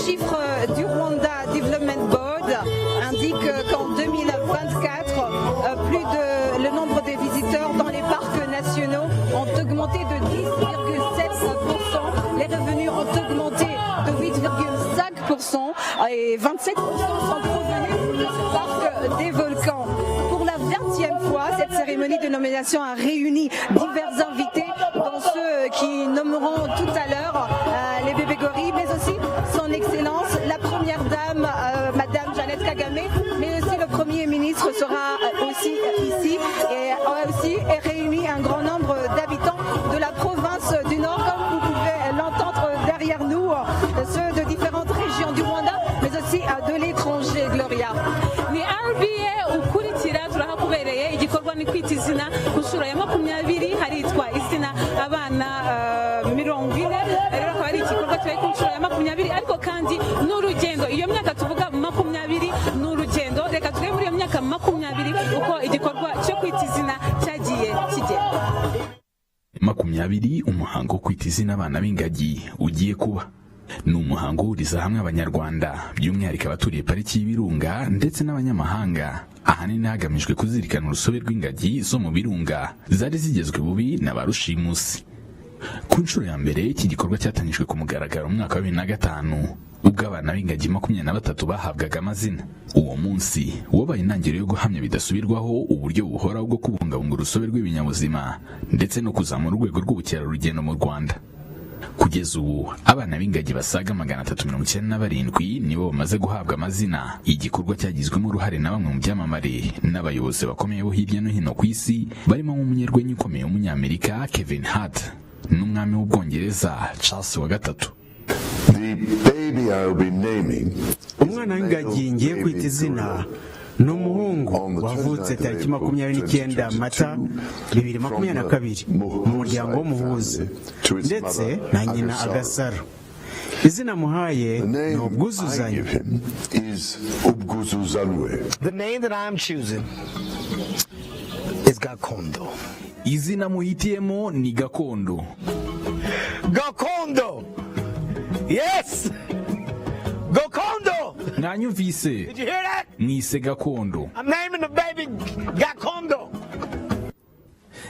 chiffres du Rwanda Development Board indiquent qu'en 2024, le nombre de visiteurs dans les parcs nationaux ont augmenté de 10,7%. Les revenus ont augmenté de 8,5% et 27% sont provenus de ce parc des volcans. Pour la 20e fois, cette cérémonie de nomination a réuni divers invités, dont ceux qui nommeront tout à l'heure les bébés gorilles, mais aussi son Excellence, la Première Dame, Madame Jeannette Kagame, mais aussi le Premier ministre sera aussi ici et aussi réuni un grand nombre d'habitants de la province du Nord, comme vous pouvez l'entendre derrière nous, ceux de différentes régions du Rwanda, mais aussi de l'étranger, Gloria. Igikorwa ni kwita izina ku nshuro ya 20 haritwa izina abana 40 rero akaba ari igikorwa cyo ku nshuro ya 20 ariko kandi n'urugendo iyo myaka tuvuga 20 n'urugendo reka turi muri iyo myaka 20 uko igikorwa cyo kwita izina cyagiye kigenda 20 umuhango wo kwita izina abana b'ingagi ugiye kuba ni umuhango uhuriza hamwe abanyarwanda by'umwihariko abaturiye pariki y'ibirunga ndetse n'abanyamahanga ahanini hagamijwe kuzirikana urusobe rw'ingagi zo mu birunga zari zigezwe bubi na ba rushimusi. Ku nshuro ya mbere iki gikorwa cyatangijwe ku mugaragaro mu mwaka wa 2005 ubwo abana b'ingagi 23 bahabwaga amazina. Uwo munsi wabaye intangiriro yo guhamya bidasubirwaho uburyo buhoraho bwo kubungabunga urusobe rw'ibinyabuzima ndetse no kuzamura urwego rw'ubukerarugendo mu Rwanda. Kugeza ubu abana b'ingagi basaga 397 nibo bamaze guhabwa amazina. Igikorwa cyagizwemo uruhare na bamwe mu byamamare n'abayobozi bakomeye bo hirya no hino ku isi barimo umunyarwenya ukomeye w'umunyamerika Kevin Hart n'umwami w'Ubwongereza Charles wa gatatu. Umwana w'ingagi ngiye kwita izina ni umuhungu wavutse tariki 29 Mata 2022 mu muryango w'umuhuza ndetse na nyina Agasaro. Izina muhaye ni ubwuzuzanye. The name that I'm choosing is Gakondo. Izina muhitiyemo ni Gakondo. Gakondo! Yes! Gakondo! Nanyumvise. Did you hear that? Mwise Gakondo. I'm naming the baby Gakondo.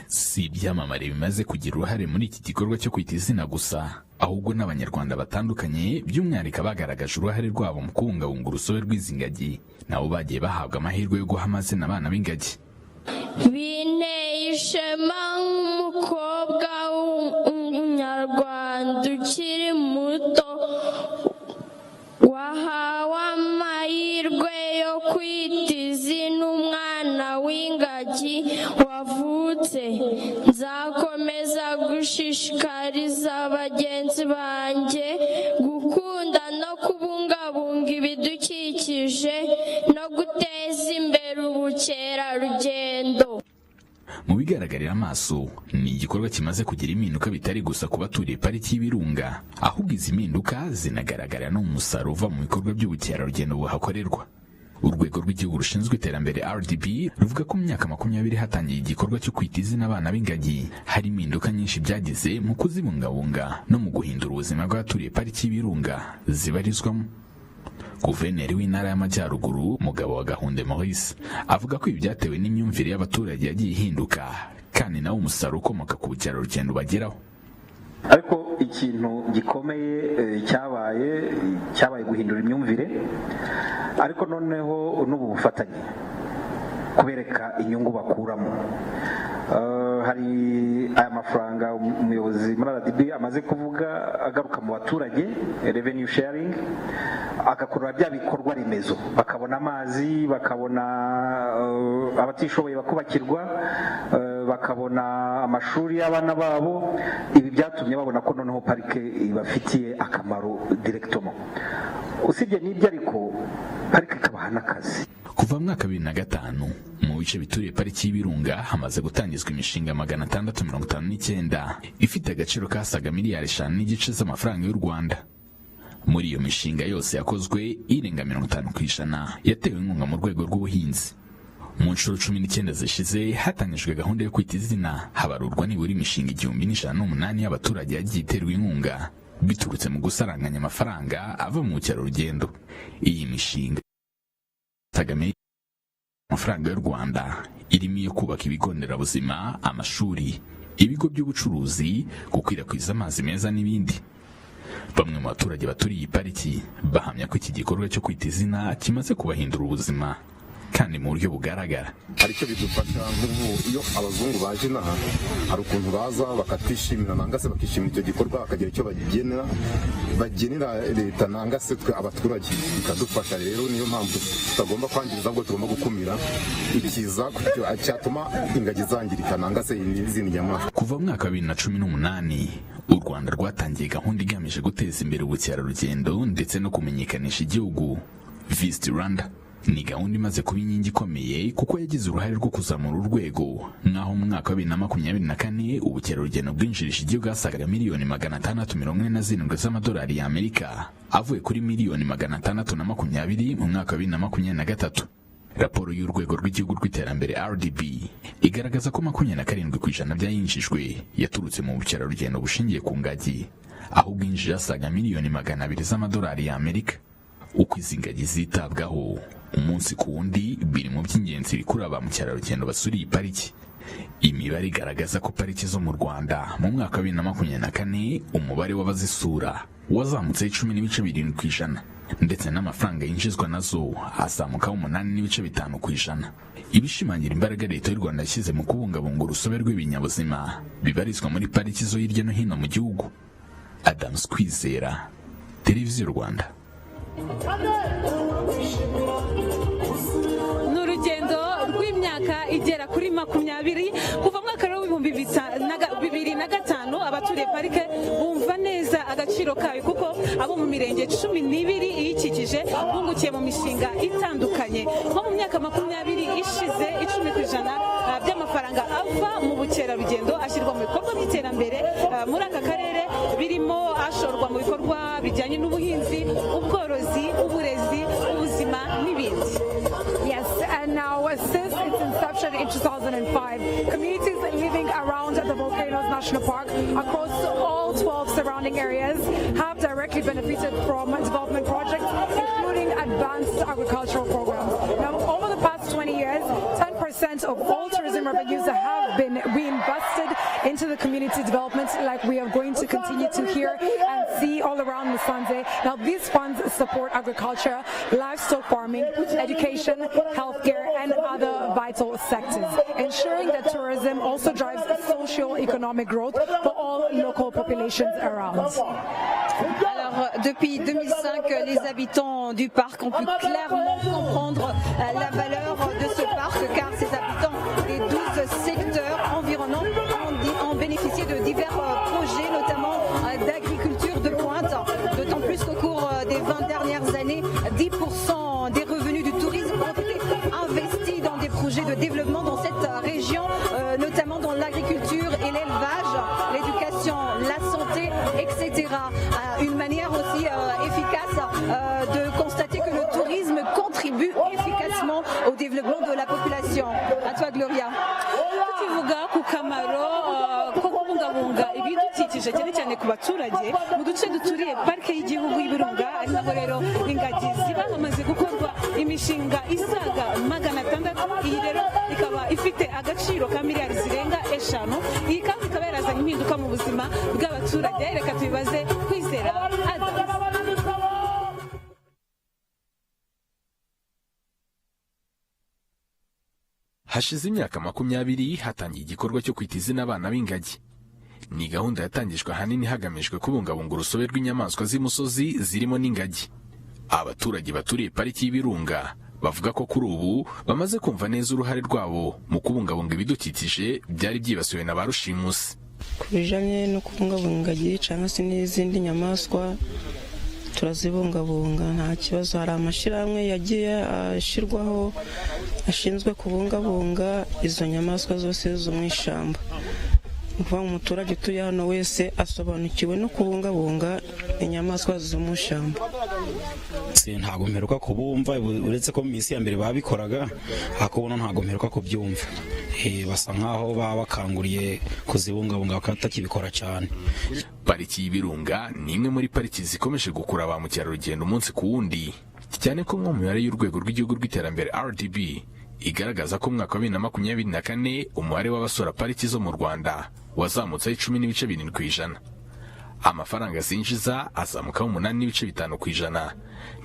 Si ibyamamare bimaze kugira uruhare muri iki gikorwa cyo kwita izina gusa, ahubwo n'abanyarwanda batandukanye by'umwihariko bagaragaje uruhare rwabo mu kubungabunga urusobe rw'izi ngagi nabo bagiye bahabwa amahirwe yo guha amazina abana b'ingagi. Binteye ishema nk'umukobwa w'umunyarwanda ukiri muto wahawe amahirwe yo kwita izina umwana w'ingagi wavutse. Nzakomeza gushishikariza bagenzi banjye gukunda no kubungabunga ibidukikije no guteza imbere ubukerarugendo. Mu bigaragarira amaso ni igikorwa kimaze kugira impinduka bitari gusa ku baturiye pariki y'ibirunga, ahubwo izi mpinduka zinagaragarira no mu musaruro uva mu bikorwa by'ubukerarugendo buhakorerwa. Urwego rw'igihugu rushinzwe iterambere RDB ruvuga ko mu myaka 20 hatangiye igikorwa cyo kwita izina abana b'ingagi hari impinduka nyinshi byagize mu kuzibungabunga no mu guhindura ubuzima bw'abaturiye pariki y'ibirunga zibarizwamo. Guverineri w'intara y'Amajyaruguru Mugabo wa Gahunde Maurice avuga ko ibi byatewe n'imyumvire y'abaturage yagiye ihinduka kandi nawo umusaruro ukomoka ku bukerarugendo bageraho. Ariko ikintu gikomeye cyabaye guhindura imyumvire, ariko noneho n'ubu bufatanye kubereka inyungu bakuramo. Hari aya mafaranga umuyobozi muri RDB amaze kuvuga agaruka mu baturage, revenue sharing, agakorera bya bikorwa remezo, bakabona amazi, bakabona abatishoboye bakubakirwa, bakabona amashuri y'abana babo. Ibi byatumye babona ko noneho parike ibafitiye akamaro directement. Usibye n'ibyo ariko parike ikabaha n'akazi. Kuva mu mwaka 2005 mu bice bituriye pariki y'ibirunga hamaze gutangizwa imishinga 659 ifite agaciro kasaga miliyari 5 z'amafaranga y'u Rwanda. Muri iyo mishinga yose yakozwe irenga 50% yatewe inkunga mu rwego rw'ubuhinzi. Mu nshuro 19 zishize hatangijwe gahunda yo kwita izina habarurwa nibura imishinga 1,108 y'abaturage yagiye iterwa inkunga biturutse mu gusaranganya amafaranga ava mu bukerarugendo. Iyi mishinga tagamije amafaranga y'u Rwanda irimo iyo kubaka ibigo nderabuzima, amashuri, ibigo by'ubucuruzi, gukwirakwiza amazi meza n'ibindi. Bamwe mu baturage baturiye iyi pariki bahamya ko iki gikorwa cyo kwita izina kimaze kubahindura ubuzima kandi mu buryo bugaragara. Hari icyo bidufasha nk'ubu iyo abazungu baje naha hari ukuntu baza bakatishimira nanga se bakishimira icyo gikorwa akagira icyo bagenera leta nanga se twe abaturage bikadufasha. Rero niyo mpamvu tutagomba kwangiriza ahubwo tugomba gukumira ikiza cyatuma ingagi zangirika nanga se n'izindi nyamaswa. Kuva mu mwaka wa 2018 u Rwanda rwatangiye gahunda igamije guteza imbere ubukerarugendo ndetse no kumenyekanisha igihugu. Visit Rwanda ni gahunda imaze kuba inkingi ikomeye kuko yagize uruhare rwo kuzamura urwego, nk'aho mu mwaka wa 2024 ubukerarugendo bwinjirije igihugu hasaga miliyoni 647 z'amadolari y'Amerika avuye kuri miliyoni 620 mu mwaka wa 2023. Raporo y'urwego rw'igihugu rw'iterambere RDB igaragaza ko 27% byayinjijwe yaturutse mu bukerarugendo bushingiye ku ngagi, aho bwinjije hasaga miliyoni 200 z'amadolari y'Amerika. Uko izi ngagi zitabwaho umunsi ku wundi biri mu by'ingenzi bikurura ba mukerarugendo basuriye pariki. Imibare igaragaza ko pariki zo mu Rwanda mu mwaka wa 2024 umubare w'abazisura wazamutse 10.7%, ndetse n'amafaranga yinjizwa nazo azamuka 8.5%. Ibishimangira imbaraga leta y'u Rwanda yashyize mu kubungabunga urusobe rw'ibinyabuzima bibarizwa muri pariki zo hirya no hino mu gihugu. Adams Kwizera, Televiziyo Rwanda. N'urugendo rw'imyaka igera kuri 20 kuva mwaka w'ibihumbi 2005 abaturiye parike bumva neza agaciro kayo kuko abo mu mirenge 12 iyikikije bungukiye mu mishinga itandukanye. Nko mu myaka 20 ishize 10% by'amafaranga ava mu bukerarugendo ashyirwa mu bikorwa by'iterambere muri aka karere, birimo ashorwa mu bikorwa bijyanye n'ubuhinzi, ubworozi, uburezi, ubuzima n'ibindi. Yes, and now since its inception in 2005, communities living around the Volcanoes National Park across all 12 surrounding areas have directly benefited from development projects, including advanced agricultural programs. Now, over the past 20 years, 10% of all tourism revenues have been reinvested into the community development, like we are going to continue to hear and see all around Musanze. Now, these funds support agriculture, livestock farming, education, healthcare, and other vital sectors, ensuring that tourism also drives socio-economic growth for all local populations around. Alors, depuis 2005, les habitants du parc ont pu clairement comprendre la valeur de ce parc, car ces habitants des 12 secteurs environnants ont bénéficié de divers projets, notamment d'agriculture de pointe, d'autant plus qu'au cours des 20 dernières années, 10% des revenus du tourisme ont été investis dans des projets de développement dans cette région, notamment dans l'agriculture et l'élevage, l'éducation, la santé, etc. Une manière aussi efficace de constater que le tourisme contribue efficacement au développement de la population. À toi, Gloria. Tukivuga ku kamaro ko kubungabunga ibidukikije cyane cyane ku baturage mu duce duturiye parike y'igihugu y'Ibirunga, ari naho rero ingagi ziba hamaze gukorwa imishinga isaga 600. Iyi rero ikaba ifite agaciro ka miliyari zirenga 5. Iyi kandi ikaba yarazanye impinduka mu buzima bw'abaturage. Reka tubibaze Kwizera Adams. Hashize imyaka 20 hatangiye igikorwa cyo kwita izina abana b'ingagi. Ni gahunda yatangijwe ahanini hagamijwe kubungabunga urusobe rw'inyamaswa z'imusozi zirimo n'ingagi. Abaturage baturiye pariki y'Ibirunga bavuga ko kuri ubu bamaze kumva neza uruhare rwabo mu kubungabunga ibidukikije byari byibasiwe na ba rushimusi. Kubijanye no kubungabunga ingagi cyangwa se n'izindi nyamaswa turazibungabunga nta kibazo. Hari amashyirahamwe yagiye ashyirwaho ashinzwe kubungabunga izo nyamaswa zose zo mu ishyamba. Kuva umuturage utuye hano wese asobanukiwe no kubungabunga inyamaswa zo mu ishyamba. Ntago mperuka kubumva, uretse ko mu minsi ya mbere babikoraga, hakubona ntago mperuka kubyumva. basa nkaho baba bakanguriye kuzibungabunga bakatakibikora cyane. Pariki y'Ibirunga ni imwe muri pariki zikomeje gukura ba mukerarugendo umunsi ku wundi, cyane ko mu mibare y'urwego rw'igihugu rw'iterambere RDB igaragaza ko mu mwaka wa 2024 umubare w'abasura pariki zo mu Rwanda wazamutse 10.7%. Amafaranga zinjiza azamuka 8.5%,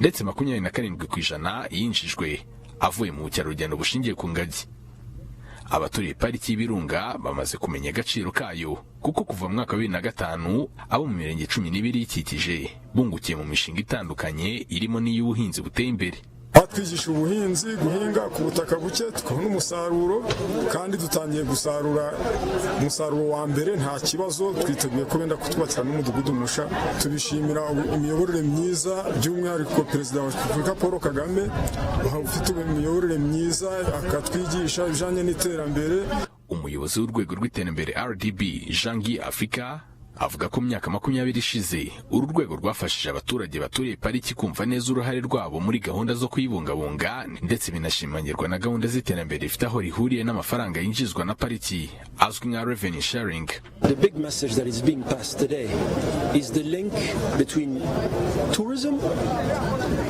ndetse 27% yinjijwe avuye mu bukerarugendo bushingiye ku ngagi. Abaturiye pariki y'Ibirunga bamaze kumenya agaciro kayo, kuko kuva mu mwaka wa 2005 abo mu mirenge 12 ikikije bungukiye mu mishinga itandukanye irimo n'iy'ubuhinzi buteye imbere. Batwigisha ubuhinzi, guhinga ku butaka buke tukabona umusaruro, kandi dutangiye gusarura umusaruro wa mbere nta kibazo. Twiteguye ko benda kutwubakira n'umudugudu musha. Tubishimira imiyoborere myiza, by'umwihariko Perezida wa Repubulika Paul Kagame ufite imiyoborere myiza akatwigisha ibijanye n'iterambere. Umuyobozi w'urwego rw'iterambere RDB Jangi Africa avuga ko mu myaka 20 ishize uru rwego rwafashije abaturage baturiye pariki kumva neza uruhare rwabo muri gahunda zo kuyibungabunga, ndetse binashimangirwa na gahunda z'iterambere rifite aho rihuriye n'amafaranga yinjizwa na pariki azwi nka revenue sharing. The big message that is being passed today is the link between tourism,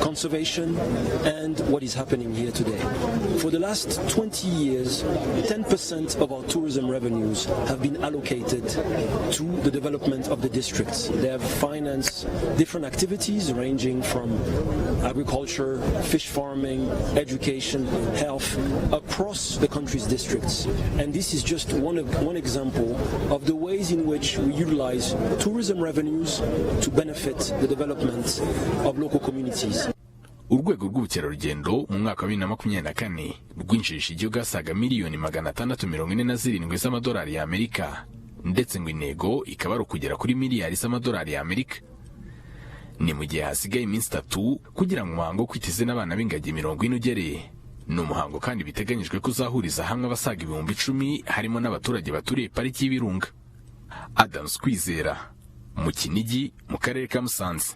conservation and what is happening here today. For the last 20 years, 10% of our tourism revenues have been allocated to the development of the districts. They have financed different activities ranging from agriculture, fish farming, education, health across the country's districts. And this is just one example of the ways in which we utilize tourism revenues to benefit the development of local communities. Urwego rw'ubukerarugendo mu mwaka wa 2024 rwinjije igihugu asaga miliyoni 647 z'amadolari y'Amerika, ndetse ngo intego ikaba ari ukugera kuri miliyari z'amadolari y'Amerika. Ni mu gihe hasigaye iminsi 3 kugira ngo umuhango wo kwita izina abana b'ingagi 40 ugere. Ni umuhango kandi biteganyijwe kuzahuriza hamwe abasaga 10,000 harimo n'abaturage baturiye pariki y'Ibirunga. Adams Kwizera, mu Kinigi, mu karere ka Musanze.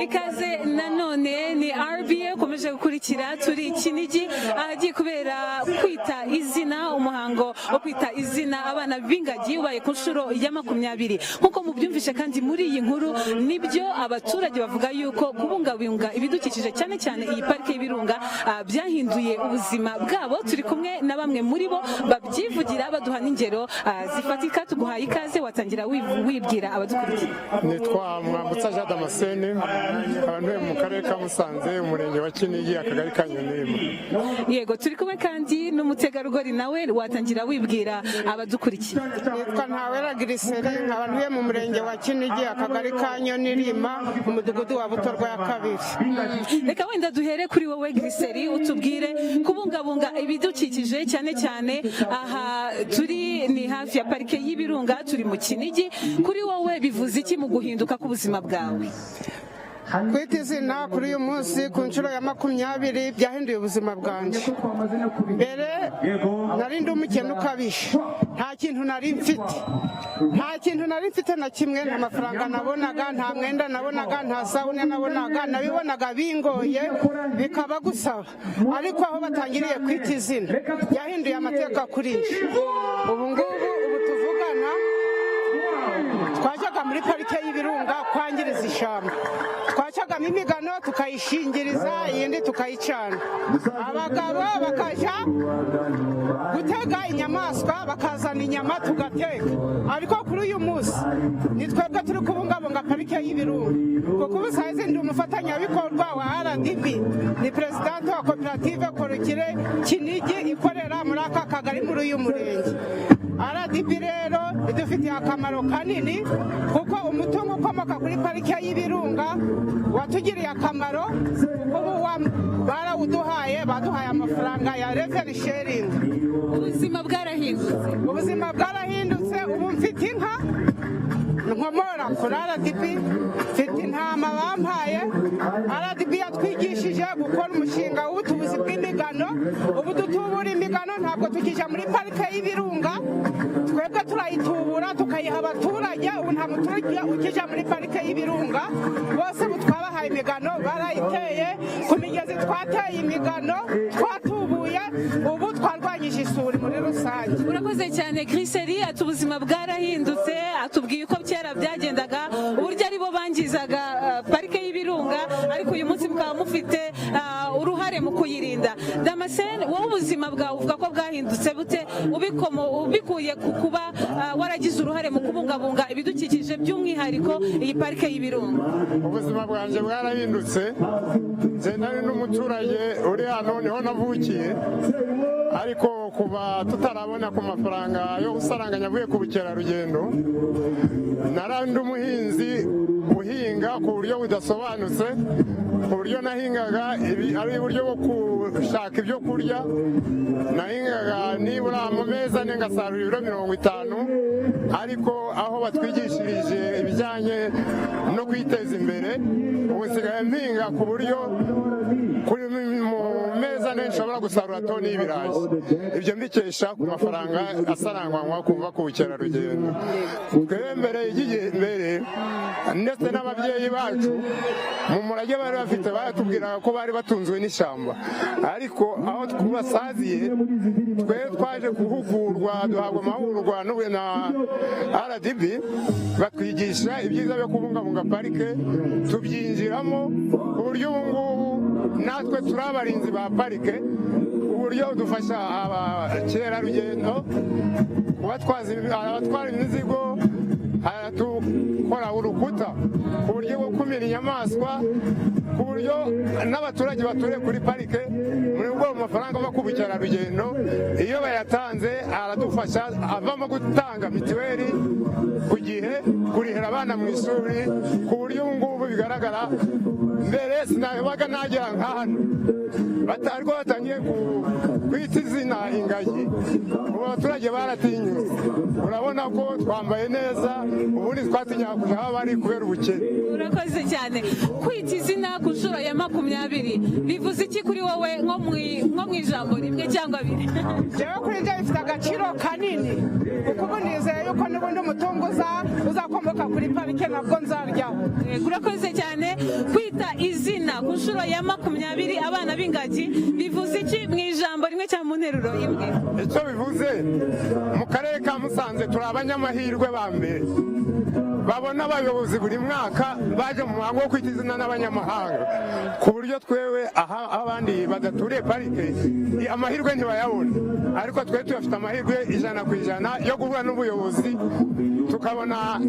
Ikaze nanone ni RBA ukomeje gukurikira, turi Kinigi ahagiye kubera kwita izina, umuhango wo kwita izina abana b'ingagi ubaye ku nshuro ya 20. Nkuko mubyumvishe kandi muri iyi nkuru nibyo abaturage bavuga yuko kubungabunga ibidukikije cyane cyane iyi parike y'Ibirunga byahinduye ubuzima bwabo. Turi kumwe na bamwe muri bo babyivugira baduha n'ingero zifatika. Tuguhaye ikaze, watangira wibwira abadukurikiye. Nitwa Mwambutsa Jean Damascene, abantu mu karere ka Musanze, umurenge wa Kinigi, akagari ka Nyonema. Yego, turi kumwe kandi n'umutegarugori, nawe watangira wibwira abadukurikiye. Nitwa Ntawera Griseri, abantu mu murenge wa Kinigi, akagari ka Nyonirima, umudugudu wa Butorwa ya kabiri. Reka wenda duhere kuri wowe Griseri, utubwire kubungabunga ibidukikije cyane cyane aha turi ni hafi ya parike y'Ibirunga, turi mu Kinigi. Kuri wowe bivuze iki mu guhinduka k'ubuzima bwawe? Kwita izina kuri uyu munsi ku nshuro ya 20 byahinduye ubuzima bwanjye. Mbere nari ndi umukene ukabije, nta kintu nari mfite na kimwe, nta mafaranga nabonaga, nta mwenda nabonaga, nta sabune nabonaga, nabibonaga bingoye bikaba gusaba. Ariko aho batangiriye kwita izina byahinduye amateka kuri njye. Ubu tuvugana twajyaga muri parike y'Ibirunga kwangiriza ishyamba, twacagamo imigano tukayishingiriza, iyindi tukayicana. Abagabo bakajya gutega inyamaswa, bakazana inyama tugateka. Ariko kuri uyu munsi ni twebwe turi kubungabunga parike y'Ibirunga, kuko ubu sahizi ndi umufatanyabikorwa wa RDB, ni perezidante wa koperative Korokire Kinigi ikorera muri aka kagari muri uyu murenge. RDB rero idufitiye akamaro kanini, kuko umutungo ukomoka kuri parike y'Ibirunga watugiriye akamaro, kuko barawuduhaye, baduhaye amafaranga ya revenue sharing. Ubuzima bwarahindutse, ubu mfite inka nkomora kuri RDB, mfite intama bampaye. RDB yatwigishije gukora umushinga w'ubutubuzi bw'imigano. Ubu dutubura imigano, ntabwo tukijya muri parike y'Ibirunga, twebwe turayitubura tukayiha abaturage. Ubu nta muturage ukijya muri parike y'Ibirunga, bose ubu twabahaye baduhaye imigano barayiteye ku migezi twateye imigano twatubuye ubu twarwanyije isuri muri rusange. Urakoze cyane Chriseri, ati ubuzima bwarahindutse, atubwiye uko kera byagendaga uburyo ari bo bangizaga parike y'ibirunga, ariko uyu munsi mukaba mufite uruhare mu kuyirinda. Damascene, wowe ubuzima bwawe uvuga ko bwahindutse bute ubikuye ku kuba waragize uruhare mu kubungabunga ibidukikije by'umwihariko iyi parike y'ibirunga? Ubuzima bwanjye bwarahindutse, nje nari n'umuturage uri hano niho navukiye, ariko kuba tutarabona ku mafaranga yo gusaranganya avuye ku bukerarugendo, narandi umuhinzi uhinga ku buryo budasobanutse, ku buryo nahingaga ari uburyo bwo gushaka ibyo kurya, nahingaga nibura mu mezi ane ngasarura ibiro 50, ariko aho batwigishirije ibijyanye no kwiteza imbere ubu nsigaye mpinga ku buryo mu mezi ane nshobora gusarura toni y'ibirayi. Ibyo mbikesha ku mafaranga asaranganywa kuva ku bukerarugendo. Twebwe mbere y'igihe ndetse n'ababyeyi bacu mu murage bari bafite baratubwiraga ko bari batunzwe n'ishyamba, ariko aho twasaziye twe twaje guhugurwa, duhabwa amahugurwa na RDB batwigisha ibyiza byo kubungabunga parike, tubyinjiramo ku buryo ubu ngubu natwe turi abarinzi ba parike, uburyo dufasha abakerarugendo abatwara imizigo, tukora urukuta ku buryo bwo kumira inyamaswa, ku buryo n'abaturage baturiye kuri parike muri bwo amafaranga ava ku bukerarugendo iyo bayatanze aradufasha, avamo gutanga mitiweli ku gihe, kurihira abana mu ishuri, ku buryo ubu ngubu bigaragara. Mbere sinabaga nagera nka hano ariko batangiye kwita izina ingagi, ubu abaturage baratinyutse, urabona ko twambaye neza, ubundi twatinyaga kuja aho bari kubera ubukene. Urakoze cyane. Kwita izina ku nshuro ya 20 bivuze iki kuri wowe nko mu ijambo rimwe cyangwa abiri? Jewe kuri njye bifite agaciro kanini, kuko ubu nizeye yuko n'ubundi umutungo uzakomoka kuri parike nabwo nzaryaho. Urakoze cyane. Kwita izina ku nshuro ya 20 abana b'ingagi bivuze iki mu ijambo rimwe cyangwa mu nteruro imwe? Icyo bivuze, mu karere ka Musanze turi abanyamahirwe ba mbere babona abayobozi buri mwaka baje mu muhango wo kwita izina n'abanyamahanga, ku buryo twewe abandi badaturiye parike amahirwe ntibayabona, ariko twe tuyafite amahirwe 100% yo guhura n'ubuyobozi, tukabona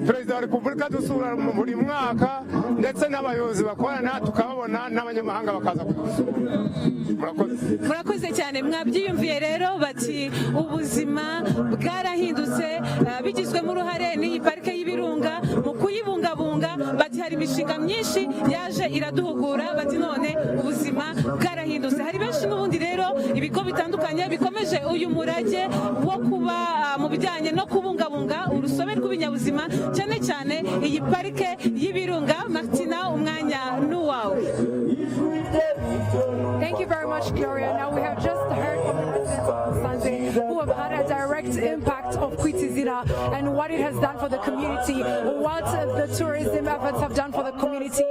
perezida wa repubulika dusura buri mwaka, ndetse n'abayobozi bakorana tukababona, n'abanyamahanga bakaza kudusura. Murakoze cyane. Mwabyiyumviye rero, bati ubuzima bwarahindutse bigizwemo uruhare n'iyi parike y'ibirunga mu kuyibungabunga, bati hari imishinga myinshi yaje iraduhugura, bati none ubuzima bwarahindutse. Hari benshi n'ubundi rero ibigo bitandukanye bikomeje uyu murage wo kuba mu bijyanye no kubungabunga urusobe rw'ibinyabuzima, cyane cyane iyi parike y'ibirunga. Martina, umwanya n'uwawe. Thank you very much, Gloria. Now we have just heard from the residents of Musanze who have had a direct impact of Kwita Izina and what it has done for the community, what the tourism efforts have done for the community,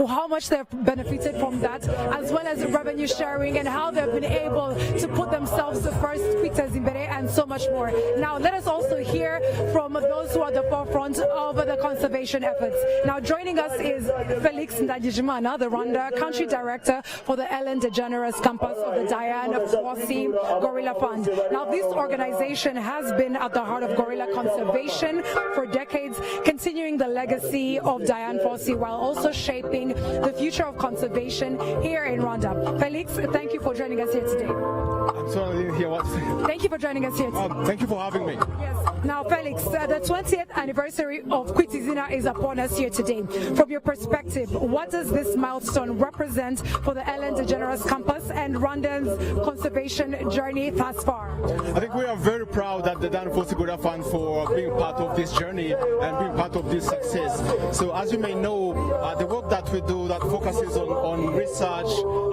how much they've benefited from that, as well as revenue sharing and how they've been able to put themselves first, Kwita Zimbere, and so much more. Now let us also hear from those who are at the forefront of the conservation efforts. Now joining us is Felix Ndagijimana, the Rwanda Country Director for the Ellen DeGeneres campus of the Diane Fossey Gorilla Fund. Now this organization has been at the heart of gorilla conservation for decades, continuing the legacy of Diane Fossey while also shaping the future of conservation here in Rwanda. Felix, thank you for joining us here today. I'm sorry, I didn't hear what. Thank you for joining us here today. Thank you for having me. Yes. Now, Felix, the 20th anniversary of Kwita Izina is upon us here today. From your perspective, what does this milestone represent for the Ellen DeGeneres campus and Rwanda's conservation journey thus far? I think we are very proud proud that the Danfosi Gorilla Fund for being part of this journey and being part of this success. So as you may know, the work that we do that focuses on research,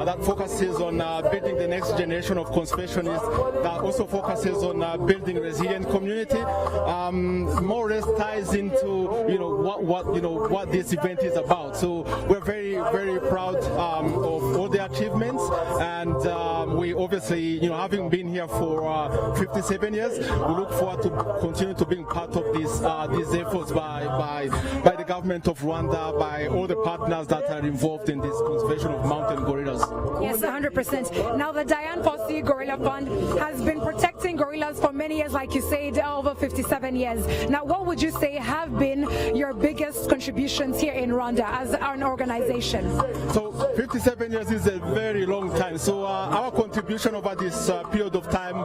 that focuses on building the next generation of conservationists, that also focuses on building resilient community, more or less ties into what this event is about. So we're very, very proud of all the achievements, and we obviously, having been here for 57 years, we look forward to continue to being part of these efforts by the government of Rwanda, by all the partners that are involved in this conservation of mountain gorillas. Yes, 100%. Now, the Diane Fossey Gorilla Fund has been protecting gorillas for many years, like you said, over 57 years. Now, what would you say have been your biggest contributions here in Rwanda as an organization? So 57 years is a very long time. So our contribution over this period of time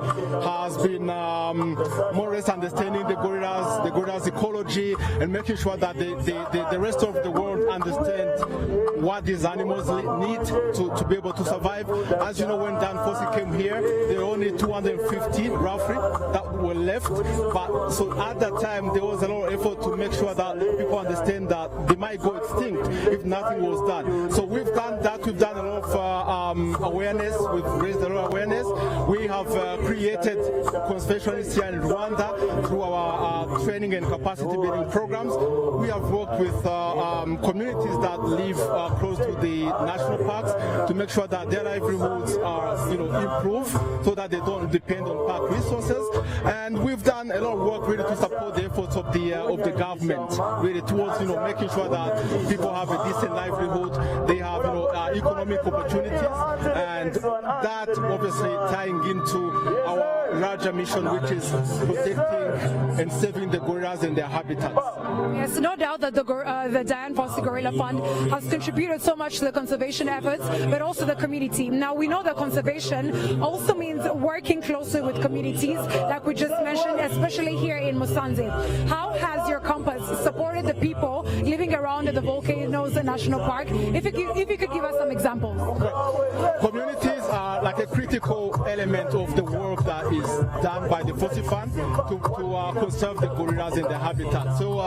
has been more or less understanding the gorillas' ecology, and making sure that the rest of the world understand what these animals need to be able to survive. As you know, when Dan Fossey came here, there were only 250 roughly that were left. But so at that time, there was a lot of effort to make sure that people understand that they might go extinct if nothing was done. So we've done that. We've done a lot of awareness. We've raised a lot of awareness. We have created conservationists here in Rwanda through our training and capacity building programs. We have worked with communities that live close to the national parks to make sure that their livelihoods are improved, so that they don't depend on park resources. And we've done a lot of work really to support the efforts of the government, really towards making sure that people have a decent livelihood, they have economic opportunities, and that obviously tying into our larger mission, which is protecting and saving the gorillas and their habitats. Yes, no doubt that the Diane Fossey Gorilla Fund has contributed so much to the conservation efforts, but also the community. Now, we know that conservation also means working closely with communities, like we just mentioned, especially here in Musanze. How has your campus supported the people living around the Volcanoes National Park? If you could give us some examples. Communities are like a critical element of the work that is done by the Fossey Fund to conserve the gorillas in their habitat. So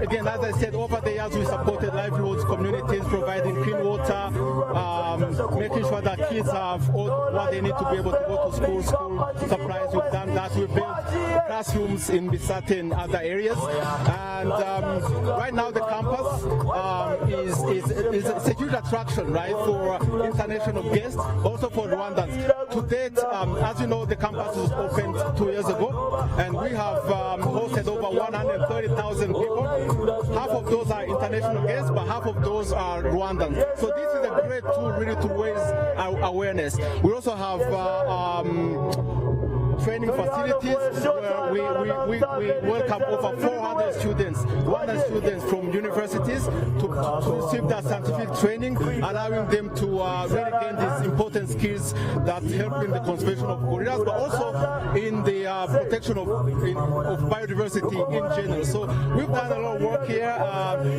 again, as I said, over the years we supported livelihoods, communities, providing clean water, making sure that kids have all what they need to be able to go to school supplies. We've done that. We've built classrooms in Bisate and other areas. And right now the campus is a huge attraction, right, for international guests, also for Rwandans. To date, as you know, the campus was opened 2 years ago, and we have hosted over 130,000 people. Half of those are international guests, but half of those are Rwandans. So this is a great tool really to raise awareness. We also have training facilities where we welcome over 400 students, Rwandan students from universities to receive their scientific training, allowing them to really gain these important skills that help in the conservation of gorillas, but also in the protection of biodiversity in general. So we've done a lot of work here.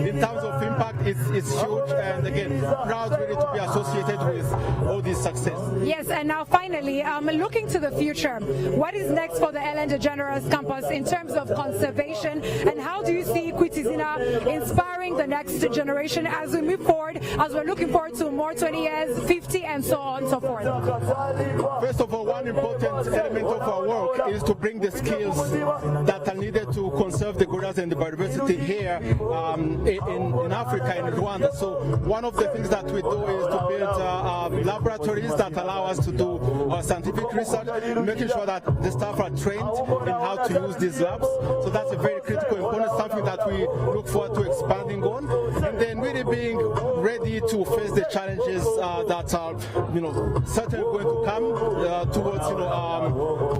In terms of impact, it's huge, and again, proud really to be associated with all this success. Yes, and now finally, looking to the future, what is next for the Ellen DeGeneres campus in terms of conservation, and how do you see Izina inspiring the next generation as we move forward, as we're looking forward to more 20 years, 50, and so on and so forth? First of all, one important element of our work is to bring the skills that are needed to conserve the gorillas and the biodiversity here in Africa, in Rwanda. So one of the things that we do is to build laboratories that allow us to do scientific research, making sure that the staff are trained in how to use these labs. So that's a very critical component, something that we look forward to expanding on, and then really being ready to face the challenges that are, certainly going to come towards,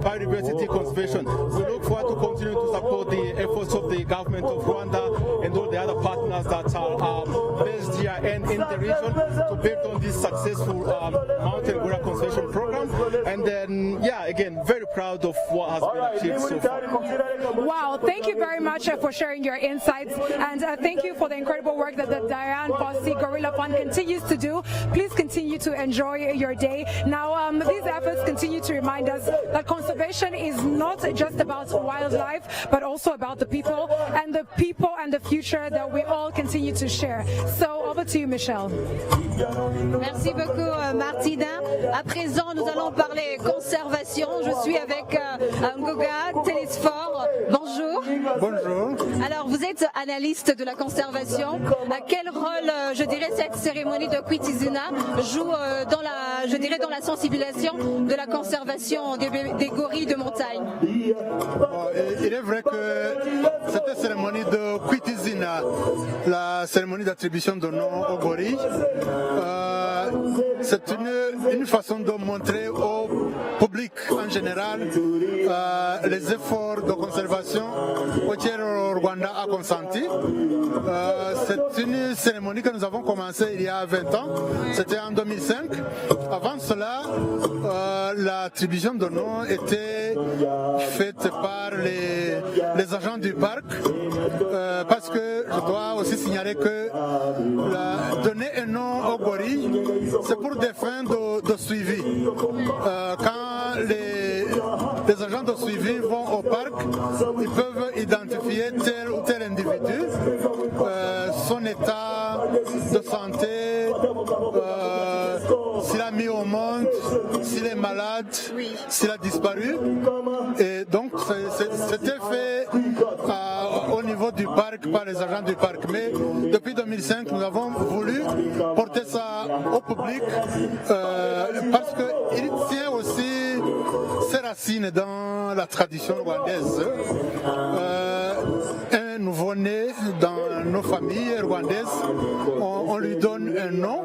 biodiversity conservation. We look forward to continue to support the efforts of the government of Rwanda and all the other partners that are based here and in the region to build on this successful mountain gorilla conservation program. And then, again, very proud of has been achieved so far. Wow, thank you very much for sharing your insights, and thank you for the incredible work that the Diane Bossy Gorilla Fund continues to do. Please continue to enjoy your day. Now, these efforts continue to remind us that conservation is not just about wildlife, but also about the people and the future that we all continue to share. So, over to you, Michelle. Merci beaucoup, Martina. À présent, nous allons parler conservation. Je suis avec Ngoga Télésphore. Bonjour. Bonjour. Alors, vous êtes analyste de la conservation. Quel rôle, je dirais, cette cérémonie de Kwita Izina joue dans la sensibilisation de la conservation des gorilles de montagne? Il est vrai que cette cérémonie de Kwita Izina, la cérémonie d'attribution de nom aux gorilles, c'est une façon de montrer au public en général les efforts de conservation auxquels le Rwanda a consenti. C'est une cérémonie que nous avons commencée il y a 20 ans, c'était en 2005. Avant cela, l'attribution de nom était faite par les agents du parc, parce que je dois aussi signaler que donner un nom au gorille, c'est pour des fins de suivi. Quand les agents de suivi vont au parc, ils peuvent identifier tel ou tel individu, son état de santé, s'il a mis au monde, s'il est malade, s'il a disparu. Et donc c'était fait au niveau du parc par les agents du parc. Mais depuis 2005, nous avons voulu porter ça au public parce qu'il tient aussi ses racines dans la tradition rwandaise. Un nouveau-né dans nos familles rwandaises, on lui donne un nom,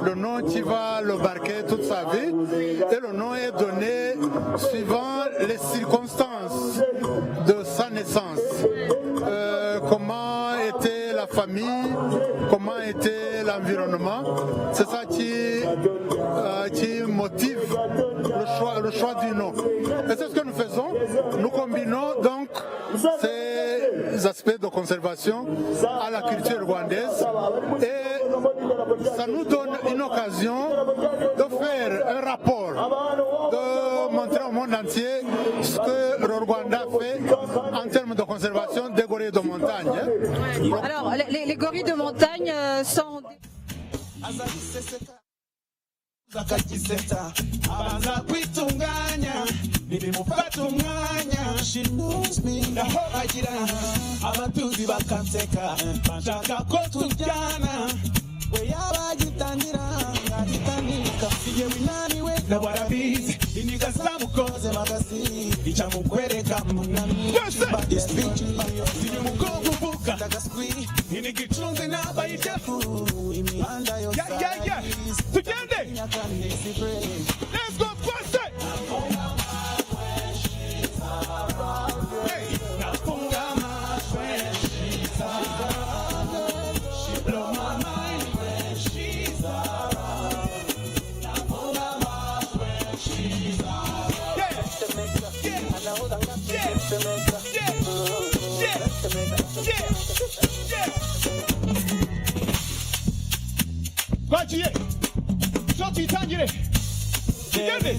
le nom qui va le marquer toute sa vie, et le nom est donné suivant les circonstances de sa naissance. Comment était la famille, comment était l'environnement, c'est ça qui motive le choix du nom. Et c'est ce que nous faisons, nous combinons donc ces aspects de conservation à la culture rwandaise, et ça nous donne une occasion de faire un rapport, de montrer au monde entier ce que le Rwanda fait en termes de conservation des gorilles de montagne. Alors, les gorilles de montagne sont... akagiseta abanza kwitunganya nibimufata umwanya she knows me naho bagira abatuzi bakanseka bashaka ko tujyana we yabagitangira ngagitanika siye winaniwe na barabizi iniga zamukoze magasi ica mukwereka munani this bitch siye mugongo buka ndagaswi inigicunze nabayitefu imihanda yo yeah tugende. Let's go first it. She blow my mind when she's around. When she's Baciye. Çok itangire. Geldi.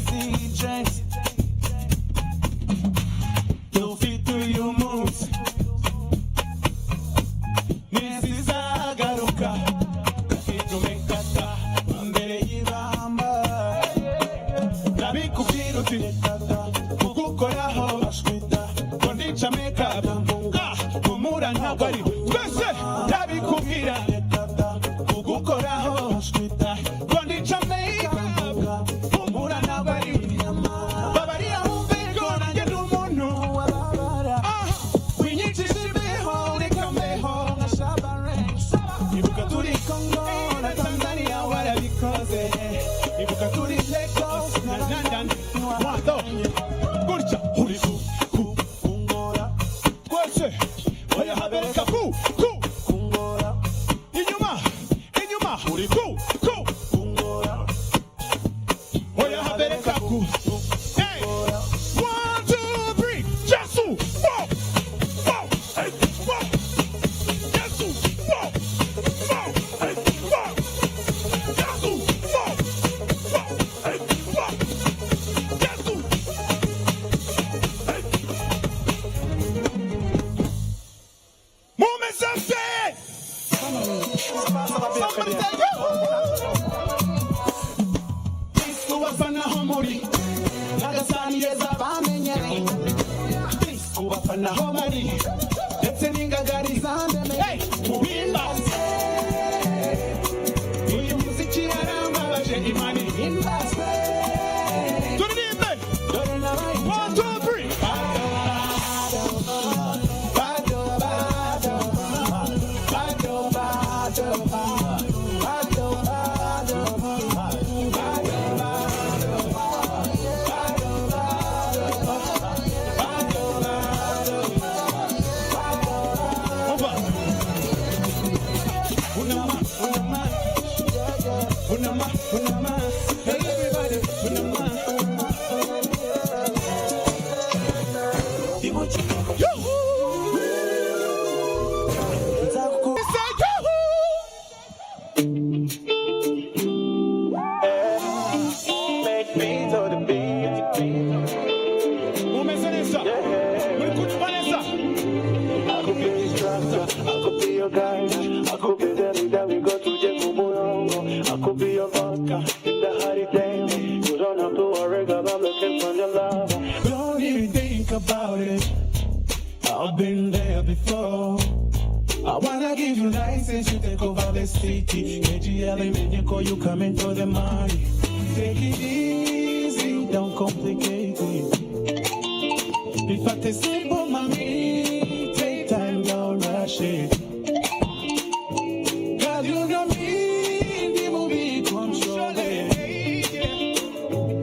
You fit to your moves. Nisizagaruka. Kitumekata. Mbere y'ibamba. Nabikubwira uti. Kugukoraho ashwita. Kondisha makeup. Kumura ntabwo ari. Twese nabikubwira. Kugukoraho ashwita. Kondisha makeup. Kumura ntabwo ari. Babaria umbego nanjye ndi umuntu. Winyitishije imbeho nikameho nka Shabare. Ibuka turi Congo na Tanzania warabikoze. Ibuka turi Lagos na London. Wado. Gutya uri ku ngora. Kwese oya habereka ku Somebody say Peace kubafana homuri Nagasani yeza bamenyere Peace kubafana homuri Ndetse n'ingagari zandeme Mubimbase Uyu muziki yarambabaje imani imbase Turirimbe Dore nabaye 1, 2, 3 Don't even think about it. I've been there before. I wanna give you license, you take over the city. KGL, when you call, you come into the money. Take it easy, don't complicate it. If I take simple, mommy, take time, don't rush it. Cause you know me, the movie comes shortly.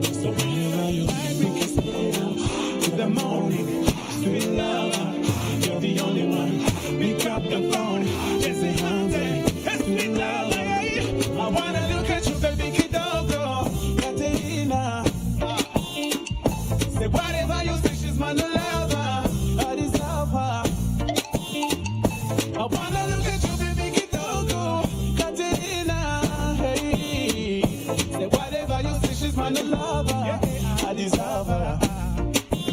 So whenever you make it to the morning, sweet lover, you're the only one. Pick up the phone, just say hi, sweet lover. I wanna look at you, baby, kidogo, Katerina. Say whatever you say, she's my lover, I deserve her. I wanna look at you, baby, kidogo, Katerina. Hey, say whatever you say, she's my lover, I deserve her. I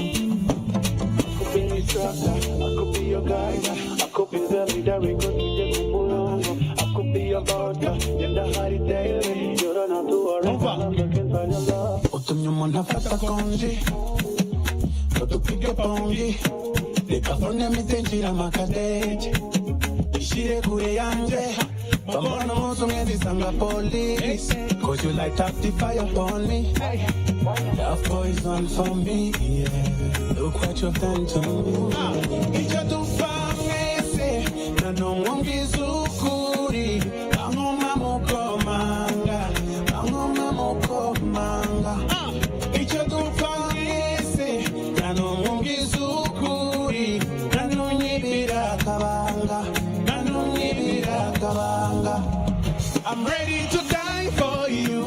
could be your instructor, I could be your guide, I could be the leader, we could be the kumulongo. I could be your vodka, in the high daily. You don't have to worry, I'm looking for your love. Otoño nafata konji, otupige pongi. Dekafone mitenjira makadeji, ishire kure yanje. Bamono mozo ngedisanga police, cause you light up the fire upon me. Love poison for me, yeah. Look what you've done to me. Icha tu famese, na no mongi zukuri. Angoma moko manga, angoma moko manga. Icha tu famese, na no mongi zukuri. Na no nyibira kabanga, na no nyibira kabanga. I'm ready to die for you.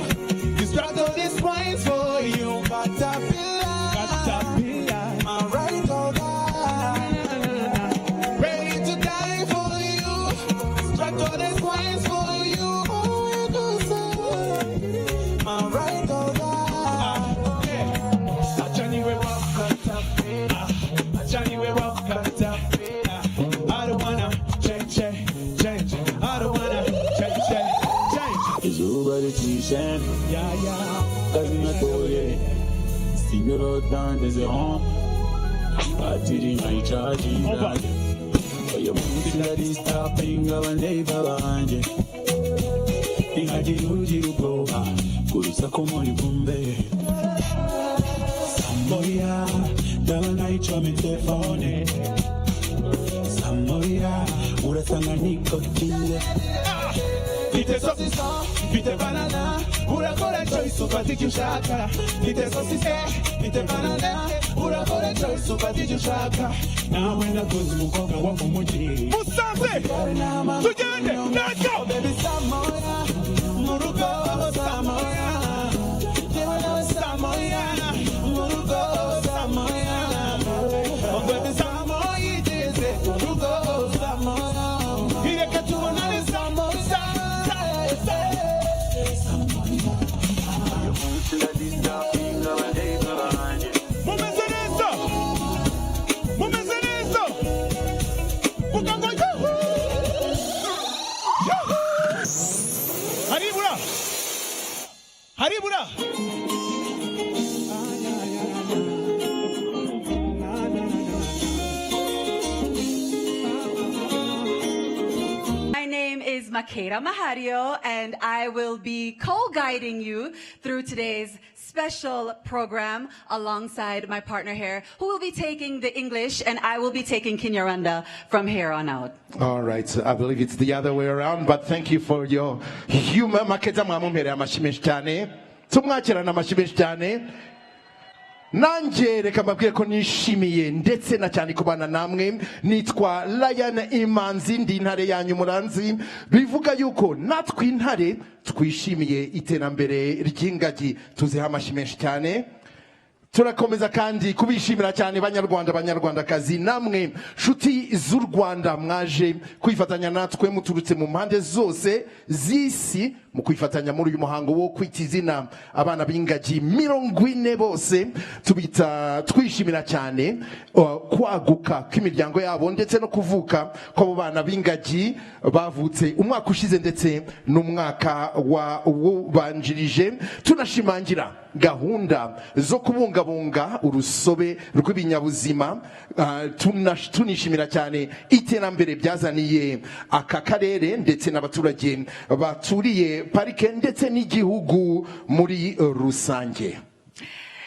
This struggle, this wine for you. Caterpillar, caterpillar, my right or die. Ready to die for you. Struggle, this wine for you. Oh, you say, my right or die. Johnny, we walk caterpillar. Johnny, we walk caterpillar. I don't wanna change. I don't wanna change. Izuba ritishe, kazi natole, signoro tante zeron, batiri naichaji rage, oyo mundi ladi stopping abande babanje, ingaji uji ugoha, kurusa komori kumbe. Samboya, dala naicha me telefone, Samboya, urasanga nikotinde. Vite sosisa, vite banana, urakora choice upatiki ushaka. Vite sosisa, vite banana, urakora choice upatiki ushaka. Na wenda kuzi mukobwa wa mumuji. Musanze, tujende, let's go. Baby Samoya, murugo Samoya. Jewana Samoya, murugo Samoya. Oh baby Samoya, jeze, murugo Samoya. Hile katuwa nani Samoya. Makeda Mahario, and I will be co-guiding you through today's special program alongside my partner here, who will be taking the English, and I will be taking Kinyarwanda from here on out. All right, so I believe it's the other way around, but thank you for your humor. Makeda mwamumpere amashimeshi cyane. Tumwakirana amashimeshi cyane. Nanje reka mbabwire ko nishimiye ndetse na cyane kubana namwe. Nitwa Lion Imanzi, ndi intare yanyu muranzi. Bivuga yuko natwe intare twishimiye iterambere ry'ingagi. Tuziha amashimeshi cyane. Turakomeza kandi kubishimira cyane banyarwandakazi namwe shuti z'u Rwanda mwaje kwifatanya natwe muturutse mu mpande zose z'isi mu kwifatanya muri uyu muhango wo kwita izina abana b'ingagi 40 bose. Tubita twishimira cyane kwaguka kw'imiryango yabo ndetse no kuvuka kw'abo bana b'ingagi bavutse umwaka ushize ndetse n'umwaka wabanjirije. Tunashimangira gahunda zo kubungabunga urusobe rw'ibinyabuzima. Tunishimira cyane iterambere byazaniye aka karere ndetse n'abaturage baturiye parike ndetse n'igihugu muri rusange.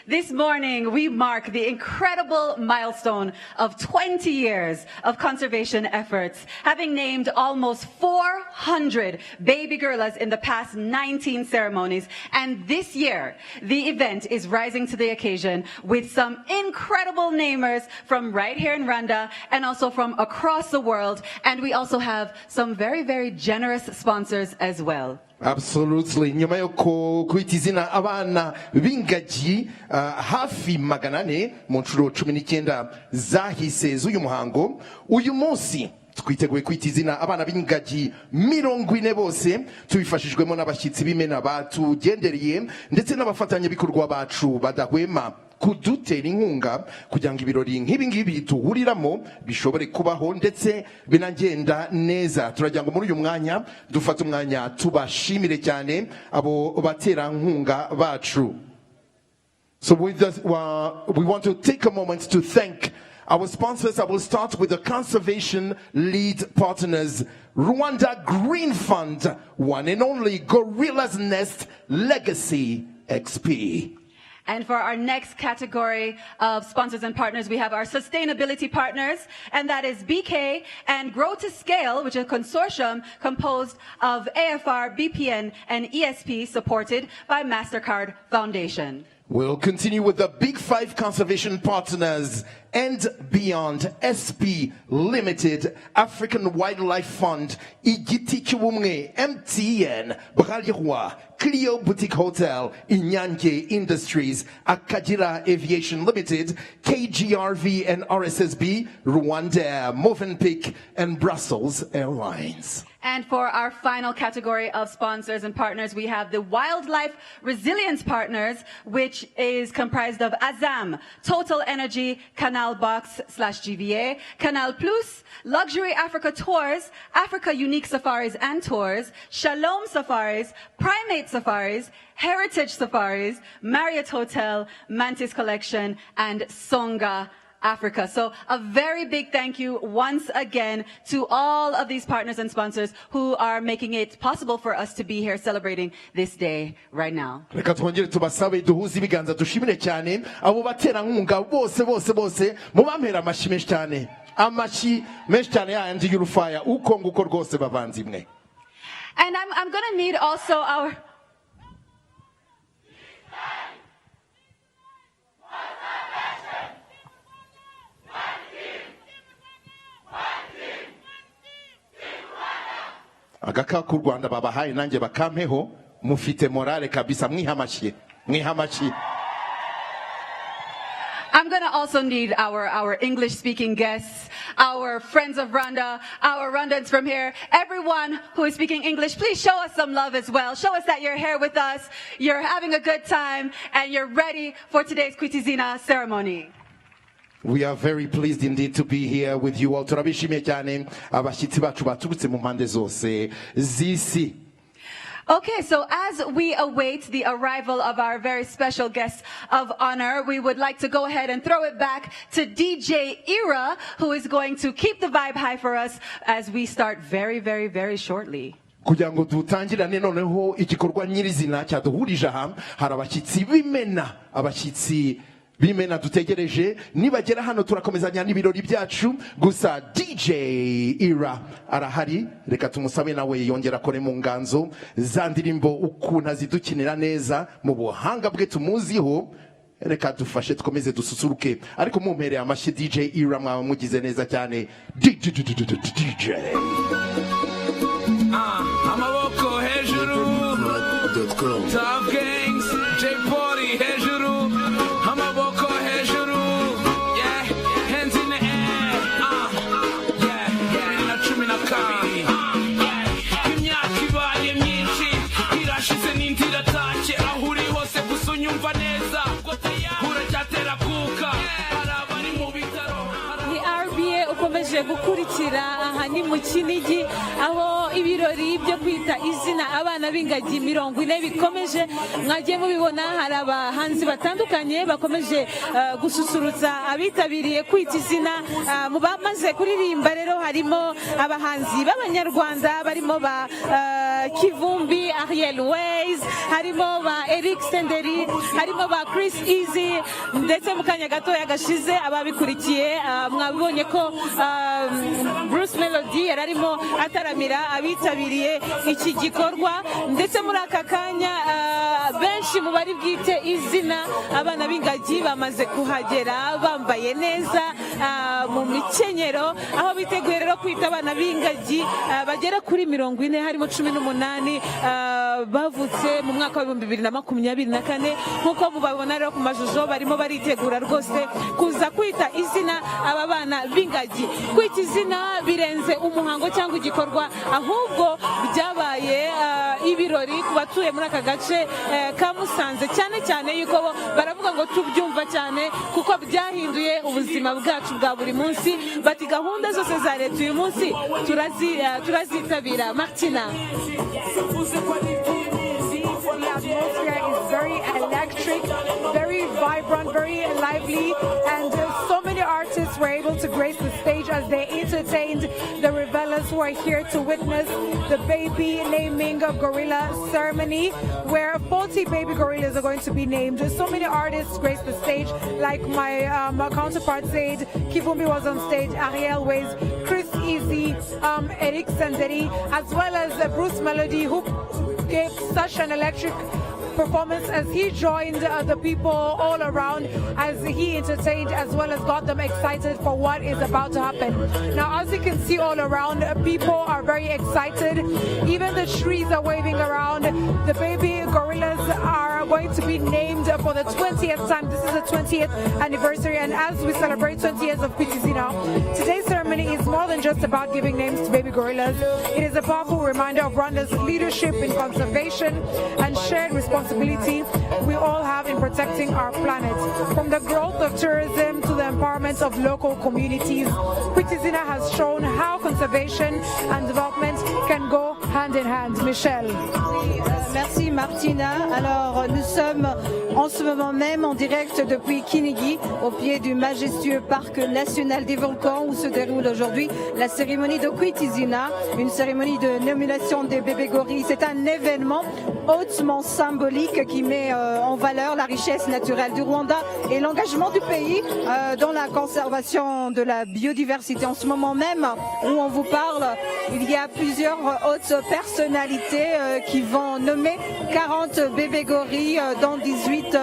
This morning, we mark the incredible milestone of 20 years of conservation efforts, having named almost 400 baby gorillas in the past 19 ceremonies. And this year, the event is rising to the occasion with some incredible namers from right here in Rwanda and also from across the world. And we also have some very, very generous sponsors as well. Absolutely. Nyuma yo kwita izina abana b'ingagi hafi 400 mu nshuro 19 zahise z'uyu muhango, uyu munsi twiteguye kwita izina abana b'ingagi 40 bose, tubifashijwemo n'abashyitsi b'imena batugendereye ndetse n'abafatanyabikorwa bacu badahwema kudutera inkunga kugira ngo ibirori nk'ibi ngibi tuhuriramo bishobore kubaho ndetse binagenda neza. Turagira ngo muri uyu mwanya dufate umwanya tubashimire cyane abo batera nkunga bacu. So with this, we want to take a moment to thank our sponsors. I will start with the conservation lead partners, Rwanda Green Fund, one and only Gorilla's Nest Legacy XP. And for our next category of sponsors and partners, we have our sustainability partners, and that is BK and Grow to Scale, which is a consortium composed of AFR, BPN, and ESP, supported by MasterCard Foundation. We'll continue with the Big Five conservation partners and beyond: SP Limited, African Wildlife Fund, Igiti Kiwumwe, MTN, Bralirwa, Clio Boutique Hotel, Inyange Industries, Akadira Aviation Limited, KGRV and RSSB, Rwanda, Movenpick, and Brussels Airlines. And for our final category of sponsors and partners, we have the Wildlife Resilience Partners, which is comprised of Azam, Total Energy, Canal Box/GVA, Canal Plus, Luxury Africa Tours, Africa Unique Safaris and Tours, Shalom Safaris, Primate Safaris, Heritage Safaris, Marriott Hotel, Mantis Collection, and Songa Africa. So a very big thank you once again to all of these partners and sponsors who are making it possible for us to be here celebrating this day right now. Reka twongere tubasabe duhuze ibiganza dushimire cyane abo batera nkunga bose mubampera amashi menshi cyane, amashi menshi cyane yandi y'urufaya uko nguko rwose bavanzimwe. And I'm going to need also our agaka ku Rwanda babahaye nanjye bakampeho mufite morale kabisa, mwihamashi. I'm going to also need our English-speaking guests, our friends of Rwanda, our Rwandans from here, everyone who is speaking English. Please show us some love as well. Show us that you're here with us, you're having a good time, and you're ready for today's Kwita Izina ceremony. We are very pleased indeed to be here with you all. Turabishimiye cyane abashyitsi bacu baturutse mu mpande zose z'isi. Okay, so as we await the arrival of our very special guest of honor, we would like to go ahead and throw it back to DJ Ira, who is going to keep the vibe high for us as we start very, very, very shortly. kugira ngo dutangirane noneho igikorwa nyirizina cyaduhurije aha. Hari abashyitsi b'imena dutegereje, nibagera hano turakomezanya n'ibirori byacu. Gusa DJ Ira arahari, reka tumusabe nawe yongera akore mu nganzo za ndirimbo ukuntu azidukinira neza mu buhanga bwe tumuziho. Reka dufashe tukomeze dususuruke, ariko mumpereye amashyi DJ Ira, mwaba mugize neza cyane. DJ amaboko hejuru, Top Gangs, J Party hejuru, amaboko hejuru, yeah, hands in the air, yeah, na 12, imyaka ibaye myinshi irashize n'indi iratashye, aho uri hose gusa unyumva neza, uracyatera kuka, hari abari mu bitaro. Ni RBA ukomeje gukurikira, aha ni mu Kinigi aho ibirori byo kwita izina abana b'ingagi 40 bikomeje. Mwagiye mubibona, hari abahanzi batandukanye bakomeje gususurutsa abitabiriye kwita izina. Mu bamaze kuririmba rero harimo abahanzi b'abanyarwanda barimo ba Kivumbi, Ariel Ways, harimo ba Eric Senderi, harimo ba Chris Easy, ndetse mu kanya gato yagashize ababikurikiye mwabonye ko Bruce Melody yararimo ataramira abitabiriye iki gikorwa. Ndetse muri aka kanya benshi mu bari bwite izina abana b'ingagi bamaze kuhagera bambaye neza mu mikenyero, aho biteguye rero kwita abana b'ingagi bagera kuri 40, harimo 18 bavutse mu mwaka wa 2024. Nk'uko mubabona rero ku mashusho barimo baritegura rwose kuza kwita izina aba bana b'ingagi. Kwita izina birenze umuhango cyangwa igikorwa, ahubwo byabaye ibirori ku batuye muri aka gace ka Musanze, cyane cyane yuko bo baravuga ngo tubyumva cyane kuko byahinduye ubuzima bwacu bwa buri munsi. Bati gahunda zose za leta uyu munsi turazitabira. Martina. The atmosphere is very electric, very vibrant, very lively, and so many artists were able to grace the stage as they entertained the revelers who are here to witness the baby naming gorilla ceremony, where 40 baby gorillas are going to be named. So many artists graced the stage, like my counterpart said. Kivumbi was on stage, Ariel Ways, Chris Easy, Eric Senderi, as well as Bruce Melody, who gave such an electric performance as he joined the people all around, as he entertained as well as got them excited for what is about to happen. Now, as you can see all around, people are very excited. Even the trees are waving around. The baby gorillas are going to be named for the 20th time. This is the 20th anniversary, and as we celebrate 20 years of Izina, today's ceremony is more than just about giving names to baby gorillas. It is a powerful reminder of Rwanda's leadership in conservation and shared responsibility we all have in protecting our planet. From the growth of tourism to the empowerment of local communities, Izina has shown how conservation and development can go hand in hand. Michel. Merci Martina. Alors nous sommes en ce moment même en direct depuis Kinigi, au pied du majestueux parc national des volcans, où se déroule aujourd'hui la cérémonie de Kwita Izina, une cérémonie de nomination des bébés gorilles. C'est un événement hautement symbolique qui met en valeur la richesse naturelle du Rwanda et l'engagement du pays dans la conservation de la biodiversité. En ce moment même où on vous parle, il y a plusieurs hautes personnalités qui vont nommer 40 bébés gorilles, dont 18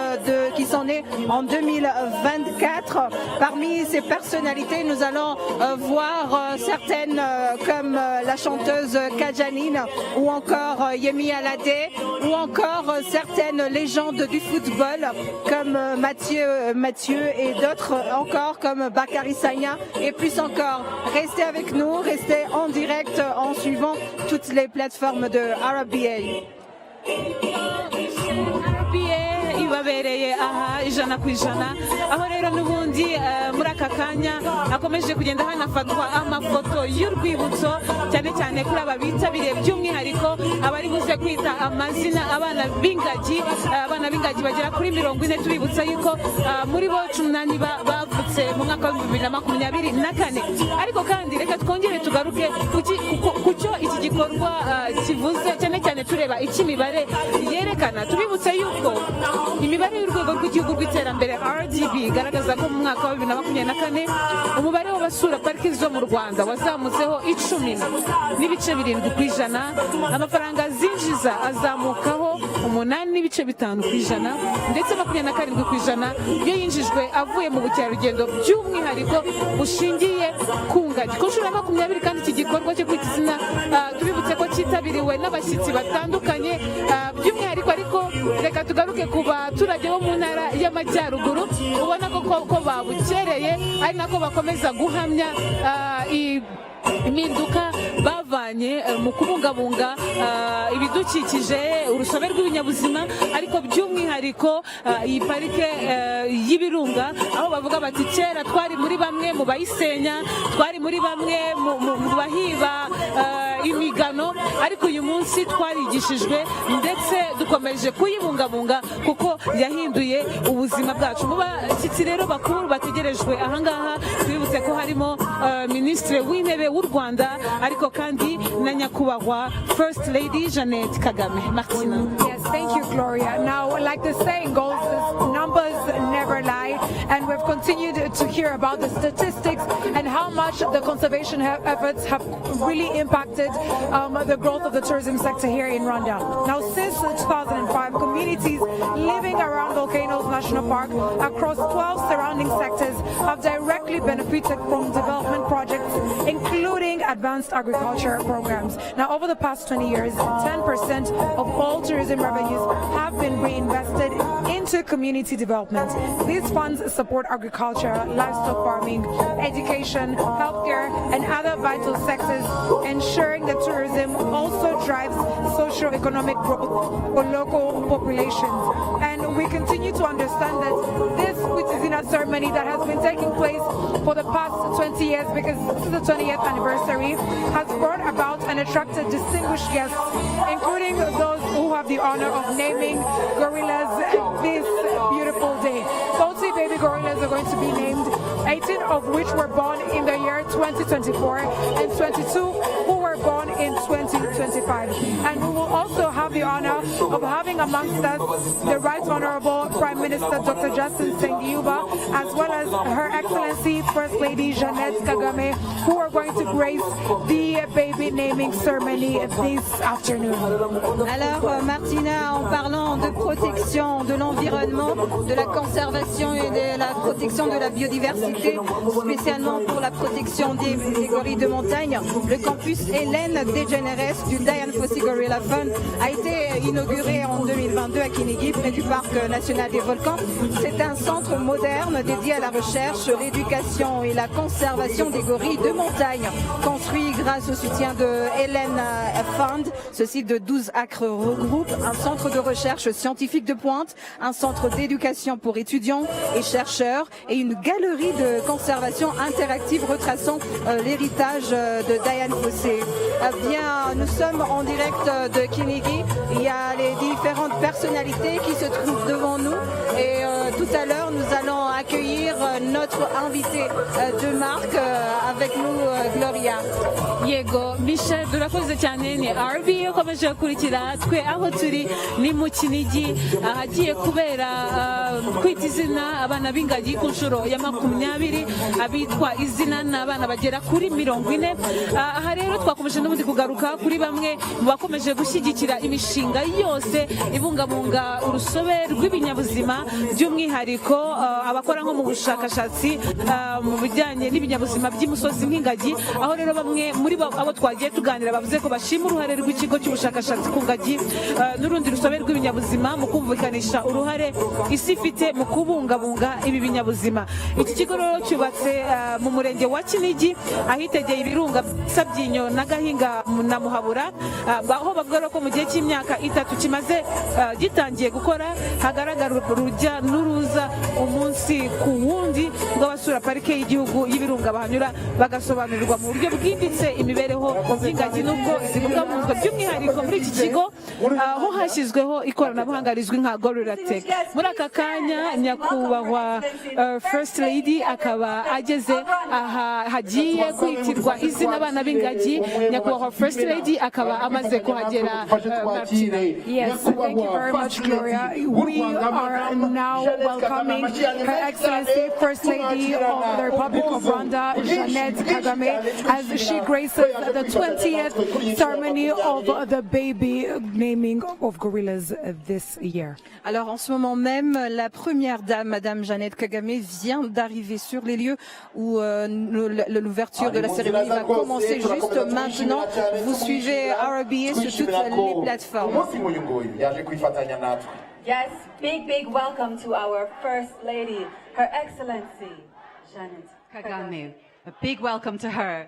qui sont nés en 2024. Parmi ces personnalités, nous allons voir certaines comme la chanteuse Kajanine ou encore Yemi Alade, ou encore certaines légendes du football comme Mathieu et d'autres encore comme Bakary Sagna et plus encore. Restez avec nous, restez en direct en suivant toutes les plateformes de RBA. ibabereye aha ijana, aho rero n'ubundi muri aka kanya hakomeje kugenda hanafatwa amafoto y'urwibutso cyane cyane kuri aba bitabiriye by'umwihariko abari buze kwita amazina abana b'ingagi bagera kuri 40 tubibutsa yuko muri bo 18 bavutse mu mwaka wa 2024. Ariko kandi reka twongere tugaruke ku cyo iki gikorwa kivuze cyane cyane tureba imibare yerekana. Tubibutse yuko imibare y'urwego rw'igihugu rw'iterambere RDB igaragaza ko mu mwaka wa 2024 umubare w'abasura pariki zo mu Rwanda wazamutseho 10.7%, amafaranga zinjiza azamukaho 8.5%, ndetse 27% yo yinjijwe avuye mu bukerarugendo by'umwihariko bushingiye ku ngagi. Ku nshuro ya 20 kandi iki gikorwa cyo kwita izina tubibutse ko cyitabiriwe n'abashyitsi batandukanye by'umwihariko. Ariko reka tugaruke ku baturage bo mu ntara y'Amajyaruguru, ubona ko babukereye ari nako bakomeza guhamya impinduka bavanye mu kubungabunga ibidukikije, urusobe rw'ibinyabuzima, ariko by'umwihariko iyi parike y'ibirunga, aho bavuga bati kera twari muri bamwe mu bayisenya, twari muri bamwe mu bahiba imigano, ariko uyu munsi twarigishijwe ndetse dukomeje kuyibungabunga kuko yahinduye ubuzima bwacu. Mu bashyitsi rero bakuru bategerejwe ahangaha twibutse ko harimo Minisitiri w'Intebe w'u Rwanda, ariko kandi na nyakubahwa First Lady Jeannette Kagame. Martina. Yes, thank you, Gloria. Now, like the saying goes, numbers never lie, and we've continued to hear about the statistics and how much the conservation efforts have really impacted the growth of the tourism sector here in Rwanda. Now, since 2005, communities living around Volcanoes National Park across 12 surrounding sectors have directly benefited from development projects, including advanced agriculture programs. Now, over the past 20 years, 10% of all tourism revenues have been reinvested into community development. These funds support agriculture, livestock farming, education, healthcare, and other vital sectors, ensuring that tourism also drives socio-economic growth for local populations. And we continue to understand that this Izina ceremony that has been taking place for the past 20 years, because this is the 20th anniversary, has brought about and attracted distinguished guests, including those who have the honor of naming gorillas this beautiful day. 40 baby gorillas are going to be named, 18 of which were born in the year 2024 and 22 who were born in 2025. And we will also have the honor of having amongst us the Right Honorable Prime Minister Dr. Justin Sengiyuba, as well as Her Excellency First Lady Jeannette Kagame, who are going to grace the baby naming ceremony this afternoon. Alors Martina, en parlant de protection de l'environnement, de la conservation et de la protection de la biodiversité, spécialement pour la protection des gorilles de montagne, le campus Hélène DeGeneres du Dian Fossey Gorilla Fund a été inauguré en 2022 à Kinigi, près du parc national des volcans. C'est un centre moderne dédié à la recherche, l'éducation et la conservation des gorilles de montagne, construit grâce au soutien de Hélène Fund. Ce site de 12 acres regroupe un centre de recherche scientifique de pointe, un centre d'éducation pour étudiants et chercheurs et une galerie de conservation interactive retraçant l'héritage de Dian Fossey. Bien, nous sommes en direct de Kinigi. Il y a les différentes personnalités qui se trouvent devant nous et tout à l'heure nous allons accueillir notre invité de marque avec nous, Gloria. Yego Michel durakoze cyane ni RB ukomeje gukurikira twe aho turi ni mu Kinigi ahagiye kubera kwita izina abana b'ingagi ku nshuro ya 20 abitwa izina n'abana bagera kuri 40. Aha rero twakomeje n'ubundi kugaruka kuri bamwe mu bakomeje gushyigikira imishinga yose ibungabunga urusobe rw'ibinyabuzima, by'umwihariko abakora nko mu bushakashatsi mu bijyanye n'ibinyabuzima by'imusozi nk'ingagi, aho rero bamwe bamwe muri abo twagiye tuganira bavuze ko bashima uruhare rw'ikigo cy'ubushakashatsi ku ngagi n'urundi rusobe rw'ibinyabuzima mu kumvikanisha uruhare isi ifite mu kubungabunga ibi binyabuzima. Iki kigo rero cyubatse mu murenge wa Kinigi ahitegeye ibirunga Sabyinyo na Gahinga na Muhabura, aho bavuga ko mu gihe cy'imyaka 3 kimaze gitangiye gukora hagaragara urujya n'uruza umunsi ku wundi rw'abasura parike y'igihugu y'ibirunga bahanyura bagasobanurirwa mu buryo bwimbitse imibereho y'ingagi n'ubwo zibungabunzwe. By'umwihariko muri iki kigo aho hashyizweho ikoranabuhanga rizwi nka Gorilla Tech. Muri aka kanya nyakubahwa First Lady akaba ageze aha hagiye kwitirwa izina abana b'ingagi. Nyakubahwa First Lady akaba amaze kuhagera. Yes, thank you very much, Gloria. We are now welcoming Her Excellency First Lady of the Republic of Rwanda, Jeannette Kagame, as she graces the 20th ceremony of the baby naming of gorillas this year. Alors en ce moment même, la première dame, Madame Jeannette Kagame, vient d'arriver sur les lieux où l'ouverture de la cérémonie va commencer juste maintenant. Vous suivez RBA sur toutes les plateformes. Yes, big welcome to our First Lady, Her Excellency Jeannette Kagame. A big welcome to her.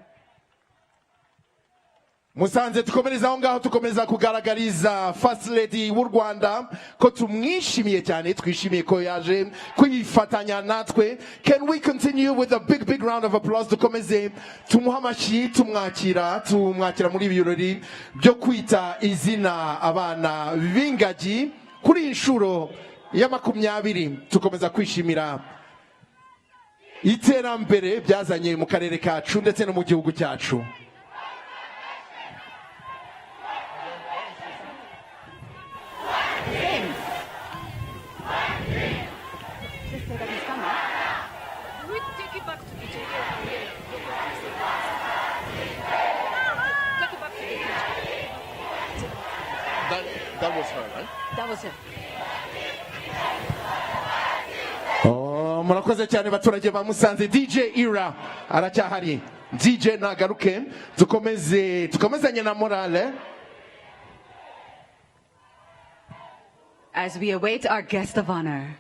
Musanze tukomereza aho ngaho tukomeza kugaragariza First Lady w'u Rwanda ko tumwishimiye cyane, twishimiye ko yaje kwifatanya natwe. Can we continue with a big round of applause? Dukomeze tumuha amashyi tumwakira muri ibirori byo kwita izina abana b'ingagi kuri inshuro ya 20. Tukomeza kwishimira iterambere byazanye mu karere kacu ndetse no mu gihugu cyacu. That was her, right? That was her. Murakoze cyane baturage ba Musanze. DJ Ira aracyahari. DJ nagaruke tukomezanye na morale. As we await our guest of honor.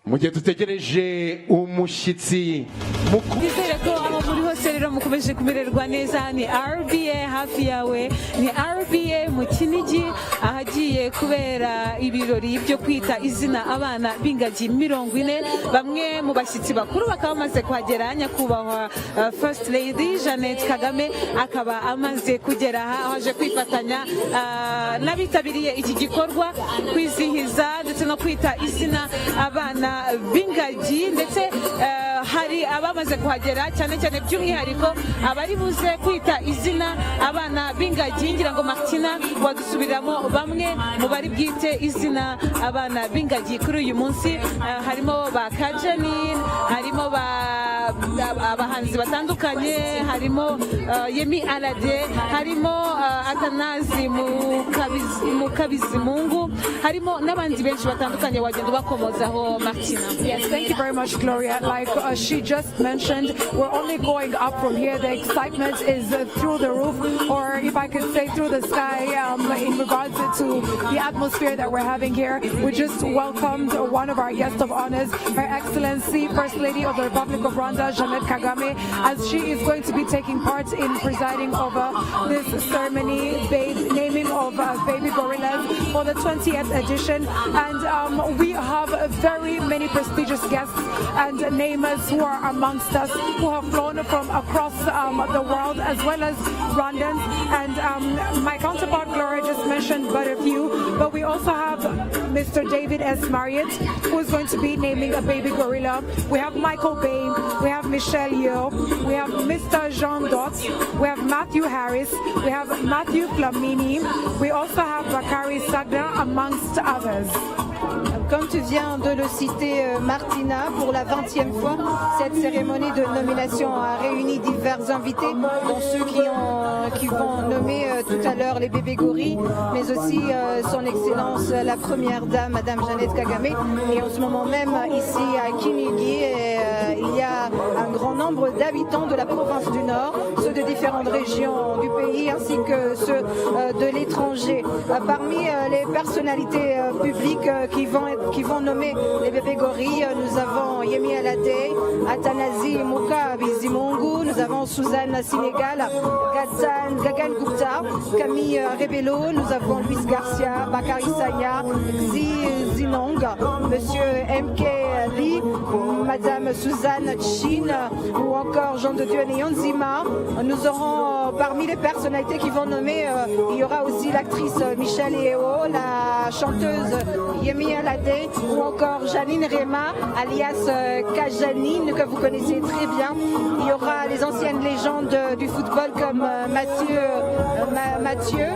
Mu gihe dutegereje umushyitsi Nizere ko aho muri hose rero mukomeje kumererwa neza. Ni RBA hafi yawe, ni RBA mu Kinigi ahagiye kubera ibirori byo kwita izina abana b'ingagi 40. Bamwe mu bashyitsi bakuru bakaba bamaze kuhagera. Nyakubahwa First Lady Jeannette Kagame akaba amaze kugera aha aje kwifatanya n'abitabiriye iki gikorwa kwizihiza ndetse no kwita izina abana b'ingagi, ndetse hari abamaze kuhagera cyane by'umwihariko abari buze kwita izina abana b'ingagi. Ngira ngo Martina wadusubiramo bamwe mu bari bwite izina abana b'ingagi kuri uyu munsi. Harimo ba Kajani, harimo abahanzi batandukanye, harimo Yemi Alade, harimo Atanazi Mukabizimungu, harimo n'abandi benshi batandukanye wagenda bakomozaho Martina. Yes, thank you very much, Gloria. Like she just mentioned, we're only going up from here. The excitement is through the roof, or if I could say through the sky, in regards to the atmosphere that we're having here. We just welcomed one of our guests of honors, Her Excellency First Lady of the Republic of Rwanda, Jeannette Kagame, as she is going to be taking part in presiding over this ceremony, naming of baby gorillas for the 20th edition. And we have very many prestigious guests and namers who are amongst us, who have flown from across the world, as well as Rwandans. And my counterpart Gloria just mentioned but a few, but we also have Mr. David S. Marriott, who is going to be naming a baby gorilla. We have Michael Bain, we have Michelle Yeoh, we have Mr. Jean Dot, we have Matthew Harris, we have Matthew Flamini, we also have Bakari Sagna, amongst others. comme tu viens de le citer, Martina, pour la 20e fois, cette cérémonie de nomination a réuni divers invités, dont ceux qui vont nommer tout à l'heure les bébés gorilles, mais aussi son Excellence la Première Dame, Madame Jeannette Kagame. Et en ce moment même, ici à Kinigi, il y a un grand nombre d'habitants de la province du Nord, ceux de différentes régions du pays, ainsi que ceux de l'étranger. Parmi les personnalités publiques qui vont nommer les bébés gorilles, nous avons Yemi Alade, Athanasi Muka Bizimungu, nous avons Suzanne Sinegal, Gagan Gupta, Camille Rebello, nous avons Luis Garcia, Bakari Saya, Zinong, Monsieur MK Lee, Madame Suzanne Chin ou encore Jean de Dieu Niyonzima. Nous aurons parmi les personnalités qui vont nommer, il y aura aussi l'actrice Michelle Yeo, la chanteuse Yemi Alade ou encore Janine Rema alias Kajanine que vous connaissez très bien. Il y aura les anciennes légendes du football comme Mathieu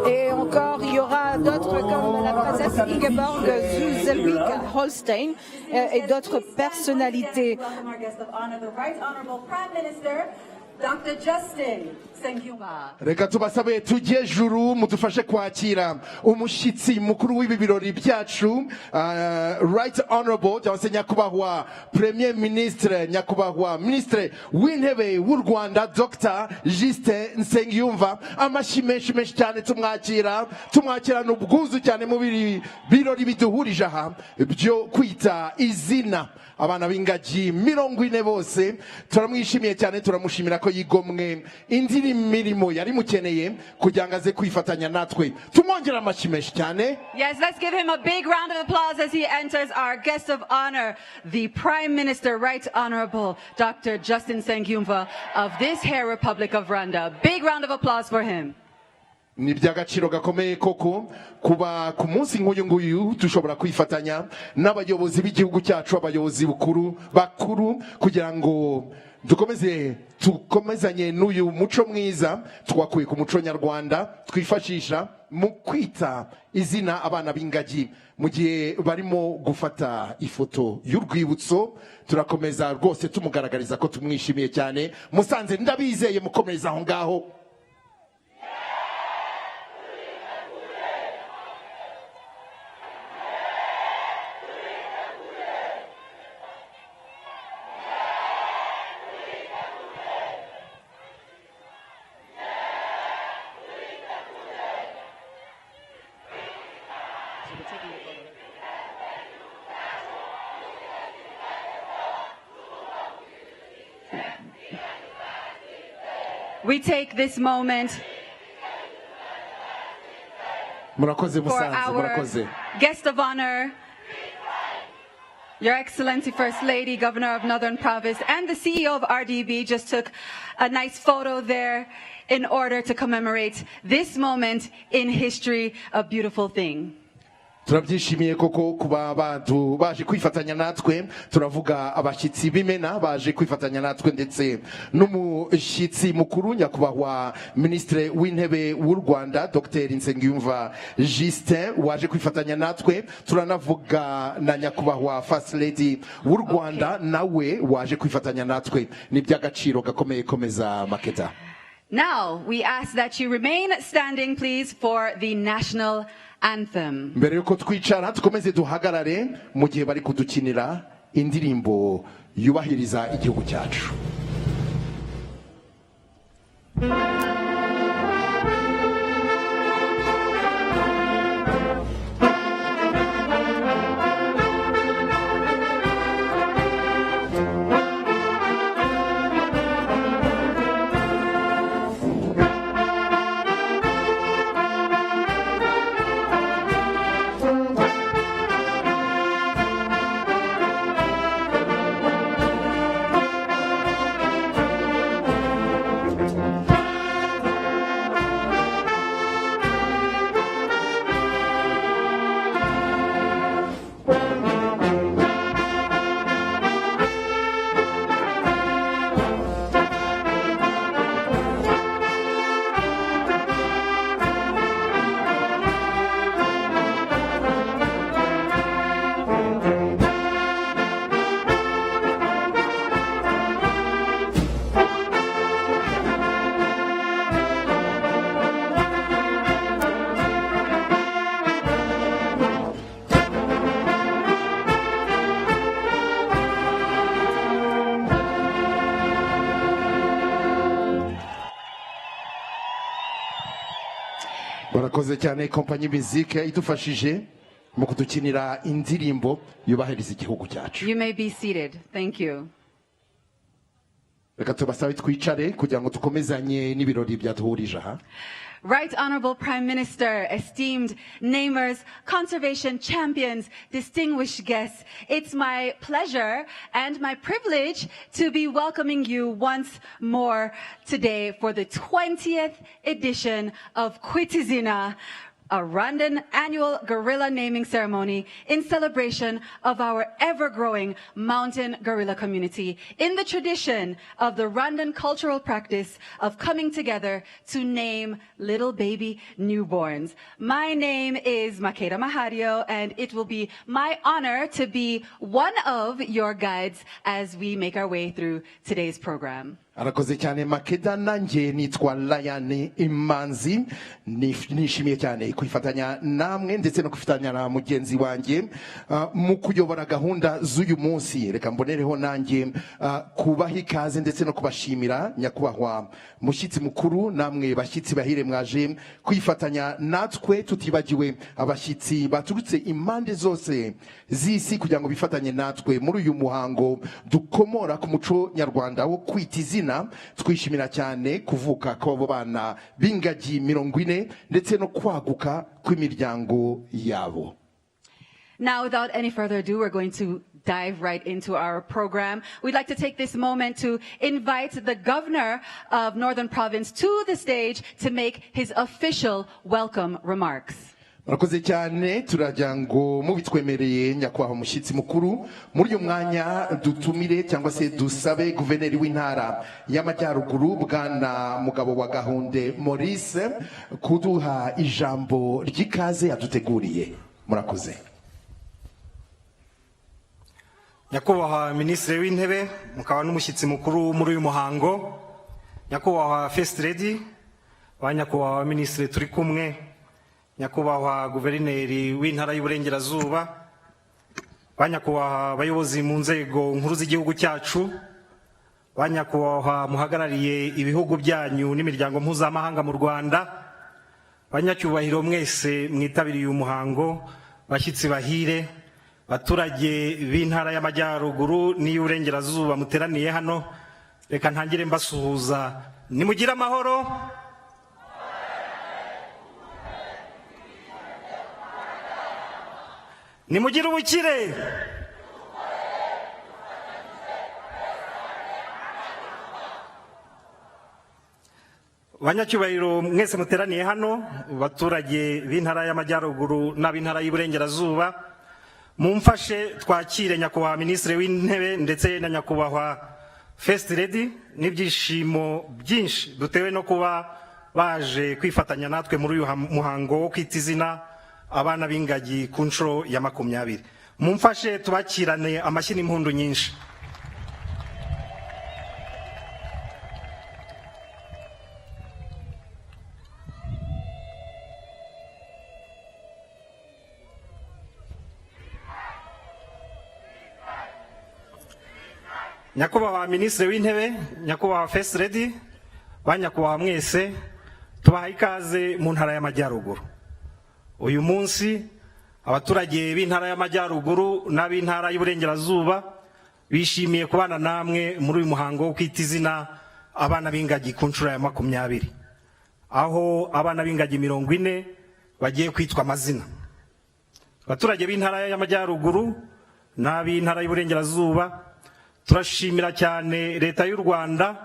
et encore il y aura d'autres comme la princesse Ingeborg Zuzelwig-Holstein et d'autres personnalités. Dr. Justin Sengyumva. Reka tubasabe tujye juru mudufashe kwakira umushitsi mukuru w'ibi birori byacu, Right Honorable cyangwa se nyakubahwa Premier Ministre, nyakubahwa Ministre w'intebe w'u Rwanda Dr. Justin Nsengiyumva. Amashyi menshi cyane tumwakirana ubwuzu cyane mu birori biduhurije aha byo kwita izina abana b'ingagi 40 bose. Turamwishimiye cyane, turamushimira ko yigomwe indi mirimo yari mukeneye kugira ngo aze kwifatanya natwe. Tumwongera amashyi menshi cyane. Yes, let's give him a big round of applause as he enters our guest of honor, the Prime Minister, Right Honorable Dr. Justin Sengyumva of this Hair Republic of Rwanda. Big round of applause for him. Ni by'agaciro gakomeye koko kuba ku munsi nk'uyu nguyu dushobora kwifatanya n'abayobozi b'igihugu cyacu, abayobozi bakuru kugira ngo dukomezanye n'uyu muco mwiza twakuye ku muco nyarwanda twifashisha mu kwita izina abana b'ingagi. Mu gihe barimo gufata ifoto y'urwibutso, turakomeza rwose tumugaragariza ko tumwishimiye cyane. Musanze ndabizeye mukomeza aho ngaho. We take this moment for our guest of honor, Your Excellency First Lady, Governor of Northern Province, and the CEO of RDB just took a nice photo there in order to commemorate this moment in history, a beautiful thing. Turabyishimiye koko kuba abantu baje kwifatanya natwe. Turavuga abashyitsi b'imena baje kwifatanya natwe ndetse n'umushyitsi mukuru nyakubahwa Ministre w'intebe w'u Rwanda Dr. Nsengiyumva Justin waje kwifatanya natwe. Turanavuga na nyakubahwa First Lady w'u Rwanda nawe waje kwifatanya natwe. Ni by'agaciro gakomeye. Komeza Maketa. Now we ask that you remain standing please for the national anthem. Mbere yuko twicara tukomeze duhagarare mu gihe bari kudukinira indirimbo yubahiriza igihugu cyacu. barakoze cyane kompanyi Musique idufashije mu kudukinira indirimbo yubahiriza igihugu cyacu. You may be seated. Thank you. Reka tubasabe twicare kugira ngo tukomezanye n'ibirori byatuhurije aha. Right Honorable Prime Minister, esteemed namers, conservation champions, distinguished guests, it's my pleasure and my privilege to be welcoming you once more today for the 20th edition of Kwita, Izina, a Rwandan annual gorilla naming ceremony in celebration of our ever-growing mountain gorilla community in the tradition of the Rwandan cultural practice of coming together to name little baby newborns. My name is Makeda Mahario, and it will be my honor to be one of your guides as we make our way through today's program. Arakoze cyane Makeda, nanjye nitwa Lion Imanzi, nishimiye cyane kwifatanya namwe ndetse no kwifatanya na mugenzi wanjye mu kuyobora gahunda z'uyu munsi. Reka mbonereho nanjye kubaha ikaze ndetse no kubashimira nyakubahwa mushyitsi mukuru, namwe bashyitsi bahire mwaje kwifatanya natwe, tutibagiwe abashyitsi baturutse impande zose z'isi kugira ngo bifatanye natwe muri uyu muhango dukomora ku muco nyarwanda wo kwita izina. Twishimira cyane kuvuka kw'abo bana b'ingagi 40 ndetse no kwaguka kw'imiryango yabo. Now, without any further ado, we're going to dive right into our program. We'd like to take this moment to invite the governor of Northern Province to the stage to make his official welcome remarks. Murakoze cyane, turajya ngo mubitwemereye nyakubahwa mushyitsi mukuru muri uyu mwanya dutumire cyangwa se dusabe guverineri w'intara y'Amajyaruguru bwana Mugabo wa Gahunde Maurice kuduha ijambo ry'ikaze yaduteguriye. Murakoze. Nyakubahwa Minisitiri w'Intebe, mukaba n'umushyitsi mukuru muri uyu muhango, nyakubahwa First Lady, ba nyakubahwa Minisitiri turi kumwe, nyakubahwa Guverineri w'Intara y'Uburengerazuba, ba nyakubahwa abayobozi mu nzego nkuru z'igihugu cyacu, ba nyakubahwa muhagarariye ibihugu byanyu n'imiryango mpuzamahanga mu Rwanda, ba nyacyubahiro mwese mwitabiriye umuhango, bashyitsi bahire, baturage b'Intara y'Amajyaruguru n'iy'Uburengerazuba muteraniye hano, reka ntangire mbasuhuza. Nimugire amahoro. Nimugire ubukire. Banyacyubahiro mwese muteraniye hano, baturage b'Intara y'Amajyaruguru n'ab'Intara y'Uburengerazuba, mumfashe twakire nyakubahwa Minisitiri w'Intebe ndetse na nyakubahwa First Lady n'ibyishimo byinshi dutewe no kuba baje kwifatanya natwe muri uyu muhango wo kwita izina abana b'ingagi ku nshuro ya 20. Mumfashe tubakirane amashyi n'impundu nyinshi. Nyakubahwa Minisitiri w'Intebe, nyakubahwa First Lady, ba nyakubahwa mwese, tubaha ikaze mu Ntara y'Amajyaruguru. Uyu munsi abaturage b'Intara y'Amajyaruguru n'ab'Intara y'Uburengerazuba bishimiye kubana namwe muri uyu muhango wo kwita izina abana b'ingagi ku nshuro ya 20, aho abana b'ingagi 40 bagiye kwitwa amazina. Abaturage b'Intara y'Amajyaruguru n'ab'Intara y'Uburengerazuba turashimira cyane leta y'u Rwanda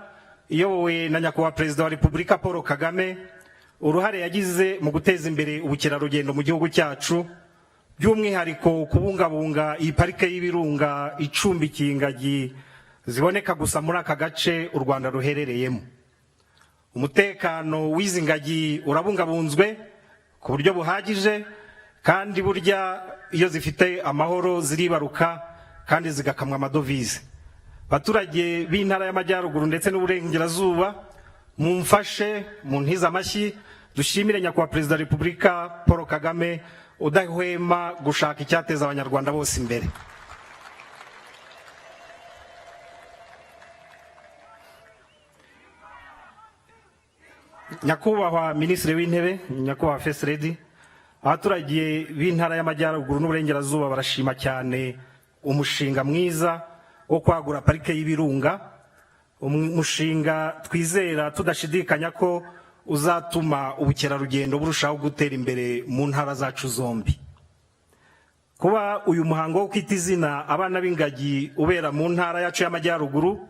iyobowe na nyakubahwa Perezida wa Repubulika Paul Kagame uruhare yagize mu guteza imbere ubukerarugendo mu gihugu cyacu, by'umwihariko kubungabunga iyi parike y'ibirunga icumbikiye ingagi ziboneka gusa muri aka gace u Rwanda ruherereyemo. Umutekano w'izi ngagi urabungabunzwe ku buryo buhagije, kandi burya iyo zifite amahoro ziribaruka kandi zigakamwa amadovize. Baturage b'Intara y'Amajyaruguru ndetse n'Uburengerazuba, mumfashe muntiza amashyi dushimire nyakubahwa Perezida wa Repubulika Paul Kagame udahwema gushaka icyateza abanyarwanda bose imbere. nyakubahwa minisitiri w'intebe, nyakubahwa First Lady, abaturage b'intara y'amajyaruguru n'uburengerazuba barashima cyane umushinga mwiza wo kwagura parike y'ibirunga, umushinga twizera tudashidikanya ko uzatuma ubukerarugendo burushaho gutera imbere mu ntara zacu zombi. Kuba uyu muhango wo kwita izina abana b'ingagi ubera mu ntara yacu y'amajyaruguru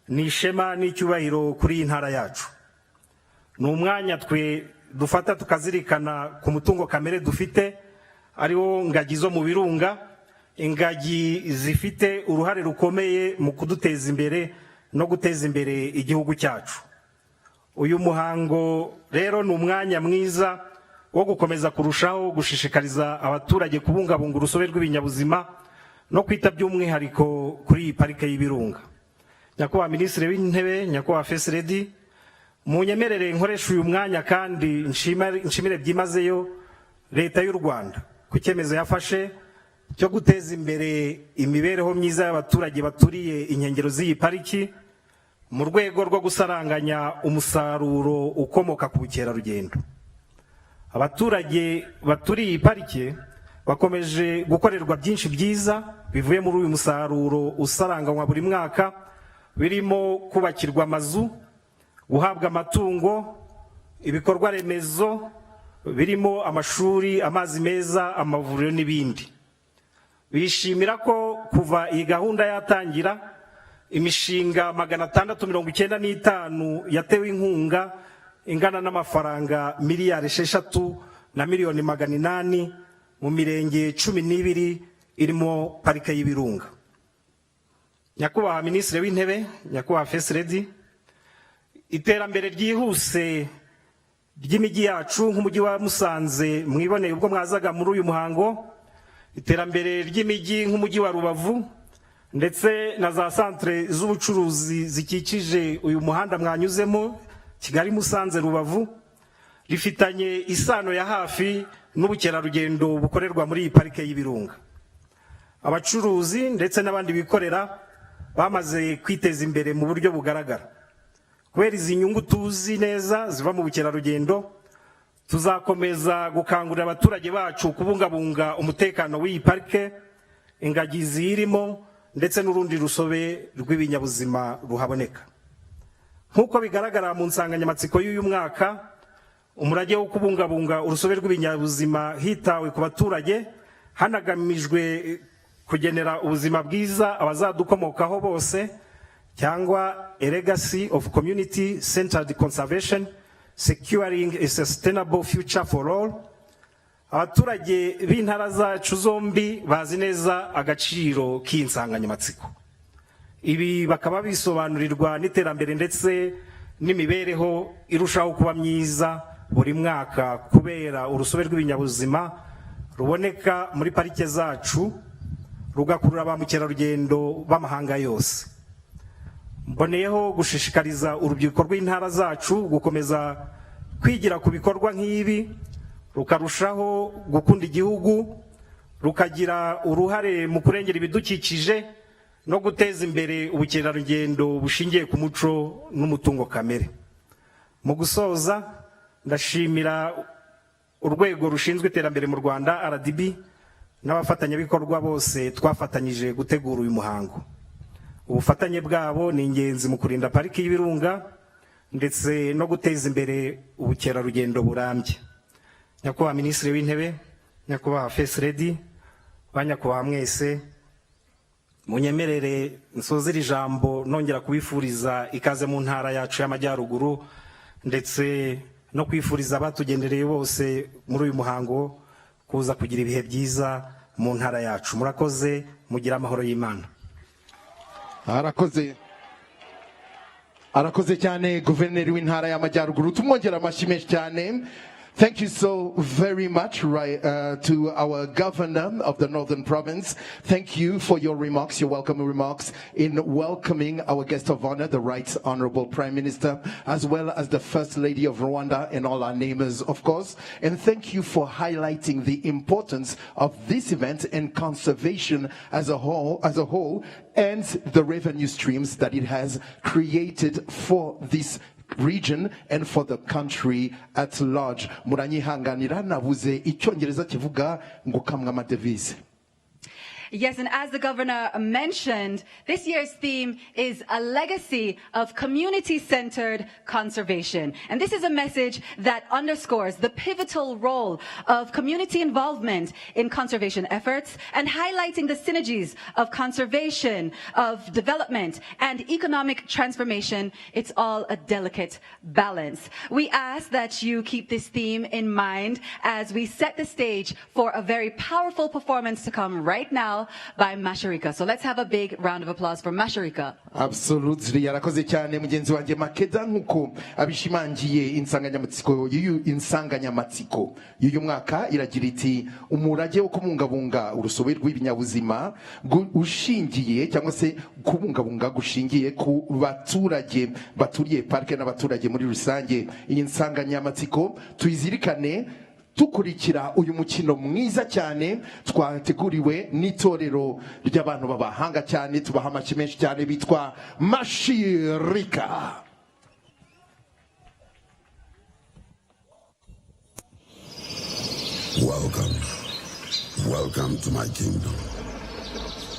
ni ishema n'icyubahiro kuri iyi ntara yacu. Ni umwanya twe dufata tukazirikana ku mutungo kamere dufite ariwo ngagi zo mu birunga, ingagi zifite uruhare rukomeye mu kuduteza imbere no guteza imbere igihugu cyacu. Uyu muhango rero ni umwanya mwiza wo gukomeza kurushaho gushishikariza abaturage kubungabunga urusobe rw'ibinyabuzima no kwita by'umwihariko kuri iyi parike y'ibirunga. Nyakubahwa minisitiri w'intebe, nyakubahwa First Lady, munyemerere nkoresha uyu mwanya kandi nshimire byimazeyo leta y'u Rwanda ku cyemezo yafashe cyo guteza imbere imibereho myiza y'abaturage baturiye inkengero z'iyi pariki mu rwego rwo gusaranganya umusaruro ukomoka ku bukerarugendo. Abaturage baturiye iyi pariki bakomeje gukorerwa byinshi byiza bivuye muri uyu musaruro usaranganywa buri mwaka, birimo kubakirwa amazu, guhabwa amatungo, ibikorwa remezo birimo amashuri, amazi meza, amavuriro n'ibindi. Bishimira ko kuva iyi gahunda yatangira imishinga 695 yatewe inkunga ingana n'amafaranga miliyari 6 na miliyoni 800 mu mirenge 12 irimo parike y'ibirunga. Nyakubahwa minisitiri w'intebe, nyakubahwa First Lady, iterambere ryihuse ry'imijyi yacu nk'umujyi wa Musanze mwiboneye ubwo mwazaga muri uyu muhango, iterambere ry'imijyi nk'umujyi wa Rubavu ndetse na za centre z'ubucuruzi zikikije uyu muhanda mwanyuzemo Kigali Musanze Rubavu rifitanye isano ya hafi n'ubukerarugendo bukorerwa muri iyi parike y'ibirunga. Abacuruzi ndetse n'abandi bikorera bamaze kwiteza imbere mu buryo bugaragara. Kubera izi nyungu tuzi neza ziva mu bukerarugendo, tuzakomeza gukangurira abaturage bacu kubungabunga umutekano w'iyi parike, ingagi zirimo ndetse n'urundi rusobe rw'ibinyabuzima ruhaboneka. Nk'uko bigaragara mu nsanganyamatsiko y'uyu mwaka, umurage wo kubungabunga urusobe rw'ibinyabuzima hitawe ku baturage hanagamijwe kugenera ubuzima bwiza abazadukomokaho bose, cyangwa a legacy of community centered conservation securing a sustainable future for all. Abaturage b'intara zacu zombi bazi neza agaciro k'insanganyamatsiko. Ibi bakaba bisobanurirwa n'iterambere ndetse n'imibereho irushaho kuba myiza buri mwaka kubera urusobe rw'ibinyabuzima ruboneka muri parike zacu rugakurura ba mukerarugendo b'amahanga yose. Mboneyeho gushishikariza urubyiruko rw'intara zacu gukomeza kwigira ku bikorwa nk'ibi, rukarushaho gukunda igihugu, rukagira uruhare mu kurengera ibidukikije no guteza imbere ubukerarugendo bushingiye ku muco n'umutungo kamere. Mu gusoza, ndashimira urwego rushinzwe iterambere mu Rwanda RDB n'abafatanyabikorwa bose twafatanyije gutegura uyu muhango. Ubufatanye bwabo ni ingenzi mu kurinda pariki y'ibirunga ndetse no guteza imbere ubukerarugendo burambye. Nyakubahwa minisitiri w'intebe, nyakubahwa First Lady, banyakubahwa mwese, munyemerere nsozera ijambo nongera kubifuriza ikaze mu ntara yacu y'amajyaruguru ndetse no kwifuriza abatugendereye bose muri uyu muhango kuza kugira ibihe byiza mu ntara yacu. Murakoze, mugira amahoro y'Imana. Arakoze cyane guverineri w'intara y'amajyaruguru, tumwongera amashyi menshi cyane. Thank you so very much to our governor of the Northern Province. Thank you for your remarks, your welcoming remarks in welcoming our guest of honor, the Right Honorable Prime Minister, as well as the First Lady of Rwanda and all our neighbors, of course. And thank you for highlighting the importance of this event and conservation as a whole, and the revenue streams that it has created for this region and for the country at large. Muranyihanganira nabuze icyongereza kivuga ngo kamwe amadevize. Yes, and as the governor mentioned, this year's theme is a legacy of community-centered conservation. And this is a message that underscores the pivotal role of community involvement in conservation efforts and highlighting the synergies of conservation, of development, and economic transformation. It's all a delicate balance. We ask that you keep this theme in mind as we set the stage for a very powerful performance to come right now by Masharika. So let's have a big round of applause for Masharika. Absolutely. Yarakoze cyane mugenzi wanjye Makeda nkuko abishimangiye insanganyamatsiko y'uyu mwaka iragira iti umurage wo kubungabunga urusobe rw'ibinyabuzima ushingiye cyangwa se kubungabunga gushingiye ku baturage baturiye parke n'abaturage muri rusange. Iyi nsanganyamatsiko tuyizirikane tukurikira uyu mukino mwiza cyane twateguriwe n'itorero ry'abantu babahanga cyane tubaha amashyi menshi cyane bitwa Mashirika. Welcome to my kingdom.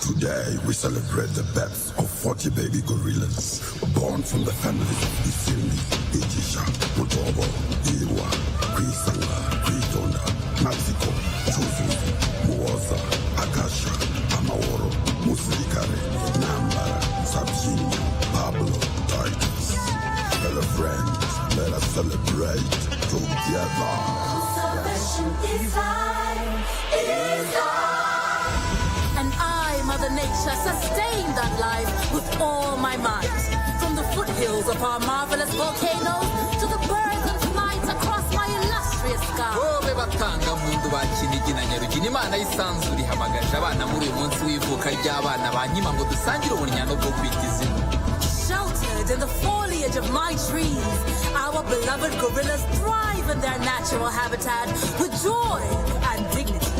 Today we celebrate the birth of 40 baby gorillas born from the families of Izina, Ijisha, Mutobo, Iwa, Kwisanga, Kwitonda, Mexico, Chuzu, Muoza, Akasha, Amaworo, Musirikare, Nambara, Sabjini, Pablo, Titus. Fellow friends, let us celebrate together. Salvation is and I, Mother Nature, sustain that life with all my might. From the foothills of our marvelous volcanoes to the birds and flights across my illustrious sky. batanga mundu ba Kinigi na Nyarugina Imana yisanzura ihamagaje abana muri uyu munsi w'ivuka ry'abana banyima ngo dusangire ubunyano bwo kwita izina. Sheltered in the foliage of my trees, our beloved gorillas thrive in their natural habitat with joy and dignity.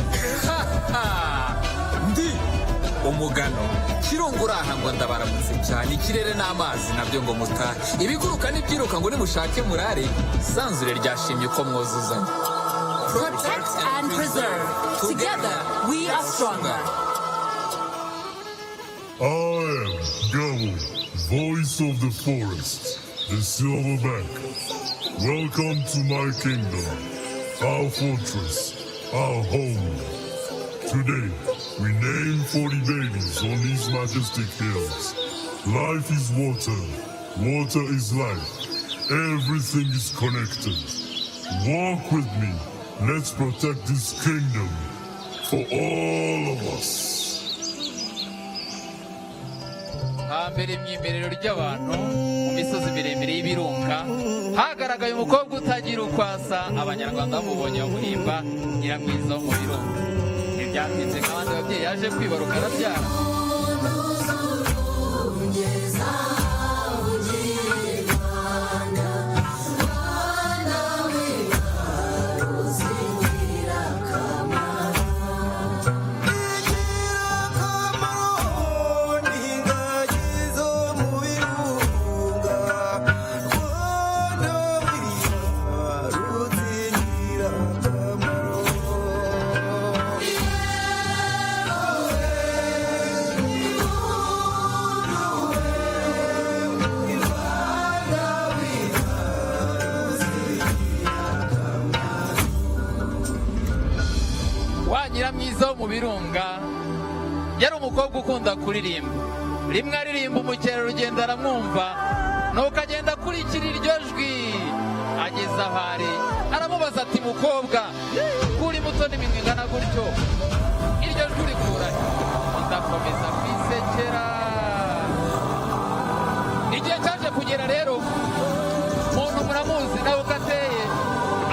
Ndi umugano kirunguraha ngo ndabaramutse cyane ikirere n'amazi nabyo ngo mutahe ibiguruka n'ibyiruka ngo nimushake murare sanzure ryashimye ko mwozuzanya. Protect and preserve. Together we are stronger. I am Gabo, voice of the forest, the silverback. Welcome to my kingdom, our fortress, our home. Today, we name 40 babies on these majestic hills. Life is water, water is life. Everything is connected. Walk with me. Let's protect this kingdom for all of us. Hambere imyemerero ry'abantu mu misozi miremire y'ibirunga hagaragaye umukobwa utagira ukwasa abanyarwanda bamubonye bamuhimba Nyiramwiza wo mu birunga. Ntibyatinze nk'abandi babyeyi yaje kwibaruka arabyara. Nyiramwiza wo mu birunga yari umukobwa ukunda kuririmba. Rimwe aririmba umukerarugendo aramwumva nuko agenda akurikira iryo jwi ageze aho ari aramubaza ati mukobwa kuri muto n'iminwa ingana gutyo iryo jwi urikura ndakomeza kwisekera. Igihe cyaje kugera rero umuntu muramuzi nawe ugateye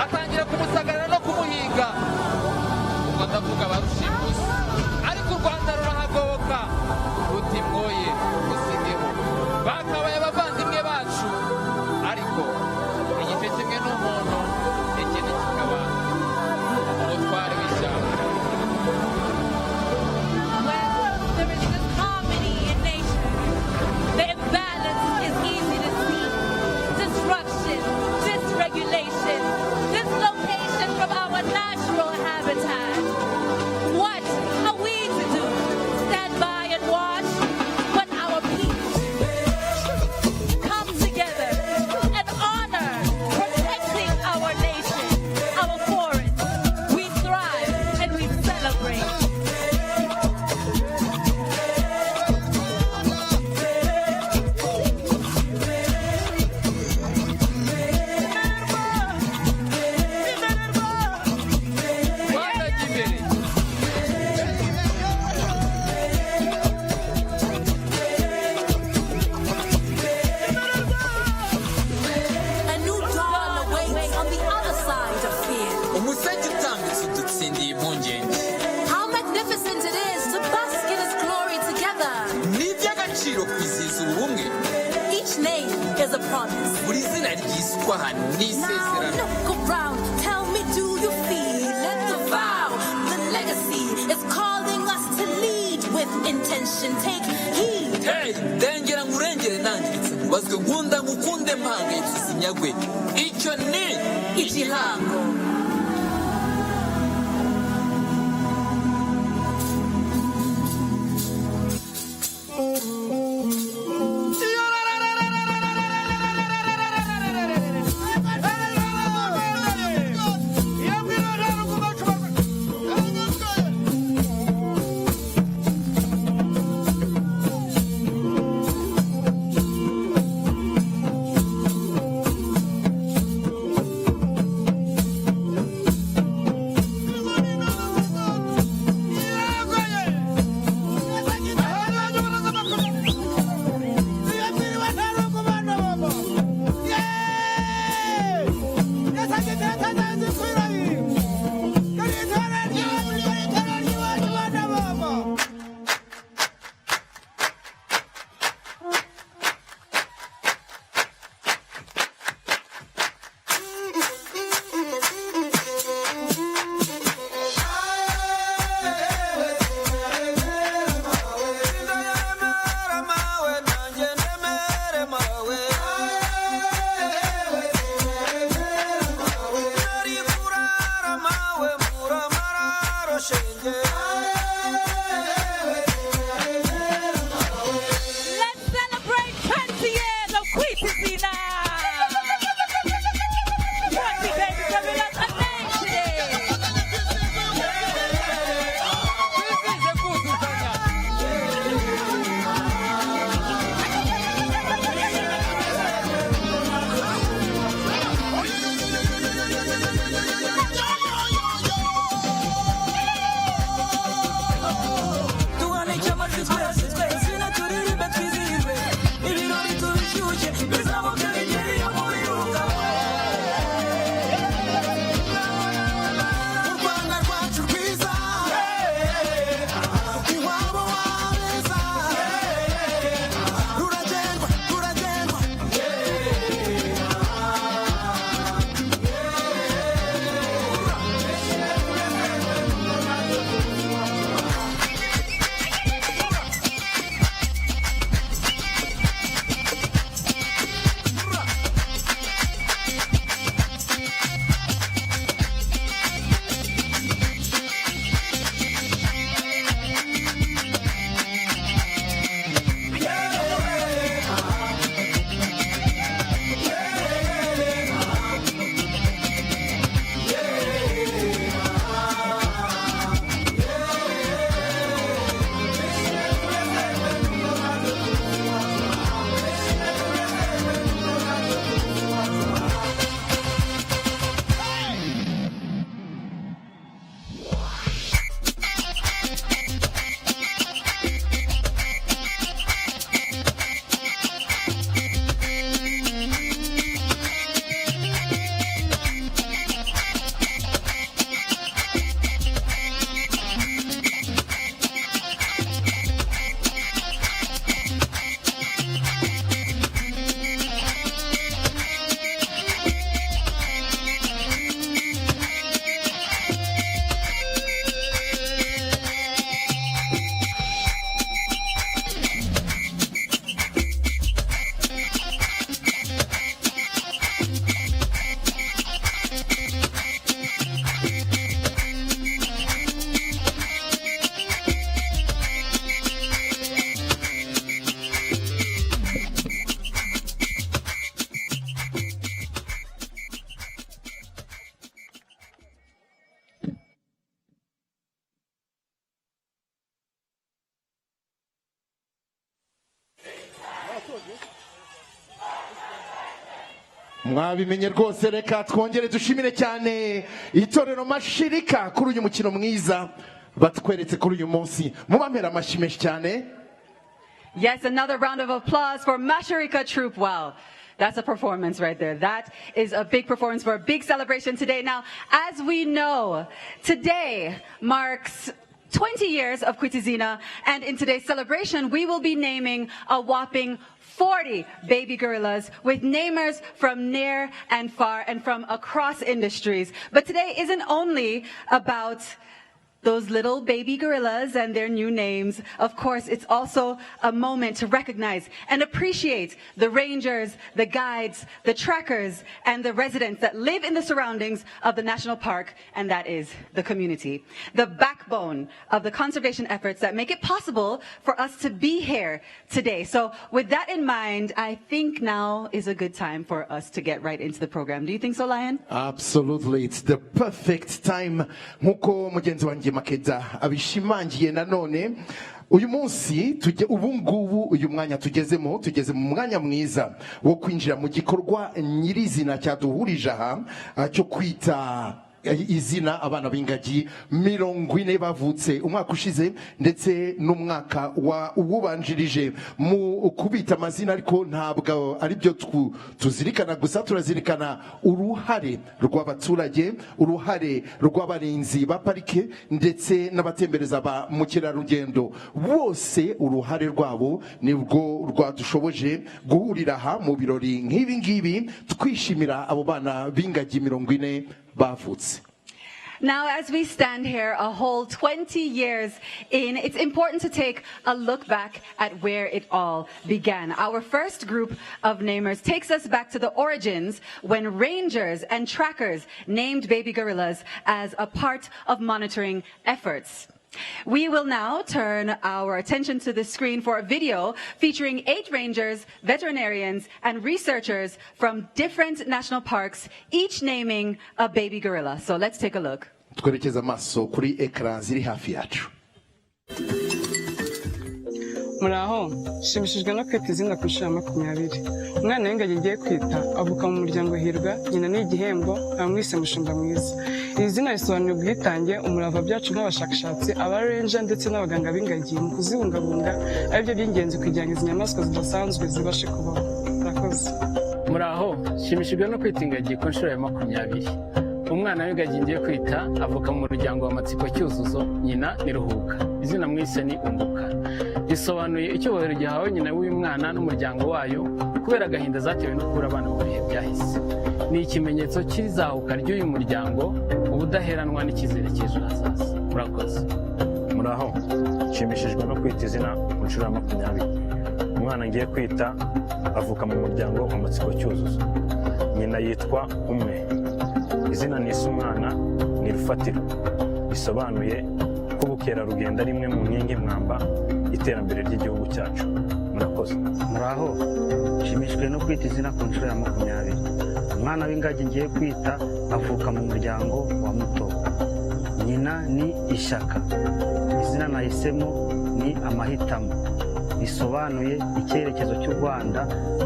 atangira kumusagarira no kumuhiga ndavuga barushimusi ariko u Rwanda rurahagoboka ruti mwoye musigeho bakabaye abavandimwe bacu ariko igice kimwe n'umuntu ikindi kikaba umutware w'ishyamba. There is this harmony in nature. The imbalance is easy to see. is a promise. Now look around, tell me, do you feel it? The vow, the legacy is calling us to lead with intention. Take heed. Hey, dengera ngurengere nangitse bazwe nkunda ngukunde mpangayitse sinyagwe icyo ni igihango. mwabimenye rwose, reka twongere dushimire cyane itorero Mashirika kuri uyu mukino mwiza batweretse kuri uyu munsi. Mubamera amashyi menshi cyane. Yes, another round of applause for Mashirika Troop. Wow, that's a performance right there. That is a big performance for a big celebration today. Now, as we know, today marks 20 years of Kwita Izina, and in today's celebration, we will be naming a whopping 40 baby gorillas with namers from near and far and from across industries. But today isn't only about those little baby gorillas and their new names. Of course, it's also a moment to recognize and appreciate the rangers, the guides, the trackers, and the residents that live in the surroundings of the national park, and that is the community. The backbone of the conservation efforts that make it possible for us to be here today. So with that in mind, I think now is a good time for us to get right into the program. Do you think so, Lion? Absolutely. It's the perfect time. Nkuko mugenzi wanjye Makeda abishimangiye nanone uyu munsi ubungubu uyu mwanya tugeze mu mwanya mwiza wo kwinjira mu gikorwa nyirizina cyaduhurije aha cyo kwita izina abana b'ingagi 40 bavutse umwaka ushize ndetse n'umwaka ububanjirije mu kubita amazina, ariko ntabwo ari byo tuzirikana gusa, turazirikana uruhare rw'abaturage, uruhare rw'abarinzi ba parike ndetse n'abatembereza ba mukerarugendo. Bose uruhare rwabo nibwo rwadushoboje guhurira aha mu birori nk'ibi ngibi twishimira abo bana b'ingagi 40 bavutse. Now, as we stand here a whole 20 years in, it's important to take a look back at where it all began. Our first group of namers takes us back to the origins when rangers and trackers named baby gorillas as a part of monitoring efforts. We will now turn our attention to the screen for a video featuring 8 rangers, veterinarians, and researchers from different national parks, each naming a baby gorilla. So let's take a look. Twerekeza amaso kuri ekran ziri hafi yacu. Muraho, shimishijwe no kwita izina ku nshuro 20. Umwana w'ingagi ngiye kwita avuka mu muryango Hirwa, nyina ni igihembo, bamwise mushumba mwiza. Iri zina risobanura ubwitange, umurava byacu nk'abashakashatsi, abarenja ndetse n'abaganga b'ingagi mu kuzibungabunga, aribyo by'ingenzi kugira ngo izi nyamaswa zidasanzwe zibashe kubaho. Murakoze. Muraho, shimishijwe no kwita ingagi ku nshuro 20. Umwana w'ingagi ngiye kwita avuka mu muryango w'amatsiko cyuzuzo, nyina ni Ruhuka, izina mwise ni Unguka. Risobanuye icyubahiro gihawe nyina w'uyu mwana n'umuryango wayo kubera agahinda zatewe no kubura abana mu bihe byahise. Ni ikimenyetso cy'izahuka ry'uyu muryango, ubudaheranwa n'icyizere cy'ejo hazaza. Murakoze. Muraho, nshimishijwe no kwita izina ku nshuro 20. Umwana ngiye kwita avuka mu muryango w'amatsiko cyuzuzo, nyina yitwa Umwe. Izina nise umwana ni Rufatiro, risobanuye ko ubukerarugendo ari imwe mu nkingi mwamba iterambere ry'igihugu cyacu. Murakoze. Muraho, nshimishijwe no kwita izina ku nshuro 20. Umwana w'ingagi ngiye kwita avuka mu muryango wa Mutobo, nyina ni Ishyaka. Izina nahisemo ni Amahitamo, risobanuye icyerekezo cy'u Rwanda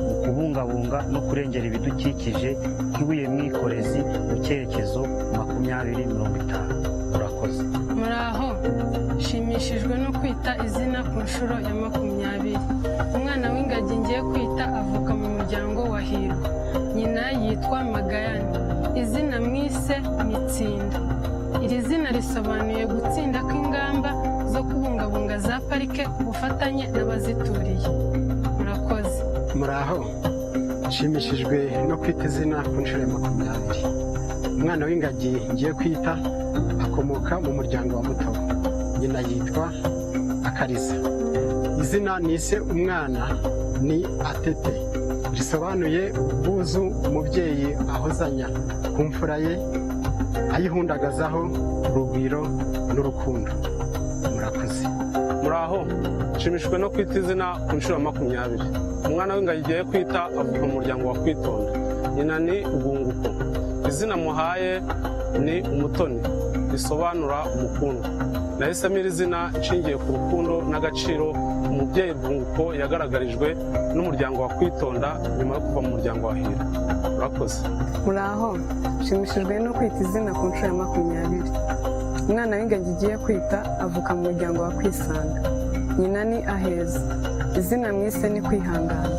mu kubungabunga no kurengera ibidukikije nk'ibuye mwikorezi mu cyerekezo 2050. Murakoze. Muraho, shimishijwe no kwita izina ku nshuro 20. Umwana w'ingagi ngiye kwita avuka mu muryango wa Hirwa, nyina yitwa Magayane. Izina mwise Mitsinda. Iri zina risobanuye gutsinda kw'ingamba zo kubungabunga za parike ubufatanye n'abazituriye. Murakoze. Muraho, nshimishijwe no kwita izina ku nshuro 20. Umwana w'ingagi ngiye kwita akomoka mu muryango wa Mutobo, nyina yitwa Akariza. Izina nise umwana ni Atete, risobanuye ubwuzu umubyeyi ahozanya ku mfura ye, ayihundagazaho urugwiro n'urukundo. Murakoze. Muraho, nshimishijwe no kwita izina ku nshuro 20. Umwana w'ingagi ngiye kwita avuka mu muryango wa Kwitonda, nyina ni Ubunguko. Izina muhaye ni Umutoni, risobanura umukungu. Nahisemo iri zina nshingiye ku rukundo n'agaciro umubyeyi Ubunguko yagaragarijwe n'umuryango wa Kwitonda nyuma yo kuva mu muryango wa Hirwa. Murakoze. Muraho, nshimishijwe no kwita izina ku nshuro 20. Umwana w'ingagi ngiye kwita avuka mu muryango wa Kwisanga, nyina ni Aheza. Izina mwise ni Kwihangana.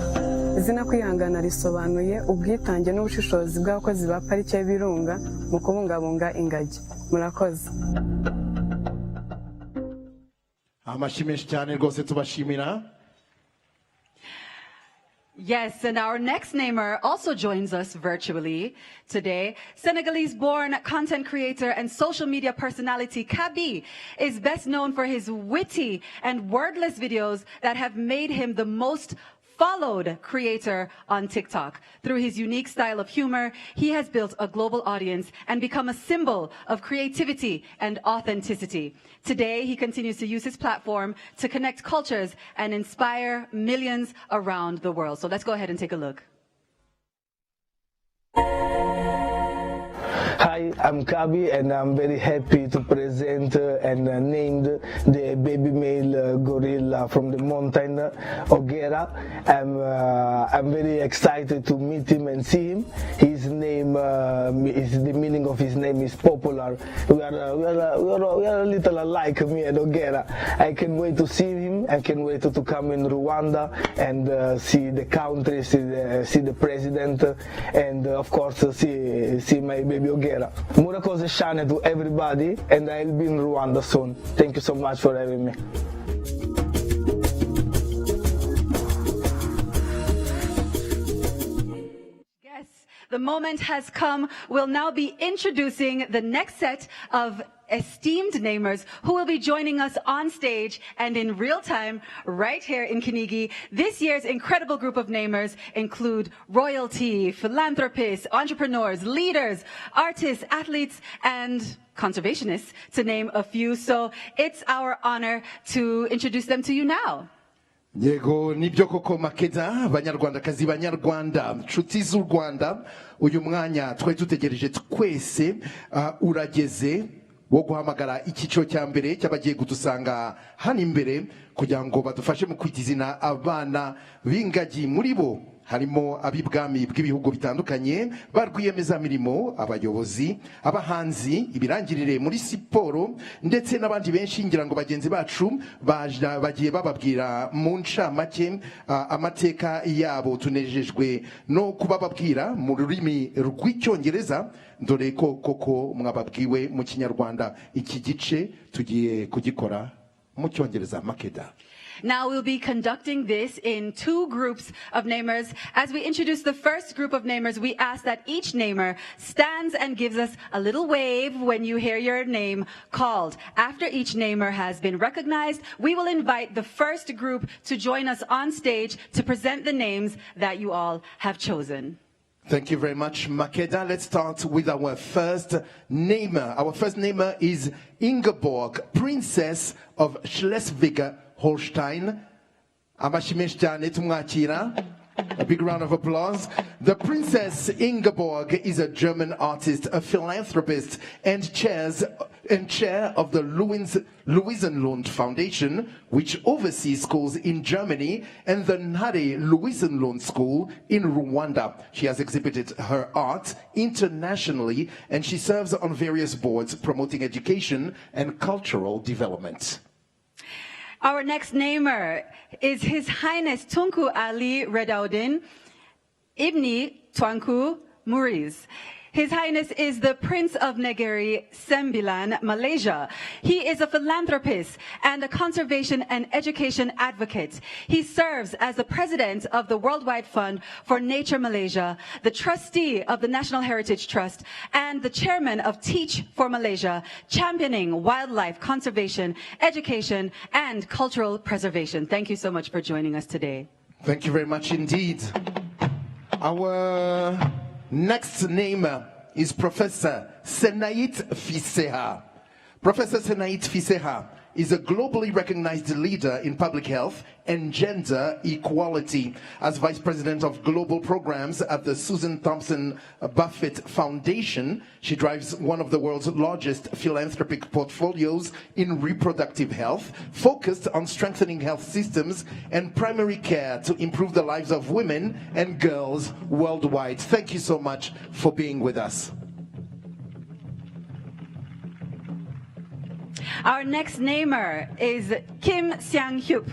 Izina Kwihangana risobanuye ubwitange n'ubushishozi bw'abakozi ba parike y'Ibirunga mu kubungabunga ingagi. Murakoze. amashyi menshi cyane rwose tubashimira. Yes, and our next namer also joins us virtually today. Senegalese-born content creator and social media personality Kabi is best known for his witty and wordless videos that have made him the most followed creator on TikTok. Through his unique style of humor, he has built a global audience and become a symbol of creativity and authenticity. Today, he continues to use his platform to connect cultures and inspire millions around the world. So let's go ahead and take a look. Hi, I'm Kabi, and I'm very happy to present and named the baby male gorilla from the mountain, Ogera. I'm very excited to meet him and see him. His name is the meaning of his name is popular. We are a little alike, me and Ogera. I can't wait to see him. I can't wait to come in Rwanda and see the country, see the president, and of course see my baby Ogera. Murakoze Shane to everybody, and I'll be in Rwanda soon. Thank you so much for having me. Yes, the moment has come. We'll now be introducing the next set of esteemed namers who will be joining us on stage and in real time right here in Kinigi. This year's incredible group of namers include royalty, philanthropists, entrepreneurs, leaders, artists, athletes, and conservationists, to name a few. So it's our honor to introduce them to you now. Yego nibyo koko Makeda, banyarwandakazi banyarwanda nshuti z'u Rwanda, uyu mwanya twari dutegereje twese urageze wo guhamagara icyiciro cya mbere cy'abagiye kudusanga hano imbere kugira ngo badufashe mu kwita izina abana b'ingagi. Muri bo harimo ab'ibwami bw'ibihugu bitandukanye, ba rwiyemezamirimo, abayobozi, abahanzi, ibirangirire muri siporo, ndetse n'abandi benshi ngira ngo bagenzi bacu bagiye bababwira mu ncamake amateka yabo. Tunejejwe no kubababwira mu rurimi rw'icyongereza, dore ko koko mwababwiwe mu kinyarwanda. Iki gice tugiye kugikora mu cyongereza. Makeda. Now we'll be conducting this in two groups of namers. As we introduce the first group of namers, we ask that each namer stands and gives us a little wave when you hear your name called. After each namer has been recognized, we will invite the first group to join us on stage to present the names that you all have chosen. Thank you very much, Makeda. Let's start with our first namer. Our first namer is Ingeborg, Princess of Schleswig-Holstein. A big round of applause. The Princess Ingeborg is a German artist, a philanthropist, and chair of the Luisenlund Foundation, which oversees schools in Germany, and the Nare Luisenlund School in Rwanda. She has exhibited her art internationally, and she serves on various boards promoting education and cultural development. Our next namer is His Highness Tunku Ali Redaudin Ibni Tuanku Muriz. His Highness is the Prince of Negeri Sembilan, Malaysia. He is a philanthropist and a conservation and education advocate. He serves as the president of the Worldwide Fund for Nature Malaysia, the trustee of the National Heritage Trust, and the chairman of Teach for Malaysia, championing wildlife conservation, education, and cultural preservation. Thank you so much for joining us today. Thank you very much indeed. Our next name is Professor Senait Fiseha. Professor Senait Fiseha is a globally recognized leader in public health and gender equality. As Vice President of Global Programs at the Susan Thompson Buffett Foundation, she drives one of the world's largest philanthropic portfolios in reproductive health, focused on strengthening health systems and primary care to improve the lives of women and girls worldwide. Thank you so much for being with us. Our next namer is Kim Sang-hyup.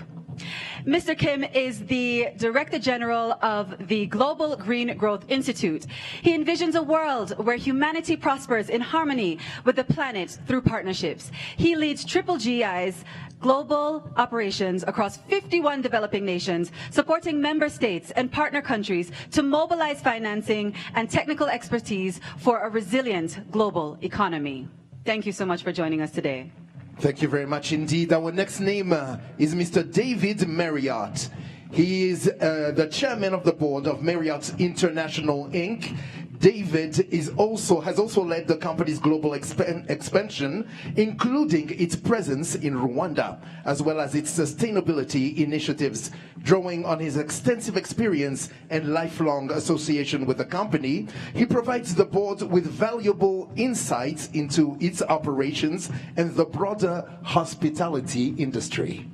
Mr. Kim is the Director General of the Global Green Growth Institute. He envisions a world where humanity prospers in harmony with the planet through partnerships. He leads Triple GI's global operations across 51 developing nations, supporting member states and partner countries to mobilize financing and technical expertise for a resilient global economy. Thank you so much for joining us today. Thank you very much indeed. Our next name is Mr. David Marriott. He is the chairman of the board of Marriott International Inc. David has also led the company's global expansion, including its presence in Rwanda, as well as its sustainability initiatives. Drawing on his extensive experience and lifelong association with the company, he provides the board with valuable insights into its operations and the broader hospitality industry.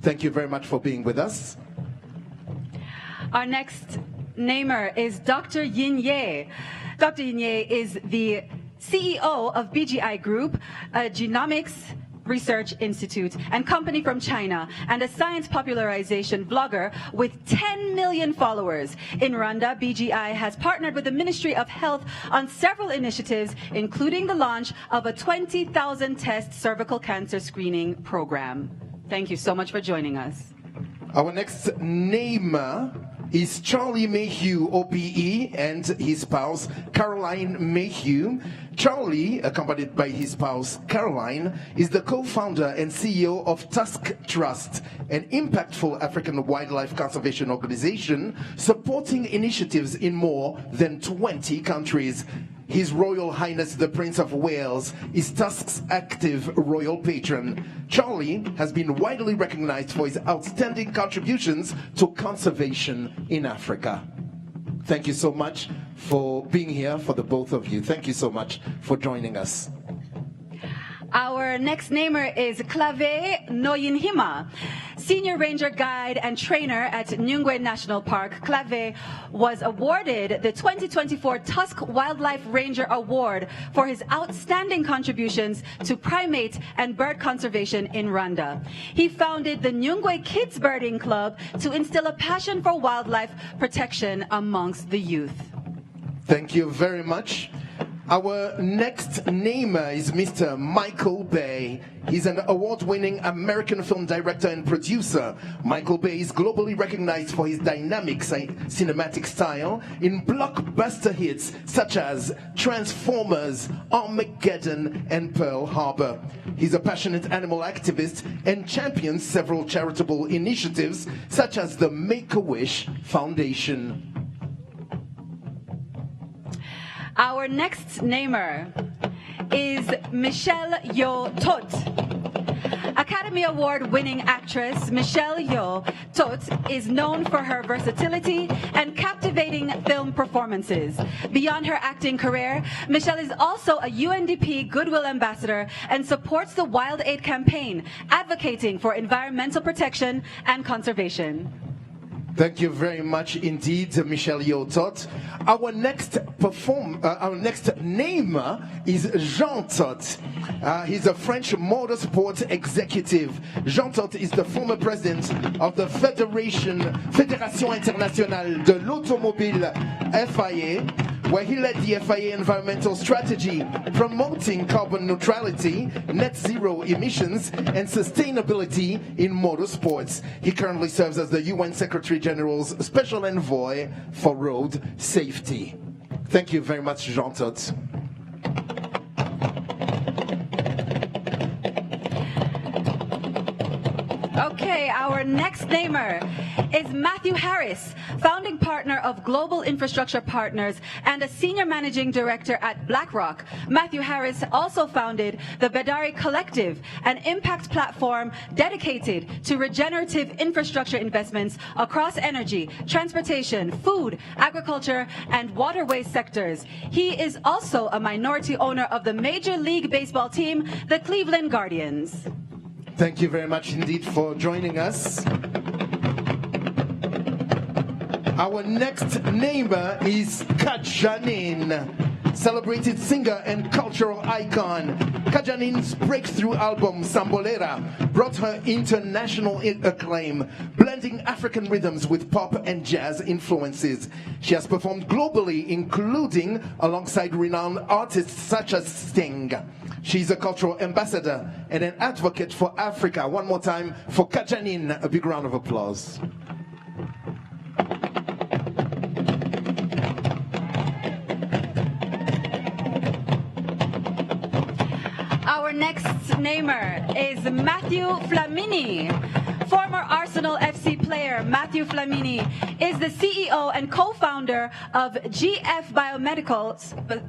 Thank you very much for being with us. Our next namer is Dr. Yin Ye. Dr. Yin Ye is the CEO of BGI Group, a genomics research institute and company from China, and a science popularization blogger with 10 million followers. In Rwanda, BGI has partnered with the Ministry of Health on several initiatives, including the launch of a 20,000 test cervical cancer screening program. Thank you so much for joining us. Our next namer is Charlie Mayhew, OBE, and his spouse, Caroline Mayhew. Charlie, accompanied by his spouse, Caroline, is the co-founder and CEO of Tusk Trust, an impactful African wildlife conservation organization supporting initiatives in more than 20 countries. His Royal Highness the Prince of Wales is Tusk's active royal patron. Charlie has been widely recognized for his outstanding contributions to conservation in Africa. Thank you so much for being here, for the both of you. Thank you so much for joining us. Our next namer is Clave Noyinhima, Senior Ranger Guide and Trainer at Nyungwe National Park. Clave was awarded the 2024 Tusk Wildlife Ranger Award for his outstanding contributions to primate and bird conservation in Rwanda. He founded the Nyungwe Kids Birding Club to instill a passion for wildlife protection amongst the youth. Thank you very much. Our next namer is Mr. Michael Bay. He's an award-winning American film director and producer. Michael Bay is globally recognized for his dynamic cinematic style in blockbuster hits such as Transformers, Armageddon, and Pearl Harbor. He's a passionate animal activist and champions several charitable initiatives such as the Make-A-Wish Foundation. Our next namer is Michelle Yeoh Tot. Academy Award-winning actress Michelle Yeoh Tot is known for her versatility and captivating film performances. Beyond her acting career, Michelle is also a UNDP Goodwill Ambassador and supports the Wild Aid campaign, advocating for environmental protection and conservation. Thank you very much indeed, Michelle Yeoh Tot. Our next namer is Jean Tot. He's a French motorsport executive. Jean Tot is the former president of the Fédération Internationale de l'Automobile, FIA, where he led the FIA environmental strategy, promoting carbon neutrality, net zero emissions, and sustainability in motorsports. He currently serves as the UN Secretary General's Special Envoy for Road Safety. Thank you very much, Jean Tot. Okay, our next namer is Matthew Harris, founding partner of Global Infrastructure Partners and a senior managing director at BlackRock. Matthew Harris also founded the Bedari Collective, an impact platform dedicated to regenerative infrastructure investments across energy, transportation, food, agriculture, and waterway sectors. He is also a minority owner of the Major League Baseball team, the Cleveland Guardians. Thank you very much indeed for joining us. Our next neighbor is Kajanin. celebrated singer and cultural icon. Kajanin's breakthrough album, Sambolera, brought her international acclaim, blending African rhythms with pop and jazz influences. She has performed globally, including alongside renowned artists such as Sting. She's a cultural ambassador and an advocate for Africa. One more time for Kajanin, a big round of applause. Our next namer is Matthew Flamini. Former Arsenal FC player Matthew Flamini is the CEO and co-founder of GF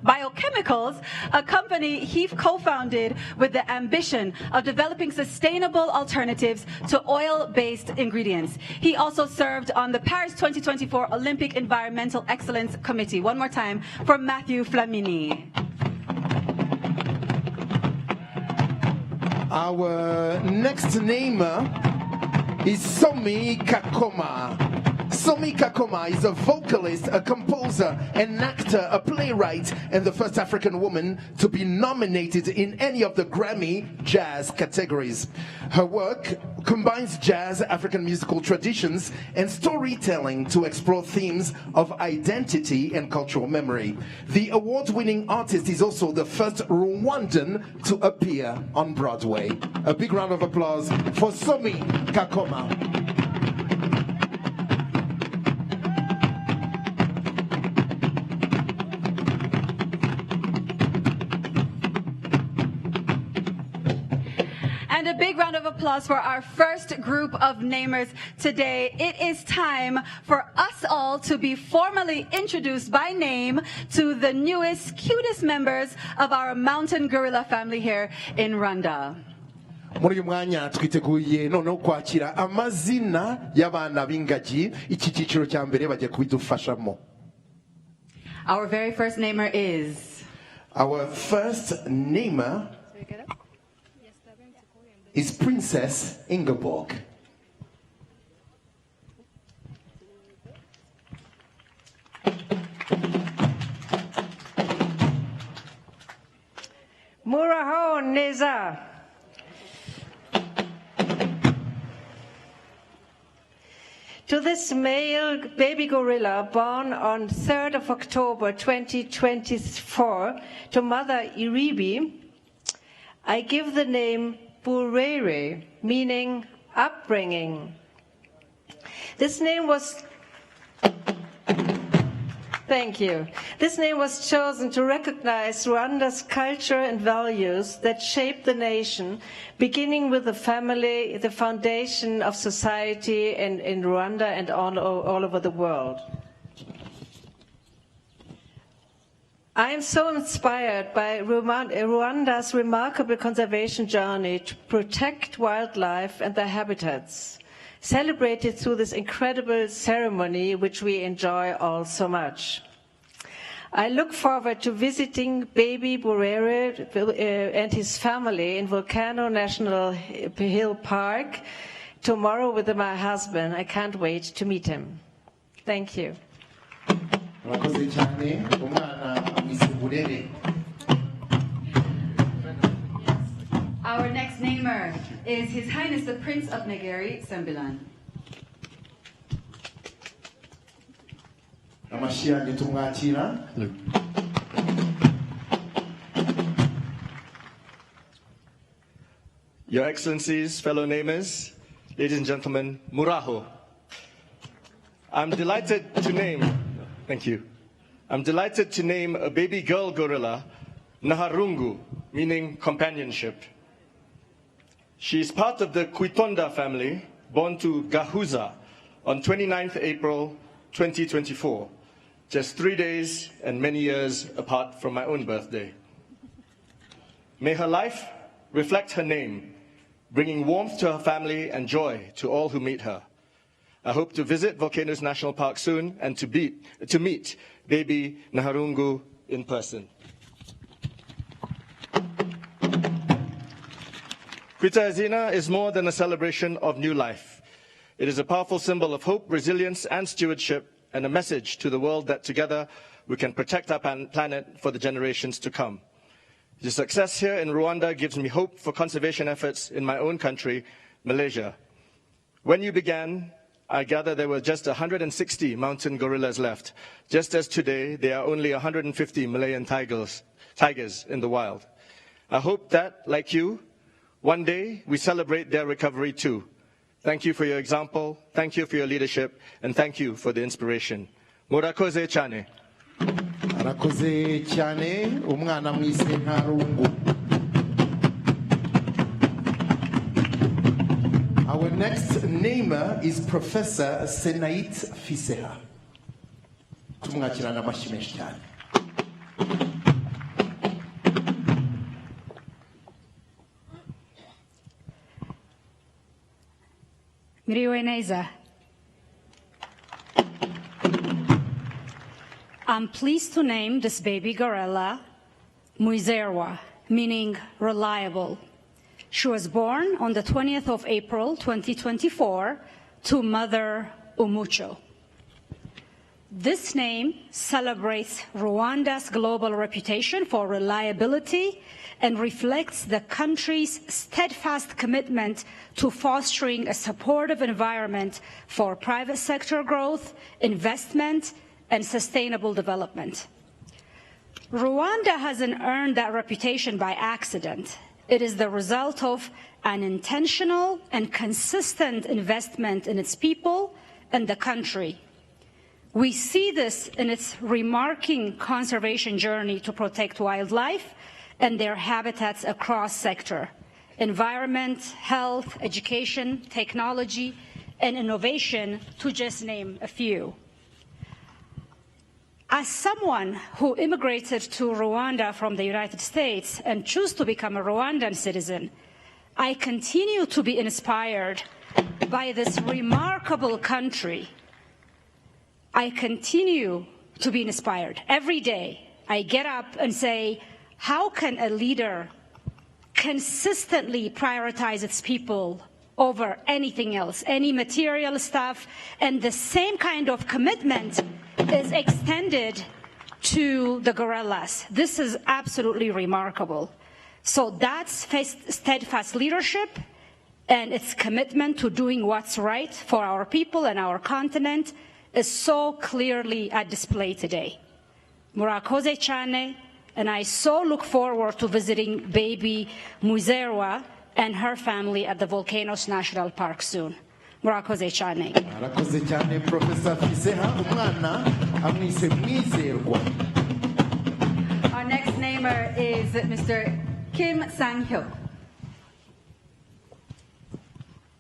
Biochemicals, a company he co-founded with the ambition of developing sustainable alternatives to oil-based ingredients. He also served on the Paris 2024 Olympic Environmental Excellence Committee. One more time for Matthew Flamini. Our next namer is Somi Kakoma. Somi Kakoma is a vocalist, a composer, an actor, a playwright, and the first African woman to be nominated in any of the Grammy jazz categories. Her work combines jazz, African musical traditions, and storytelling to explore themes of identity and cultural memory. The award-winning artist is also the first Rwandan to appear on Broadway. A big round of applause for Somi Kakoma. And a big round of applause for our first group of namers today. It is time for us all to be formally introduced by name to the newest, cutest members of our mountain gorilla family here in Rwanda. Muri uyu mwanya twiteguye noneho kwakira amazina y'abana b'ingagi. Iki cyiciro cya mbere bagiye kubidufashamo. Our very first namer is? Our first namer is Princess Ingeborg. Muraho Neza. To this male baby gorilla born on 3rd of October 2024 to mother Iribi, I give the name Burere, meaning upbringing. This name was Thank you. This name was chosen to recognize Rwanda's culture and values that shape the nation, beginning with the family, the foundation of society in Rwanda and all over the world. I am so inspired by Rwanda's remarkable conservation journey to protect wildlife and their habitats, celebrated through this incredible ceremony which we enjoy all so much. I look forward to visiting baby Burere and his family in Volcano National Hill Park tomorrow with my husband. I can't wait to meet him. Thank you. Our next namer is His Highness the Prince of Negeri, Sembilan. Your Excellencies, fellow namers, ladies and gentlemen, Muraho. I'm delighted to name a baby girl gorilla, Naharungu, meaning companionship. She is part of the Kwita family, born to Gahuza on 29th April 2024, just 3 days and many years apart from my own birthday. May her life reflect her name, bringing warmth to her family and joy to all who meet her. I hope to visit Volcanoes National Park soon and to meet baby Naharungu in person. Kwita Izina is more than a celebration of new life. It is a powerful symbol of hope, resilience, and stewardship, and a message to the world that together we can protect our planet for the generations to come. Your success here in Rwanda gives me hope for conservation efforts in my own country, Malaysia. When you began, I gather there were just 160 mountain gorillas left, just as today there are only 150 Malayan tigers in the wild. I hope that, like you, one day we celebrate their recovery too. Thank you for your example, thank you for your leadership, and thank you for the inspiration. Murakoze cyane. arakoze cyane umwana mwise ntarungu. Our next namer is Professor Senait Fiseha. Tumwakirana amashyi menshi cyane. Miriwe neza. I'm pleased to name this baby gorilla Muizerwa, meaning reliable. She was born on the 20th of April, 2024, to Mother Umucho. This name celebrates Rwanda's global reputation for reliability and reflects the country's steadfast commitment to fostering a supportive environment for private sector growth, investment, and sustainable development. Rwanda hasn't earned that reputation by accident. It is the result of an intentional and consistent investment in its people and the country. We see this in its remarkable conservation journey to protect wildlife and their habitats across sectors: environment, health, education, technology, and innovation, to just name a few. As someone who immigrated to Rwanda from the United States and chose to become a Rwandan citizen, I continue to be inspired by this remarkable country. I continue to be inspired. Every day I get up and say, how can a leader consistently prioritize its people over anything else, any material stuff, and the same kind of commitment is extended to the gorillas. This is absolutely remarkable. So that's steadfast leadership and its commitment to doing what's right for our people and our continent is so clearly at display today. Murakoze cyane, and I so look forward to visiting baby Muizerwa and her family at the Volcanoes National Park soon. Murakoze cyane. Arakoze cyane Professor Fiseha, umwana amwise Mwizerwa. Our next namer is Mr. Kim Sang-hyuk.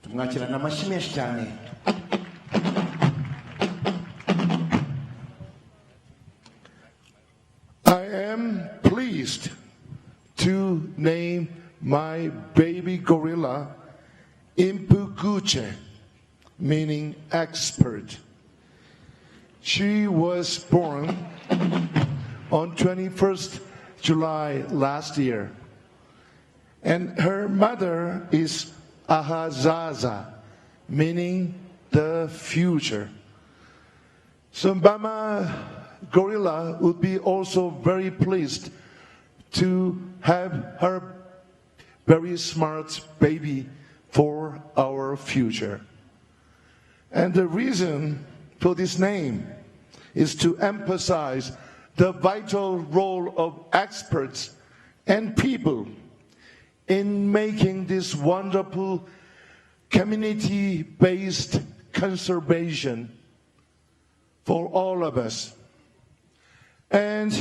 Tumwakirana amashyi menshi cyane. I am pleased to name my baby gorilla Impuguche, meaning expert. She was born on 21st July last year, and her mother is Ahazaza, meaning the future. So Mama Gorilla would be also very pleased to have her very smart baby for our future. And the reason for this name is to emphasize the vital role of experts and people in making this wonderful community-based conservation for all of us. And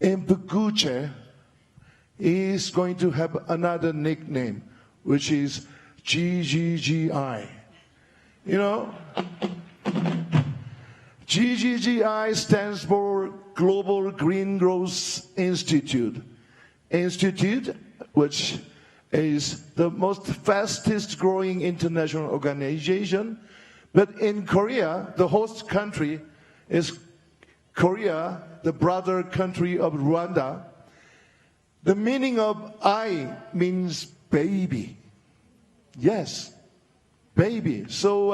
Impuguche is going to have another nickname, which is GGGI. You know, GGGI stands for Global Green Growth Institute, which is the most fastest growing international organization. But in Korea, the host country is Korea, the brother country of Rwanda. The meaning of I means baby. Yes, baby. So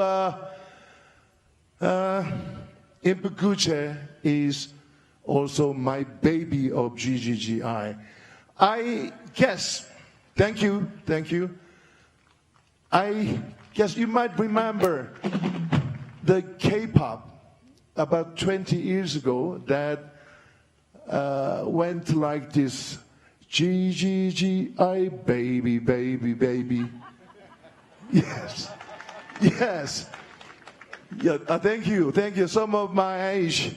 Impuguche is also my baby of GGGI. I guess, thank you. I guess you might remember the K-pop about 20 years ago that went like this, GGGI, baby, baby, baby. Yes. Yeah, thank you. Some of my age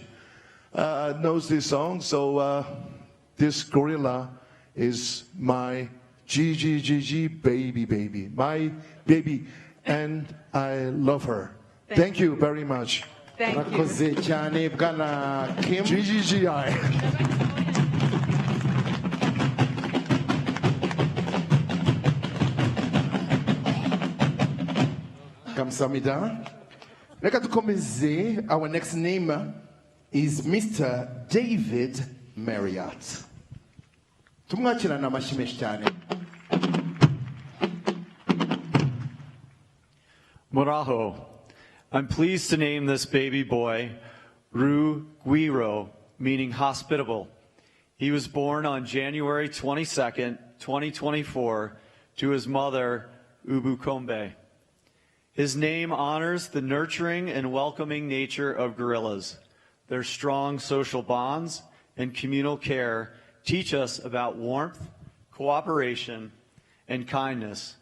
knows this song, so this gorilla is my GGGG baby, baby, my baby, and I love her. Thank you very much. Thank you. Murakoze cyane Bwana Kim. GGGI. Kamsamida. Reka dukomeze. Our next name is Mr. David Marriott. Tumwakirana amashyi menshi cyane. Moraho. I'm pleased to name this baby boy Rugwiro, meaning hospitable. He was born on January 22nd, 2024, to his mother, Ubukombe. His name honors the nurturing and welcoming nature of gorillas. Their strong social bonds and communal care teach us about warmth, cooperation, and kindness,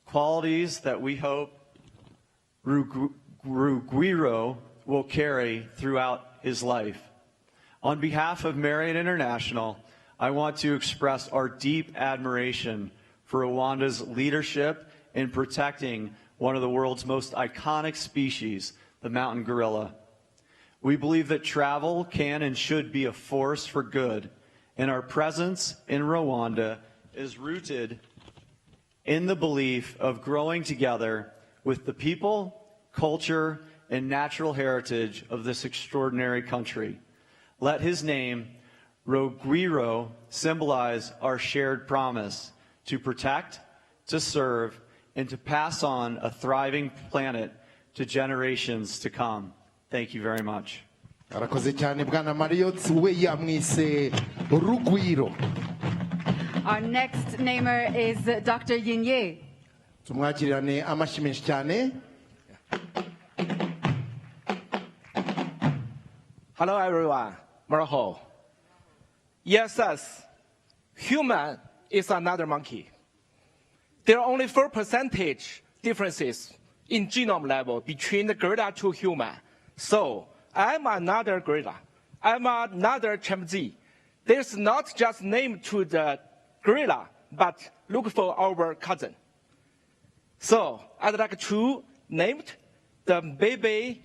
qualities that we hope Rugwiro will carry throughout his life. On behalf of Marriott International, I want to express our deep admiration for Rwanda's leadership in protecting one of the world's most iconic species, the mountain gorilla. We believe that travel can and should be a force for good, and our presence in Rwanda is rooted in the belief of growing together with the people, culture, and natural heritage of this extraordinary country. Let his name, Rugwiro, symbolize our shared promise to protect, to serve, and to pass on a thriving planet to generations to come. Thank you very much. Arakoze cyane Bwana Marriott, we yamwise Rugwiro. Our next namer is Dr. Yinye. Tumwakirane amashyi menshi cyane. Hello everyone, Maraho. Yes, human is another monkey. There are only 4% differences in genome level between the gorilla to human. So I'm another gorilla. I'm another chimpanzee. There's not just name to the gorilla, but look for our cousin. So I'd like to name the baby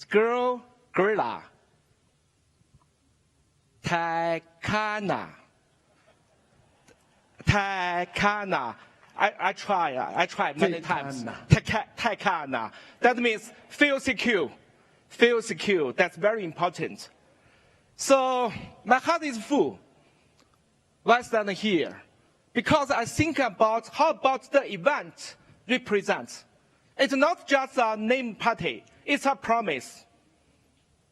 girl gorilla Takana. I try many times. Takana. That means feel secure. Feel secure. That's very important. So my heart is full. Why stand here? Because I think about how about the event represents. It's not just a name party. It's a promise.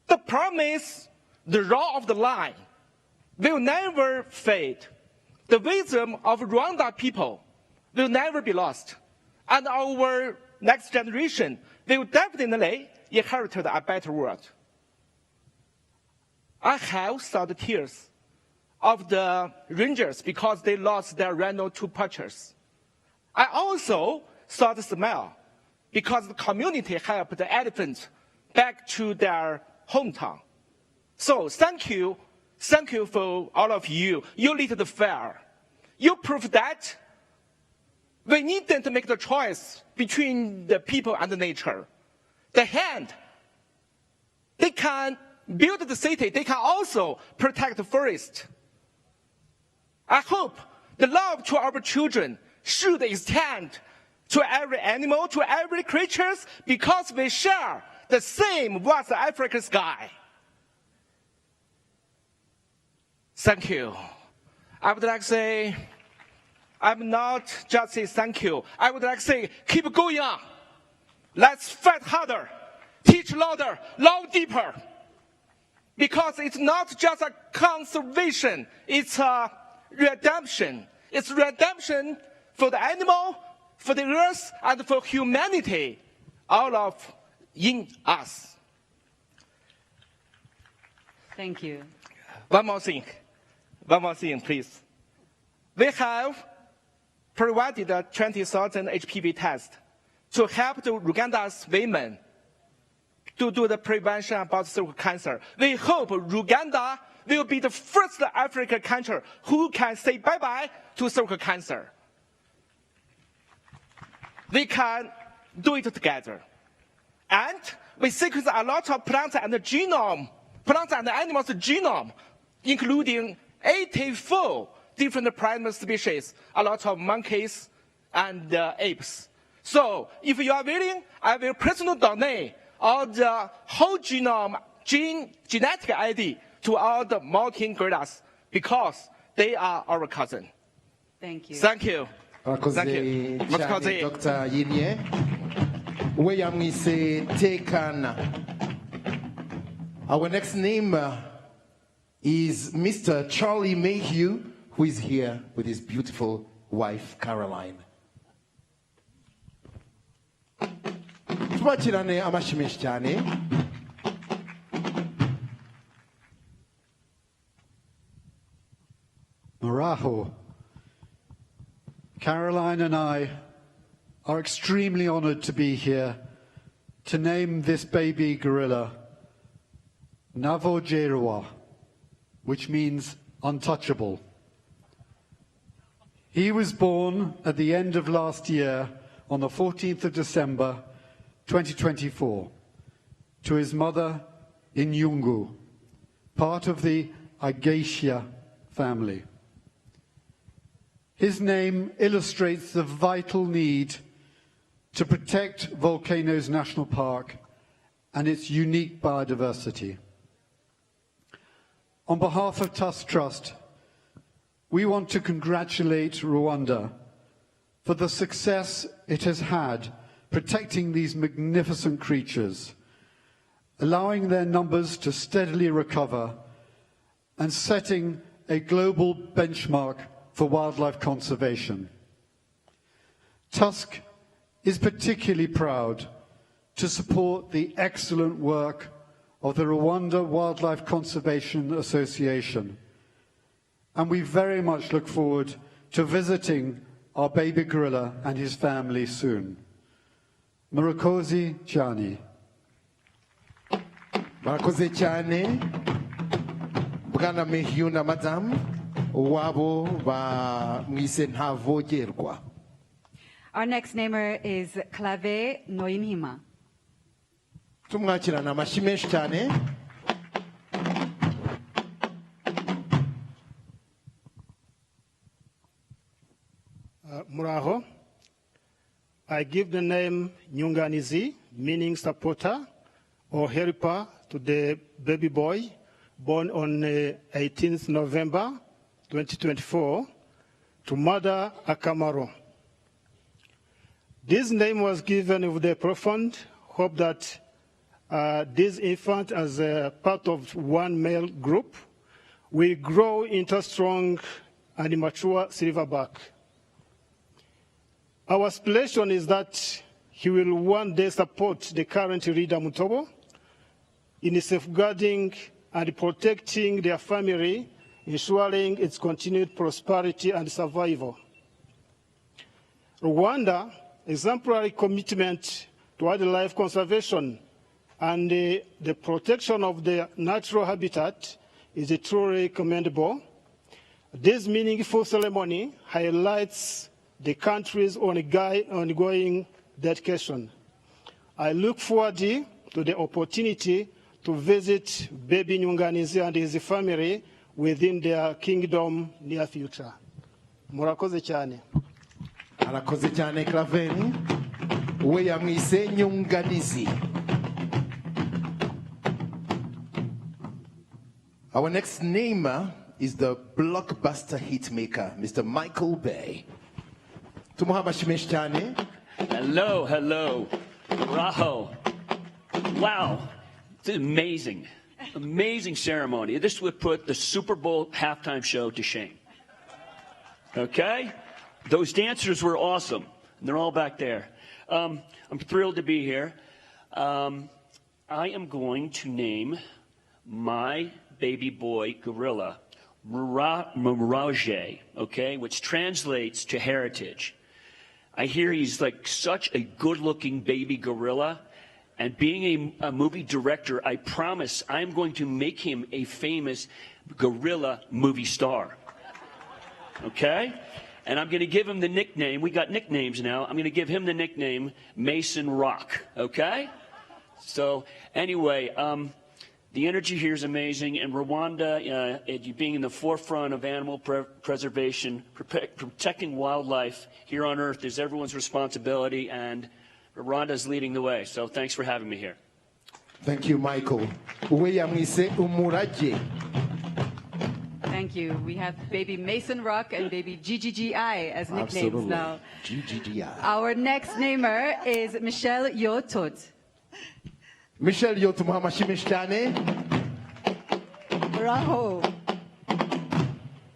The promise, the law of the line, will never fade. The wisdom of Rwanda people will never be lost. And our next generation will definitely inherit a better world. I have saw the tears of the rangers because they lost their rhino to poachers. I also saw the smile because the community helped the elephant back to their hometown. So thank you for all of you. You lead the fair. You prove that we needn't make the choice between the people and the nature. The hand, they can build the city. They can also protect the forest. I hope the love to our children should extend to every animal, to every creature, because we share the same vast African sky. Thank you. I would like to say, I'm not just say thank you. I would like to say, keep going on. Let's fight harder, teach louder, love deeper. Because it's not just a conservation, it's a redemption. It's redemption for the animal, for the earth, and for humanity, all of in us. Thank you. One more thing, please. We have provided a 20,000 HPV test to help the Rwanda's women to do the prevention about cervical cancer. We hope Rwanda will be the first African country who can say bye-bye to cervical cancer. We can do it together. And we sequence a lot of plants and animals' genome, including 84 different primate species, a lot of monkeys and apes. So if you are willing, I will personally donate all the whole genome, genetic ID to all the mountain gorillas because they are our cousin. Thank you. Thank you. Thank you. Murakoze Dr. Yinye. We yamwise Tekana. Our next name is Mr. Charlie Mayhew, who is here with his beautiful wife, Caroline. Tubakirane amashyi menshi cyane. Muraho. Caroline and I are extremely honored to be here to name this baby gorilla Navojerewa, which means untouchable. He was born at the end of last year on the 14th of December 2024 to his mother in Yungu, part of the Agacia family. His name illustrates the vital need to protect Volcanoes National Park and its unique biodiversity. On behalf of Tusk Trust, we want to congratulate Rwanda for the success it has had protecting these magnificent creatures, allowing their numbers to steadily recover and setting a global benchmark for wildlife conservation. Tusk is particularly proud to support the excellent work of the Rwanda Wildlife Conservation Association, and we very much look forward to visiting our baby gorilla and his family soon. Murakoze cyane. Murakoze cyane. Bwana Mayhew na Madam wabo ba mwise Ntavogerwa. Our next namer is Clave Noyinhima. Tumwakirana amashyi menshi cyane. Muraho. I give the name Nyunganizi, meaning supporter or helper, to the baby boy born on 18th November 2024 to Mother Akamaro. This name was given with the profound hope that this infant, as a part of one male group, will grow into a strong and mature silverback. Our aspiration is that he will one day support the current leader Mutobo in safeguarding and protecting their family, ensuring its continued prosperity and survival. Rwanda exemplary commitment to wildlife conservation and the protection of the natural habitat is truly commendable. This meaningful ceremony highlights the country's ongoing dedication. I look forward to the opportunity to visit baby Nyunganizi and his family within their kingdom near future. Murakoze cyane. Arakoze cyane Claveni. We yamwise Nyunganizi. Our next namer is the blockbuster hitmaker, Mr. Michael Bay. Hello. Raho. Wow. It's amazing. Amazing ceremony. This would put the Super Bowl halftime show to shame. Okay? Those dancers were awesome. And they're all back there. I'm thrilled to be here. I am going to name my baby boy gorilla Mirage, okay, which translates to heritage. I hear he's like such a good-looking baby gorilla, and being a movie director, I promise I'm going to make him a famous gorilla movie star. Okay? And I'm going to give him the nickname, we got nicknames now, I'm going to give him the nickname Mason Rock, okay? So anyway, the energy here is amazing, and Rwanda, being in the forefront of animal preservation, protecting wildlife here on Earth is everyone's responsibility, and Rwanda is leading the way. So thanks for having me here. Thank you, Michael. Thank you. We have baby Mason Rock and baby GGGI as nicknames Absolutely. now. GGGI. Our next namer is Michelle Yotot. Michelle Yotot, Muhammad Bravo.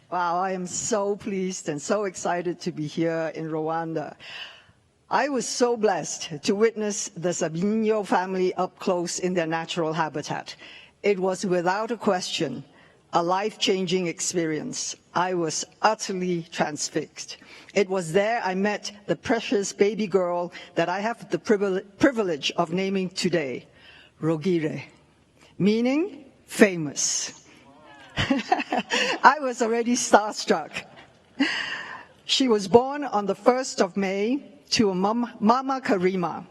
Wow, I am so pleased and so excited to be here in Rwanda. I was so blessed to witness the Sabinho family up close in their natural habitat. It was without a question a life-changing experience. I was utterly transfixed. It was there I met the precious baby girl that I have the privilege of naming today, Rogire, meaning famous. I was already starstruck. She was born on the 1st of May to a Mama Karima.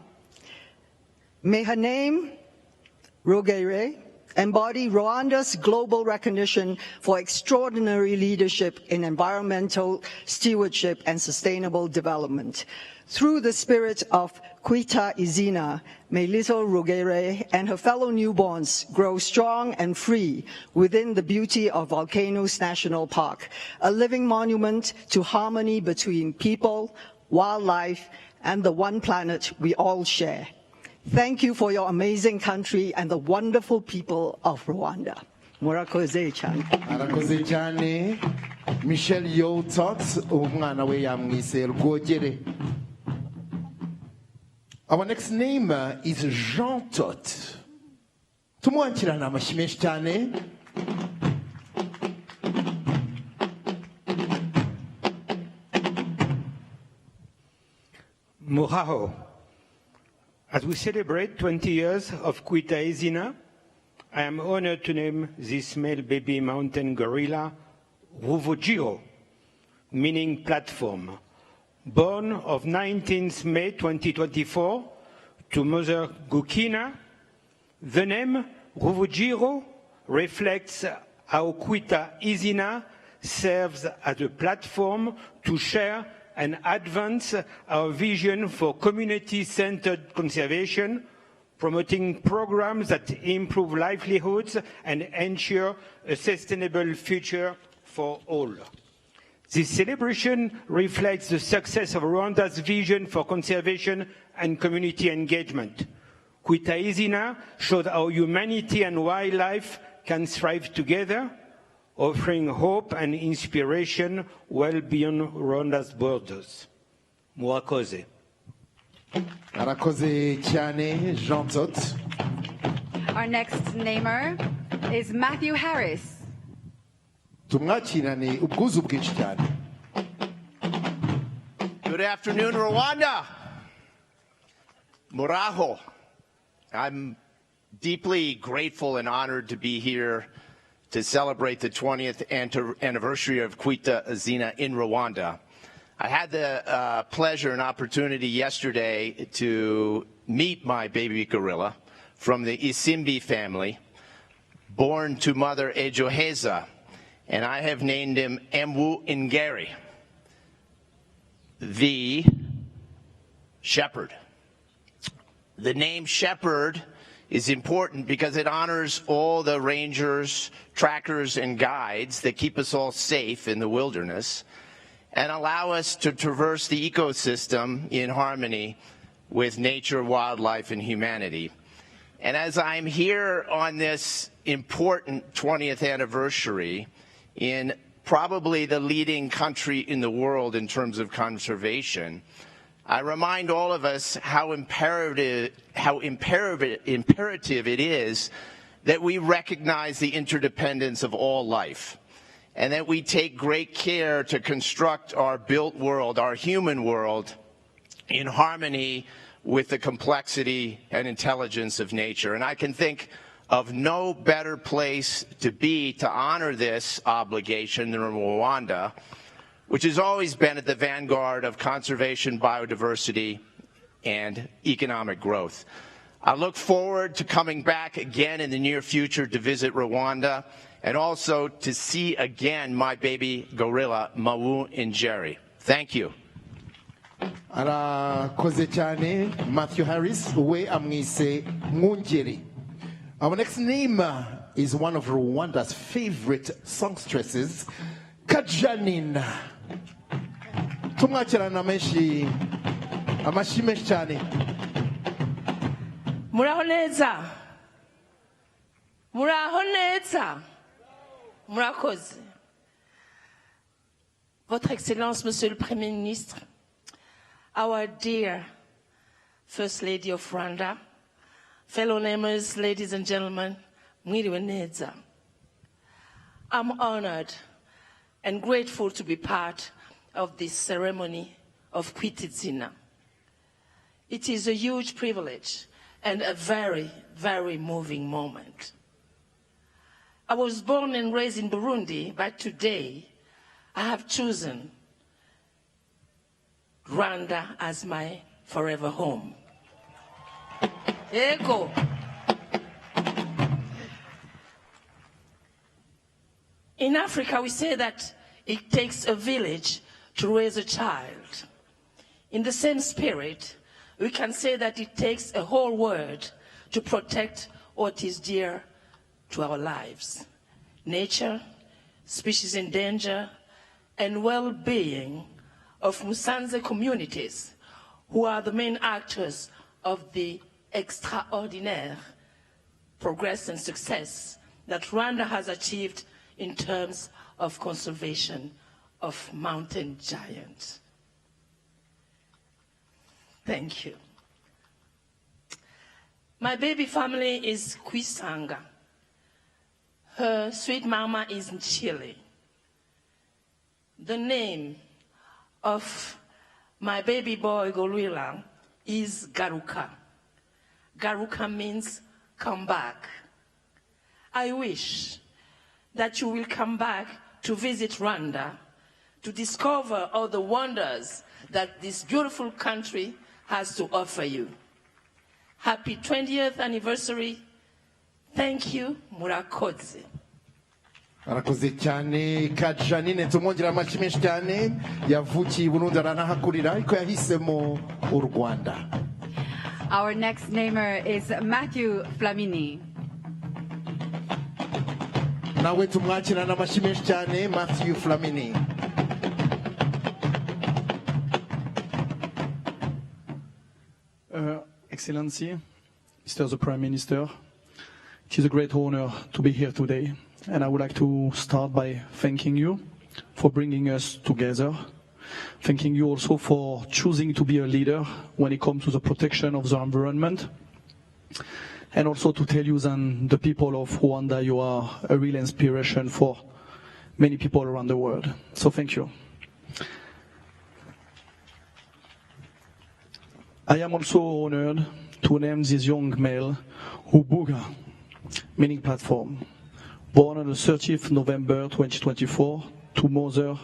May her name, Rogire, embody Rwanda's global recognition for extraordinary leadership in environmental stewardship and sustainable development. Through the spirit of Kwita Izina, may little Rugere and her fellow newborns grow strong and free within the beauty of Volcanoes National Park, a living monument to harmony between people, wildlife, and the one planet we all share. Thank you for your amazing country and the wonderful people of Rwanda. Murakoze cyane. Arakoze cyane. Michelle Yotot, umwana we yamwise Rwogere. Our next name is Jean Tot. Tumwakirana amashyi menshi cyane. Muraho. As we celebrate 20 years of Kwita Izina, I am honored to name this male baby mountain gorilla Ruvugiro, meaning platform. Born of 19th May 2024 to Mother Gukina, the name Ruvugiro reflects how Kwita Izina serves as a platform to share and advance our vision for community-centered conservation, promoting programs that improve livelihoods and ensure a sustainable future for all. This celebration reflects the success of Rwanda's vision for conservation and community engagement. Kwita Izina showed how humanity and wildlife can thrive together, offering hope and inspiration well beyond Rwanda's borders. Murakoze. Arakoze cyane, Jean Tot. Our next namer is Matthew Harris. Tumwakirane ubwuzu bwinshi cyane. Good afternoon, Rwanda. Muraho. I'm deeply grateful and honored to be here to celebrate the 20th anniversary of Kwita Izina in Rwanda. I had the pleasure and opportunity yesterday to meet my baby gorilla from the Isimbi family, born to Mother Ejoheza, and I have named him Emwu Ngeri, the shepherd. The name shepherd is important because it honors all the rangers, trackers, and guides that keep us all safe in the wilderness and allow us to traverse the ecosystem in harmony with nature, wildlife, and humanity. And as I'm here on this important 20th anniversary in probably the leading country in the world in terms of conservation, I remind all of us how imperative it is that we recognize the interdependence of all life, and that we take great care to construct our built world, our human world, in harmony with the complexity and intelligence of nature. And I can think of no better place to be to honor this obligation than Rwanda, which has always been at the vanguard of conservation, biodiversity, and economic growth. I look forward to coming back again in the near future to visit Rwanda, and also to see again my baby gorilla, Mawu Njeri. Thank you. Arakoze cyane Matthew Harris we amwise Ngunjeri. Our next name is one of Rwanda's favorite songstresses, Kajanina. Tumwakirana amashi menshi cyane. Muraho neza. Muraho neza. Murakoze. Votre Excellence, Monsieur le Premier Ministre, our dear First Lady of Rwanda, fellow members, ladies and gentlemen, mwiriwe neza. I'm honored and grateful to be part of this ceremony of Kwita Izina. It is a huge privilege and a very, very moving moment. I was born and raised in Burundi, but today I have chosen Rwanda as my forever home. Ego. In Africa, we say that it takes a village to raise a child. In the same spirit, we can say that it takes a whole world to protect what is dear to our lives: nature, species in danger, and well-being of Musanze communities, who are the main actors of the extraordinary progress and success that Rwanda has achieved in terms of conservation of mountain giants. Thank you. My baby family is Kwisanga. Her sweet mama is in Chile. The name of my baby boy gorilla is Garuka. Garuka means come back. I wish that you will come back to visit Rwanda, to discover all the wonders that this beautiful country has to offer you. Happy 20th anniversary. Thank you, murakoze. Arakoze cyane Kajanine, tumwongera amashi menshi cyane. Yavukiye Burundi aranahakurira ariko yahisemo u Rwanda. Our next namer is Matthew Flamini. Nawe tumwakirana amashi menshi cyane Matthew Flamini. Excellency, Mr. the Prime Minister, it is a great honor to be here today, and I would like to start by thanking you for bringing us together. Thanking you also for choosing to be a leader when it comes to the protection of the environment, and also to tell you that the people of Rwanda, you are a real inspiration for many people around the world. So thank you. I am also honored to name this young male Ubuga, meaning platform, born on the 30th November 2024 to mother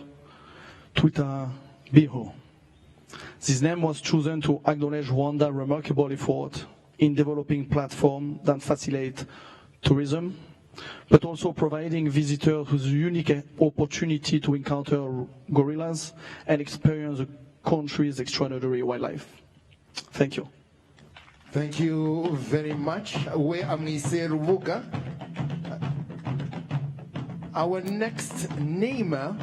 Kwita Biho. This name was chosen to acknowledge Rwanda's remarkable effort in developing platforms that facilitate tourism, but also providing visitors with a unique opportunity to encounter gorillas and experience the country's extraordinary wildlife. Thank you. Thank you very much. We amwise Rubuga. Our next namer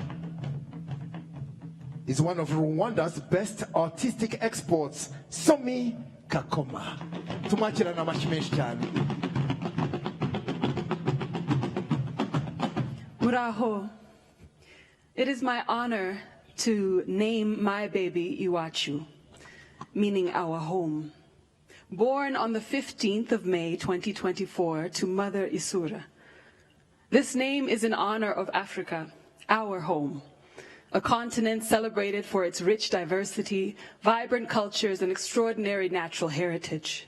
is one of Rwanda's best artistic exports, Somi Kakoma. Tumwakirana amashyi menshi cyane. Muraho. It is my honor to name my baby Iwachu, meaning our home. Born on the 15th of May 2024 to Mother Isura. This name is in honor of Africa, our home, a continent celebrated for its rich diversity, vibrant cultures, and extraordinary natural heritage.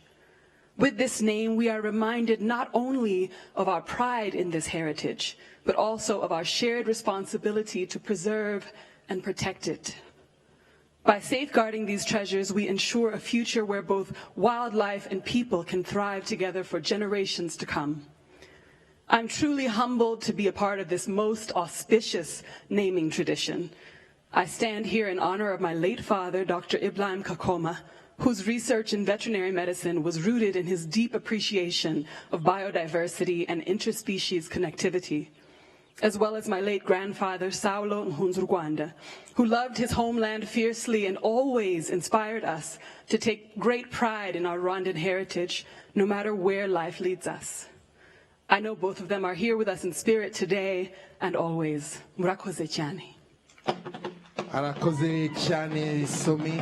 With this name, we are reminded not only of our pride in this heritage, but also of our shared responsibility to preserve and protect it. By safeguarding these treasures, we ensure a future where both wildlife and people can thrive together for generations to come. I'm truly humbled to be a part of this most auspicious naming tradition. I stand here in honor of my late father, Dr. Ibrahim Kakoma, whose research in veterinary medicine was rooted in his deep appreciation of biodiversity and interspecies connectivity, as well as my late grandfather, Saulo Rwanda, who loved his homeland fiercely and always inspired us to take great pride in our Rwandan heritage, no matter where life leads us. I know both of them are here with us in spirit today and always. Murakoze cyane. Arakoze cyane Somi.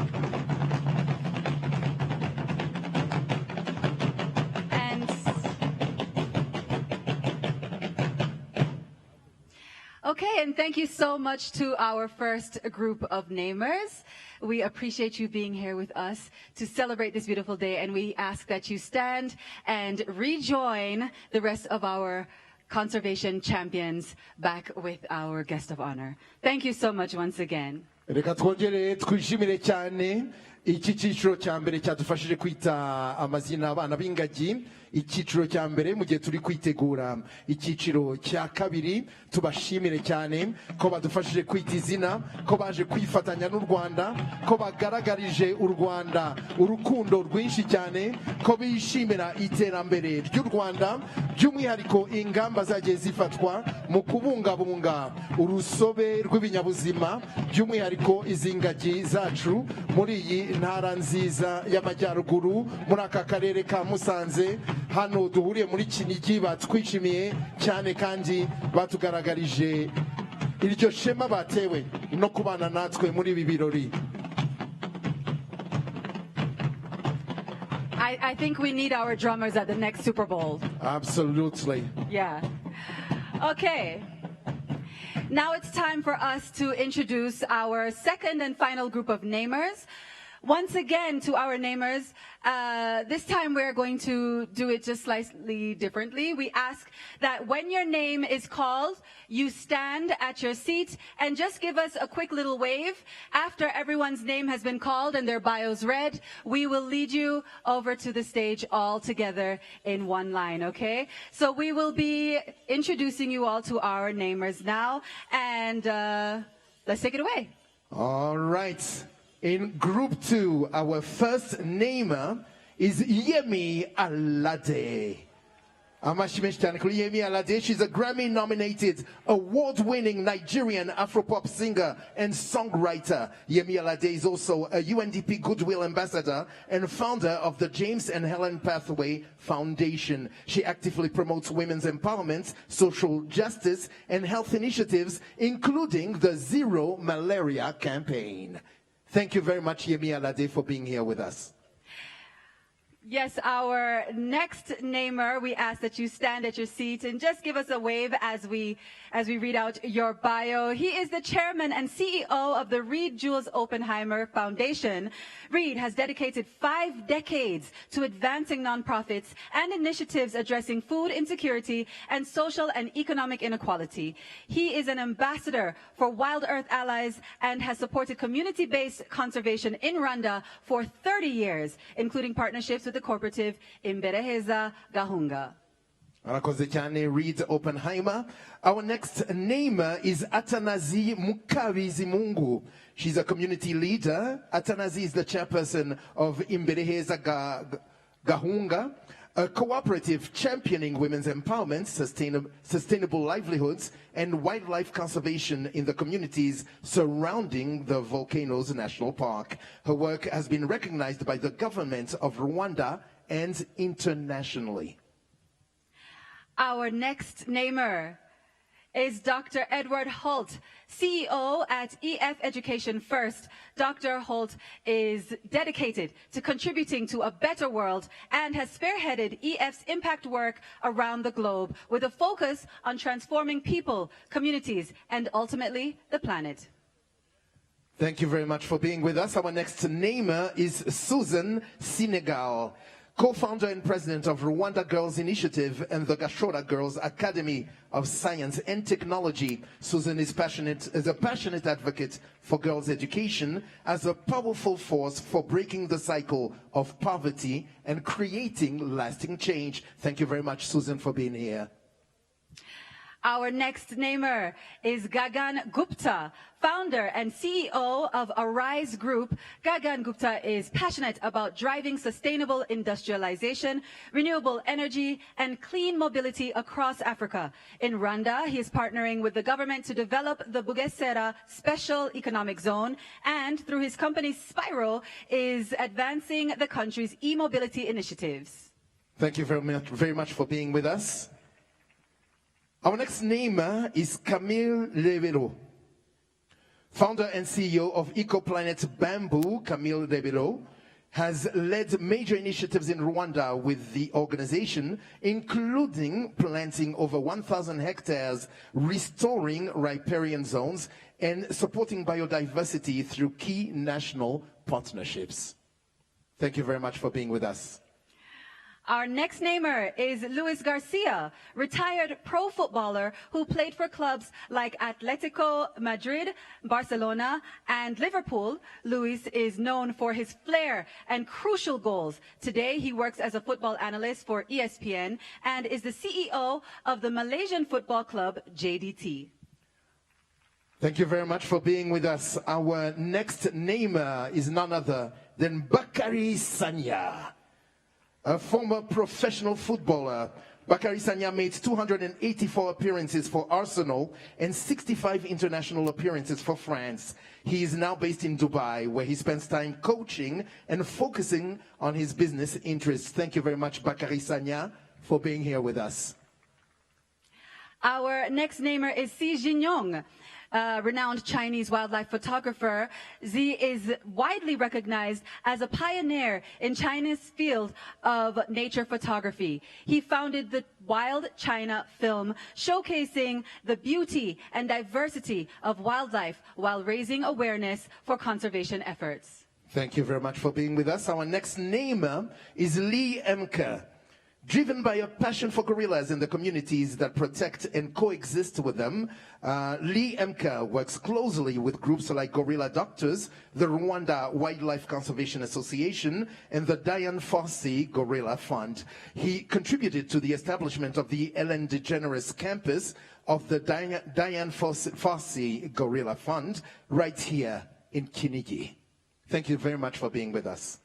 Okay, and thank you so much to our first group of namers. We appreciate you being here with us to celebrate this beautiful day, and we ask that you stand and rejoin the rest of our conservation champions back with our guest of honor. Thank you so much once again. Reka twongere twishimire cyane iki cyiciro cya mbere cyadufashije kwita amazina abana b'ingagi. Icyiciro cya mbere mu gihe turi kwitegura icyiciro cya kabiri, tubashimire cyane ko badufashije kwita izina, ko baje kwifatanya n'u Rwanda, ko bagaragarije u Rwanda urukundo rwinshi cyane, ko bishimira iterambere ry'u Rwanda, by'umwihariko ingamba zagiye zifatwa mu kubungabunga urusobe rw'ibinyabuzima, by'umwihariko izi ngagi zacu muri iyi ntara nziza y'amajyaruguru, muri aka karere ka Musanze. Hano duhuriye muri Kinigi, batwishimiye cyane kandi batugaragarije iryo shema batewe no kubana natwe muri ibi birori. I think we need our drummers at the next Super Bowl. Absolutely. Yeah. Okay. Now it's time for us to introduce our second and final group of namers. Once again, to our namers, this time we're going to do it just slightly differently. We ask that when your name is called, you stand at your seat and just give us a quick little wave. After everyone's name has been called and their bios read, we will lead you over to the stage all together in one line, okay? So we will be introducing you all to our namers now, and let's take it away. All right. In group 2, our first namer is Yemi Alade. Yemi Alade, she's a Grammy-nominated, award-winning Nigerian Afropop singer and songwriter. Yemi Alade is also a UNDP Goodwill Ambassador and founder of the James and Helen Pathway Foundation. She actively promotes women's empowerment, social justice, and health initiatives, including the Zero Malaria campaign. Thank you very much, Yemi Alade, for being here with us. Yes, our next namer, we ask that you stand at your seat and just give us a wave as we read out your bio. He is the chairman and CEO of the Reed Jules Oppenheimer Foundation. Reed has dedicated 5 decades to advancing nonprofits and initiatives addressing food insecurity and social and economic inequality. He is an ambassador for Wild Earth Allies and has supported community-based conservation in Rwanda for 30 years, including partnerships with the cooperative Imbereheza Gahunga. Arakoze cyane, Reed Oppenheimer. Our next namer is Atanazi Mukabizimungu. She's a community leader. Atanazi is the chairperson of Imbereheza Gahunga. a cooperative championing women's empowerment, sustainable livelihoods, and wildlife conservation in the communities surrounding the Volcanoes National Park. Her work has been recognized by the government of Rwanda and internationally. Our next namer is Dr. Edward Holt, CEO at EF Education First. Dr. Holt is dedicated to contributing to a better world and has spearheaded EF's impact work around the globe with a focus on transforming people, communities, and ultimately the planet. Thank you very much for being with us. Our next namer is Susan Senegal, co-founder and president of Rwanda Girls Initiative and the Gashora Girls Academy of Science and Technology. Susan is a passionate advocate for girls' education as a powerful force for breaking the cycle of poverty and creating lasting change. Thank you very much, Susan, for being here. Our next namer is Gagan Gupta, founder and CEO of Arise Group. Gagan Gupta is passionate about driving sustainable industrialization, renewable energy, and clean mobility across Africa. In Rwanda, he is partnering with the government to develop the Bugesera Special Economic Zone, and through his company Spyro, is advancing the country's e-mobility initiatives. Thank you very much for being with us. Our next namer is Camille Lebelo, founder and CEO of EcoPlanet Bamboo. Camille Lebelo has led major initiatives in Rwanda with the organization, including planting over 1,000 hectares, restoring riparian zones, and supporting biodiversity through key national partnerships. Thank you very much for being with us. Our next namer is Luis Garcia, retired pro footballer who played for clubs like Atletico Madrid, Barcelona, and Liverpool. Luis is known for his flair and crucial goals. Today, he works as a football analyst for ESPN and is the CEO of the Malaysian football club, JDT. Thank you very much for being with us. Our next namer is none other than Bakary Sagna, a former professional footballer. Bakary Sagna made 284 appearances for Arsenal and 65 international appearances for France. He is now based in Dubai, where he spends time coaching and focusing on his business interests. Thank you very much, Bakary Sagna, for being here with us. Our next namer is Xi Jinping, renowned Chinese wildlife photographer. Xi is widely recognized as a pioneer in China's field of nature photography. He founded the Wild China Film, showcasing the beauty and diversity of wildlife while raising awareness for conservation efforts. Thank you very much for being with us. Our next namer is Lee Emke. Driven by a passion for gorillas and the communities that protect and coexist with them, Lee Emke works closely with groups like Gorilla Doctors, the Rwanda Wildlife Conservation Association, and the Dian Fossey Gorilla Fund. He contributed to the establishment of the Ellen DeGeneres campus of the Dian Fossey Gorilla Fund right here in Kinigi. Thank you very much for being with us.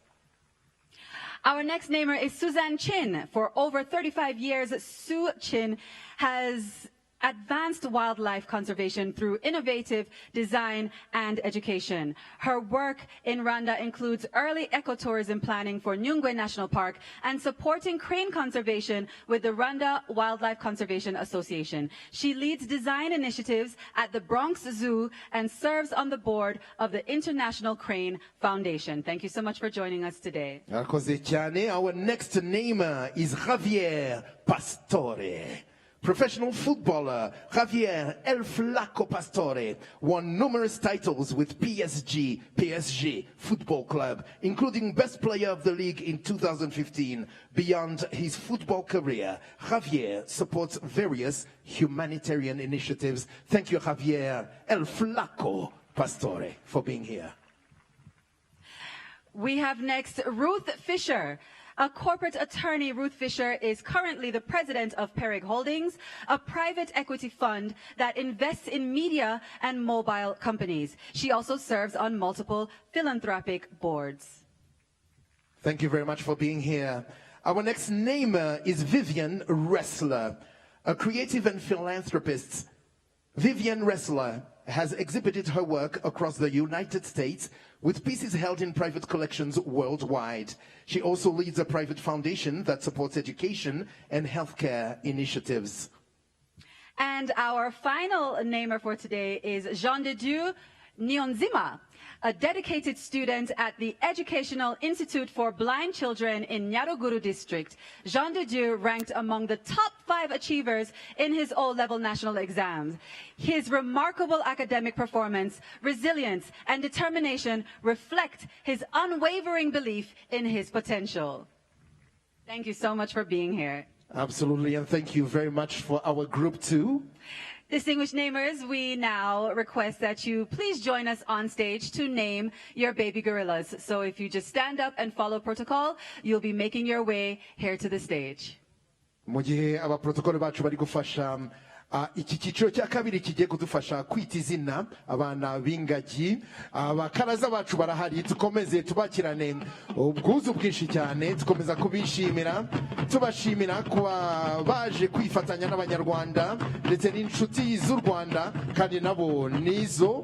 Our next namer is Suzanne Chin. For over 35 years, Sue Chin has advanced wildlife conservation through innovative design and education. Her work in Rwanda includes early ecotourism planning for Nyungwe National Park and supporting crane conservation with the Rwanda Wildlife Conservation Association. She leads design initiatives at the Bronx Zoo and serves on the board of the International Crane Foundation. Thank you so much for joining us today. Our next namer is Javier Pastore. Professional footballer Javier El Flaco Pastore won numerous titles with PSG Football Club, including Best Player of the League in 2015. Beyond his football career, Javier supports various humanitarian initiatives. Thank you, Javier El Flaco Pastore, for being here. We have next Ruth Fisher. A corporate attorney, Ruth Fisher is currently the president of Perig Holdings, a private equity fund that invests in media and mobile companies. She also serves on multiple philanthropic boards. Thank you very much for being here. Our next namer is Vivian Wrestler, a creative and philanthropist. Vivian Wrestler has exhibited her work across the United States with pieces held in private collections worldwide. She also leads a private foundation that supports education and healthcare initiatives. And our final namer for today is Jean de Dieu Nyonzima, a dedicated student at the Educational Institute for Blind Children in Nyaruguru District. Jean de Dieu ranked among the top 5 achievers in his O-level national exams. His remarkable academic performance, resilience, and determination reflect his unwavering belief in his potential. Thank you so much for being here. Absolutely, and thank you very much for our group too. Distinguished namers, we now request that you please join us on stage to name your baby gorillas. So if you just stand up and follow protocol, you'll be making your way here to the stage. Mu gihe abaprotokole bacu bari gufasha iki cyiciro cya kabiri kigiye kudufasha kwita izina abana b'ingagi, abakaraza bacu barahari, tukomeze tubakirane ubwuzu bwinshi cyane, tukomeza kubishimira, tubashimira kuba baje kwifatanya n'abanyarwanda ndetse n'inshuti z'u Rwanda kandi nabo nizo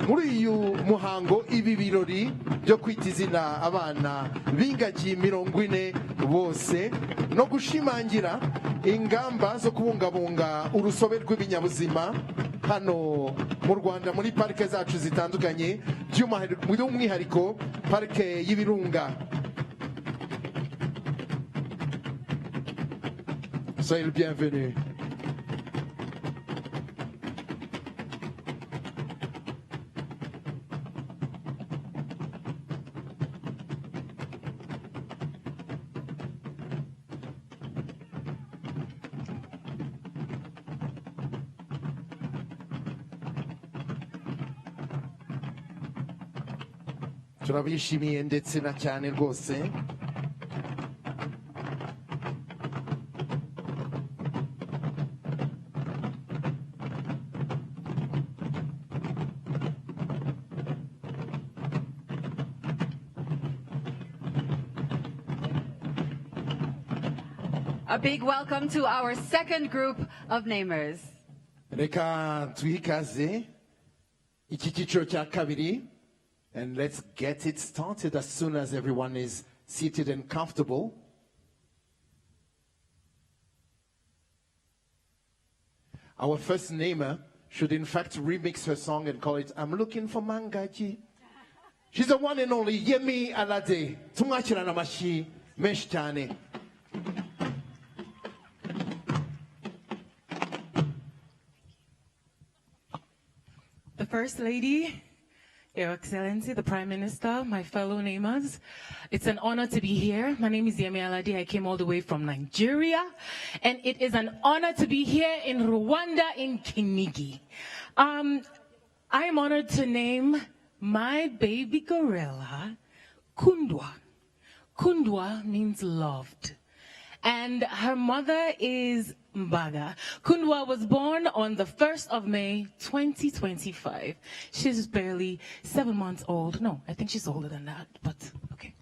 muri uyu muhango, ibi birori byo kwita izina abana b'ingagi 40 bose no gushimangira ingamba zo kubungabunga urusobe rw'ibinyabuzima hano mu Rwanda muri parike zacu zitandukanye, by'umwihariko parike y'ibirunga. Soyez le bienvenu. turabishimiye ndetse na cyane rwose. A big welcome to our second group of namers. Reka tuhikaze iki cyiciro cya kabiri. And let's get it started as soon as everyone is seated and comfortable. Our first namer should in fact remix her song and call it I'm Looking for Mangaji. She's the one and only Yemi Alade. Tumwachira namashi menshi cyane. The First Lady, Your Excellency, the Prime Minister, my fellow namers, it's an honor to be here. My name is Yemi Alade. I came all the way from Nigeria, and it is an honor to be here in Rwanda, in Kinigi. I am honored to name my baby gorilla Kundwa. Kundwa means loved, and her mother is Mbaga. Kundwa was born on the 1st of May, 2025. She's barely 7 months old. No, I think she's older than that, but okay.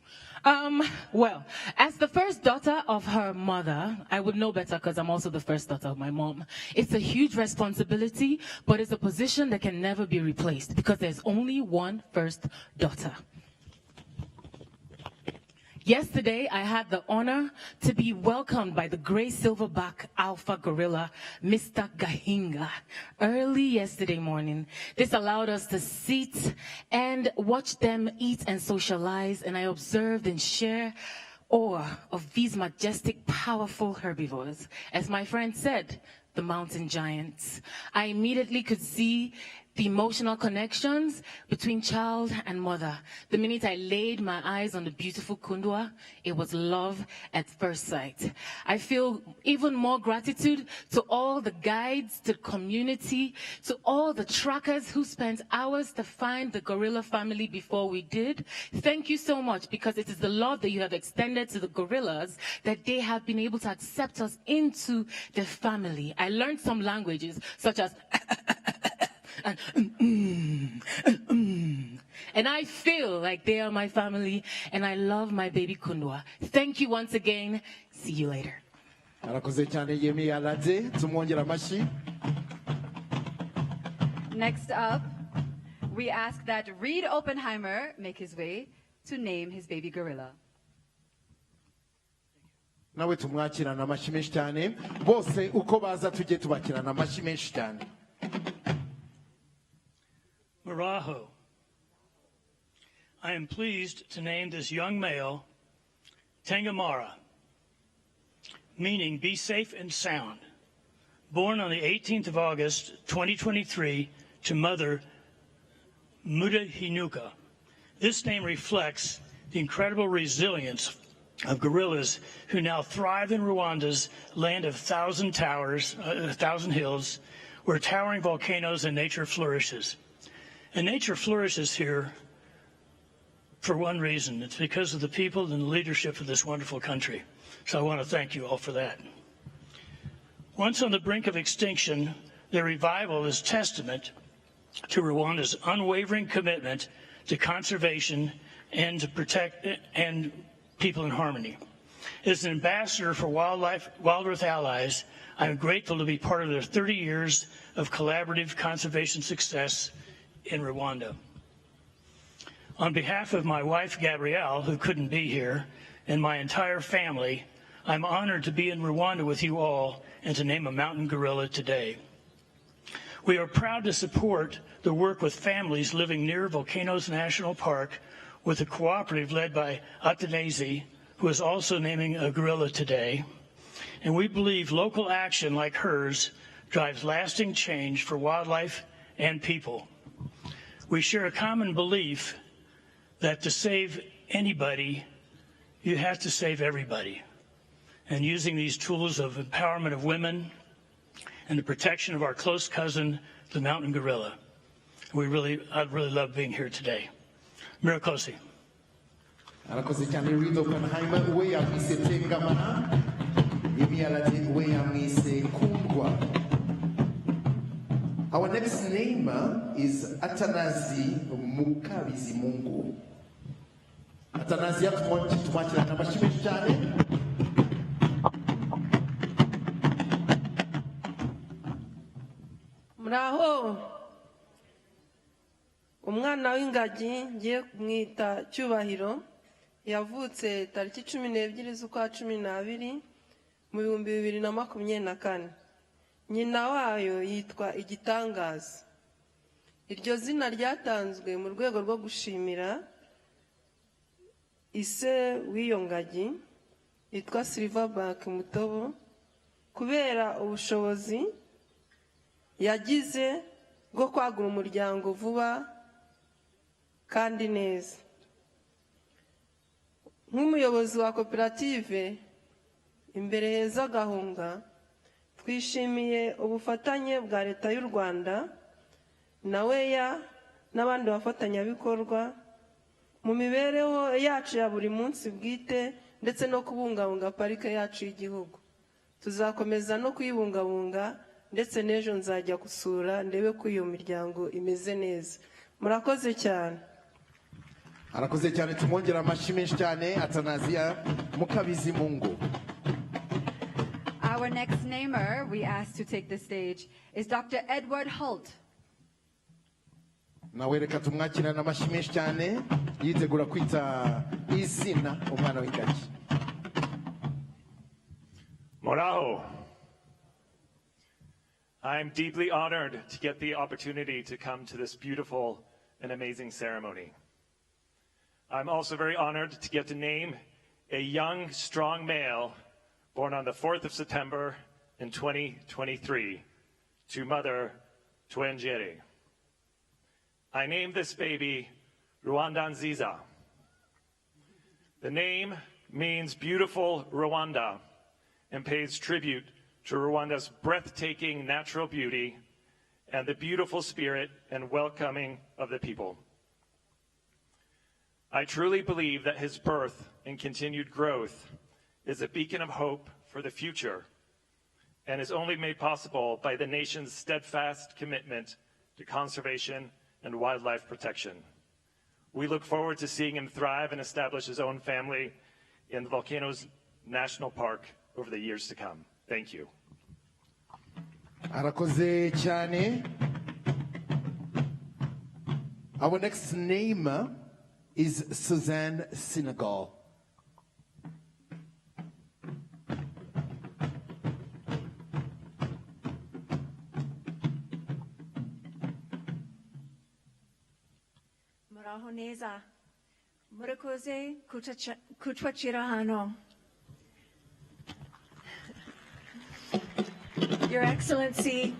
Well, as the first daughter of her mother, I would know better because I'm also the first daughter of my mom. It's a huge responsibility, but it's a position that can never be replaced because there's only one first daughter. Yesterday, I had the honor to be welcomed by the gray silverback alpha gorilla, Mr. Gahinga, early yesterday morning. This allowed us to sit and watch them eat and socialize, and I observed and share awe of these majestic, powerful herbivores. As my friend said, the mountain giants. I immediately could see the emotional connections between child and mother. The minute I laid my eyes on the beautiful Kundwa, it was love at first sight. I feel even more gratitude to all the guides, to the community, to all the trackers who spent hours to find the gorilla family before we did. Thank you so much, because it is the love that you have extended to the gorillas that they have been able to accept us into their family. I learned some languages such as and I feel like they are my family, and I love my baby Kundwa. Thank you once again. See you later. Next up, we ask that Reed Oppenheimer make his way to name his baby gorilla. nawe tumwakirana amashyi menshi cyane bose uko baza tujye tubakirana amashyi menshi cyane. Maraho. I am pleased to name this young male Tangamara, meaning be safe and sound. Born on the 18th of August, 2023, to mother Muda Hinuka. This name reflects the incredible resilience of gorillas who now thrive in Rwanda's land of 1,000 towers, 1,000 hills, where towering volcanoes and nature flourishes. And nature flourishes here for one reason. It's because of the people and the leadership of this wonderful country. So I want to thank you all for that. Once on the brink of extinction, their revival is testament to Rwanda's unwavering commitment to conservation and to protect and people in harmony. As an ambassador for Wild Earth Allies, I am grateful to be part of their 30 years of collaborative conservation success in Rwanda. On behalf of my wife, Gabrielle, who couldn't be here, and my entire family, I'm honored to be in Rwanda with you all and to name a mountain gorilla today. We are proud to support the work with families living near Volcanoes National Park with a cooperative led by Atanasi, who is also naming a gorilla today. And we believe local action like hers drives lasting change for wildlife and people. We share a common belief that to save anybody, you have to save everybody. And using these tools of empowerment of women and the protection of our close cousin, the mountain gorilla. I'd really love being here today. Mirakosi. arakoze cyane Reed Oppenheimer we yamwise Tengamara yemiyalati we yamwise Kundwa. Our next name is Atanasi Mukabizimungu. Atanasi tumwakira n'amashyi menshi cyane. Muraho, umwana w'ingagi ngiye kumwita Cyubahiro yavutse tariki 12 z'ukwa 12 mu 2024. Nyina wayo yitwa Igitangaza. Iryo zina ryatanzwe mu rwego rwo gushimira ise w'iyo ngagi yitwa Silverback Mutobo kubera ubushobozi yagize bwo kwagura umuryango vuba kandi neza. Nk'umuyobozi wa koperative Imbere Heza Gahunga, twishimiye ubufatanye bwa Leta y'u Rwanda na weya n'abandi bafatanyabikorwa mu mibereho yacu ya buri munsi bwite ndetse no kubungabunga parike yacu y'igihugu. Tuzakomeza no kuyibungabunga ndetse n'ejo nzajya gusura ndebe ko iyo miryango imeze neza. Murakoze cyane. Arakoze cyane tumwongera amashyi menshi cyane Atanazia Mukabizimungu. Our next namer we asked to take the stage is Dr. Edward Holt. Nawe reka tumwakirana amashyi menshi cyane yitegura kwita Izina umwana w'ingagi. Moraho. I'm deeply honored to get the opportunity to come to this beautiful and amazing ceremony. I'm also very honored to get to name a young, strong male born on the 4th of September in 2023 to mother Twengere. I named this baby RwandaTV. The name means beautiful Rwanda and pays tribute to Rwanda's breathtaking natural beauty and the beautiful spirit and welcoming of the people. I truly believe that his birth and continued growth is a beacon of hope for the future and is only made possible by the nation's steadfast commitment to conservation and wildlife protection. We look forward to seeing him thrive and establish his own family in the Volcanoes National Park over the years to come. Thank you. Arakoze cyane. Our next name is Suzanne Senegal. Murahoneza, Murakoze Kutwachirahano. Your Excellency,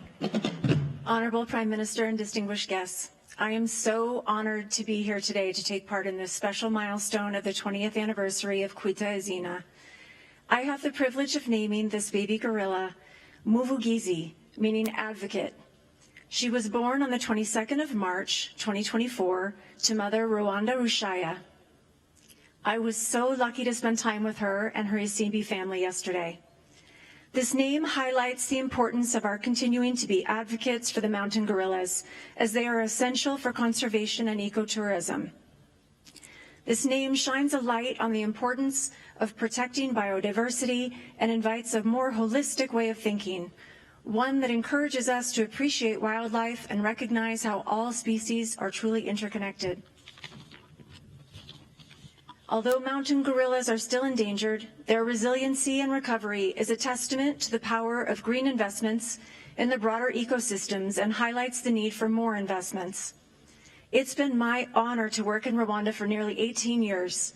Honorable Prime Minister and distinguished guests, I am so honored to be here today to take part in this special milestone of the 20th anniversary of Kwita Izina. I have the privilege of naming this baby gorilla Muvugizi, meaning advocate. She was born on the 22nd of March, 2024, to mother Rwanda Rushaya. I was so lucky to spend time with her and her Isimbi family yesterday. This name highlights the importance of our continuing to be advocates for the mountain gorillas, as they are essential for conservation and ecotourism. This name shines a light on the importance of protecting biodiversity and invites a more holistic way of thinking, one that encourages us to appreciate wildlife and recognize how all species are truly interconnected. Although mountain gorillas are still endangered, their resiliency and recovery is a testament to the power of green investments in the broader ecosystems and highlights the need for more investments. It's been my honor to work in Rwanda for nearly 18 years.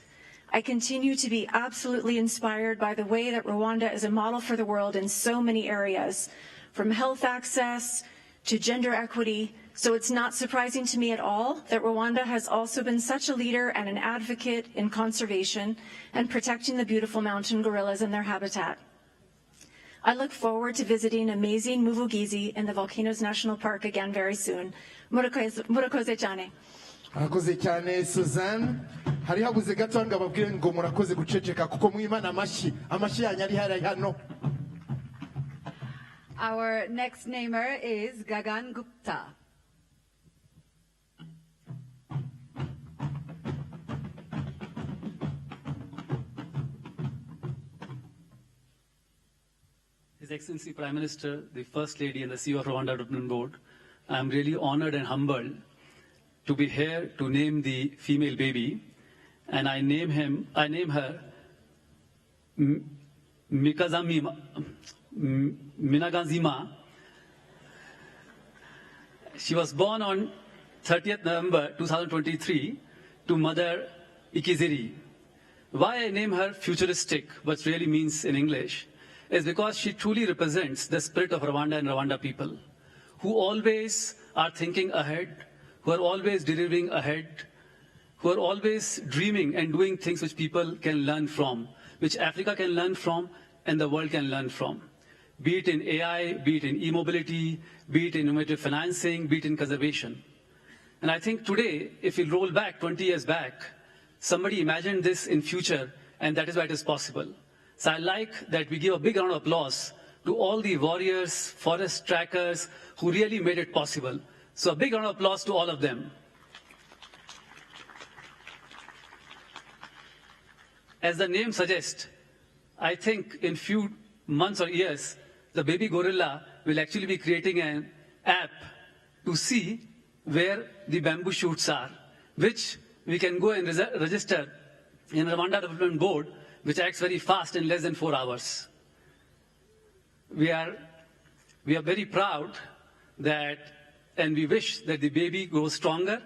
I continue to be absolutely inspired by the way that Rwanda is a model for the world in so many areas, from health access to gender equity. So it's not surprising to me at all that Rwanda has also been such a leader and an advocate in conservation and protecting the beautiful mountain gorillas and their habitat. I look forward to visiting amazing Muvugizi in the Volcanoes National Park again very soon. Murakoze cyane. Arakoze cyane Suzanne. Hari habuze gato ngo babwire ngo murakoze guceceka kuko mwimana amashi yanyu ari hari hano. Our next namer is Gagan Gupta. His Excellency Prime Minister, the First Lady and the CEO of Rwanda Development Board, I am really honored and humbled to be here to name the female baby, and I name her Minagazima. She was born on 30th November 2023 to mother Ikiziri. Why I name her futuristic, what really means in English, is because she truly represents the spirit of Rwanda and Rwanda people, who always are thinking ahead, who are always delivering ahead, who are always dreaming and doing things which people can learn from, which Africa can learn from and the world can learn from. Be it in AI, be it in e-mobility, be it in innovative financing, be it in conservation. And I think today, if we roll back 20 years back, somebody imagined this in future, and that is why it is possible. So I like that we give a big round of applause to all the warriors, forest trackers, who really made it possible. So a big round of applause to all of them. As the name suggests, I think in few months or years, the baby gorilla will actually be creating an app to see where the bamboo shoots are, which we can go and register in Rwanda Development Board, which acts very fast in less than 4 hours. We are very proud that, and we wish that the baby grows stronger,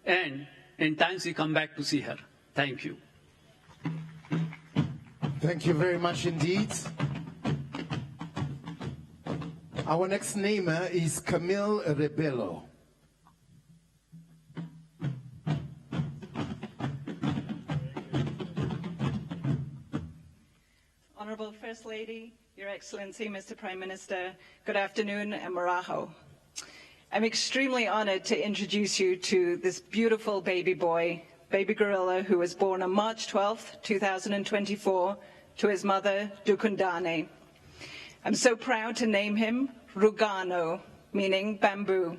and in times we come back to see her. Thank you. Thank you very much indeed. Our next namer is Camille Rebello. Honorable First Lady, Your Excellency, Mr. Prime Minister, good afternoon and maraho. I'm extremely honored to introduce you to this beautiful baby boy, baby gorilla, who was born on March 12th, 2024, to his mother, Dukundane. I'm so proud to name him Rugano, meaning bamboo.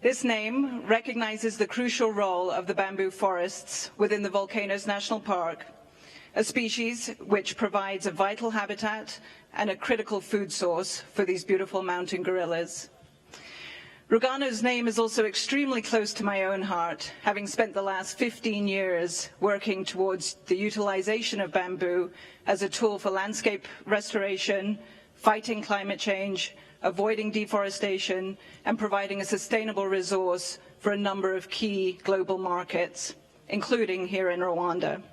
This name recognizes the crucial role of the bamboo forests within the Volcanoes National Park, a species which provides a vital habitat and a critical food source for these beautiful mountain gorillas. Rugano's name is also extremely close to my own heart, having spent the last 15 years working towards the utilization of bamboo as a tool for landscape restoration, fighting climate change, avoiding deforestation, and providing a sustainable resource for a number of key global markets, including here in Rwanda.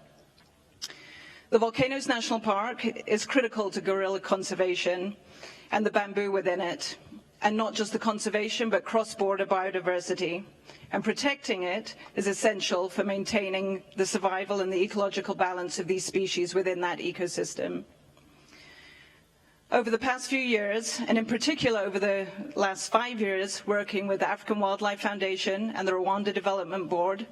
The Volcanoes National Park is critical to gorilla conservation and the bamboo within it, and not just the conservation, but cross-border biodiversity. And protecting it is essential for maintaining the survival and the ecological balance of these species within that ecosystem. Over the past few years, and in particular over the last 5 years, working with the African Wildlife Foundation and the Rwanda Development Board,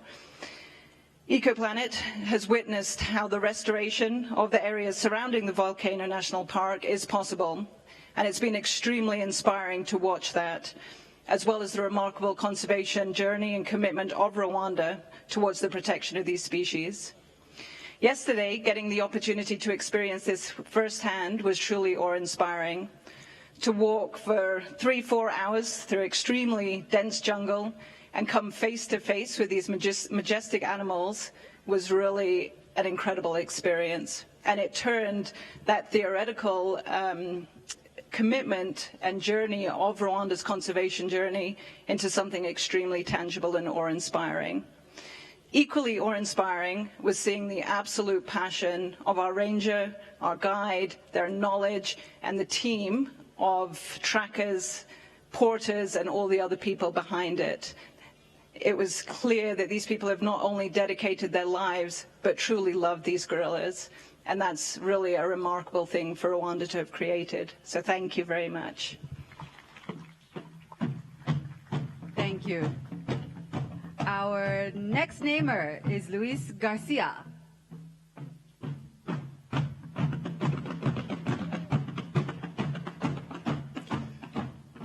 EcoPlanet has witnessed how the restoration of the areas surrounding the Volcano National Park is possible. And it's been extremely inspiring to watch that, as well as the remarkable conservation journey and commitment of Rwanda towards the protection of these species. Yesterday, getting the opportunity to experience this firsthand was truly awe-inspiring. To walk for 3-4 hours through extremely dense jungle and come face to face with these majestic animals was really an incredible experience. And it turned that theoretical commitment and journey of Rwanda's conservation journey into something extremely tangible and awe-inspiring. Equally awe-inspiring was seeing the absolute passion of our ranger, our guide, their knowledge, and the team of trackers, porters, and all the other people behind it. It was clear that these people have not only dedicated their lives, but truly loved these gorillas. And that's really a remarkable thing for Rwanda to have created. So thank you very much. Thank you. Our next namer is Luis Garcia.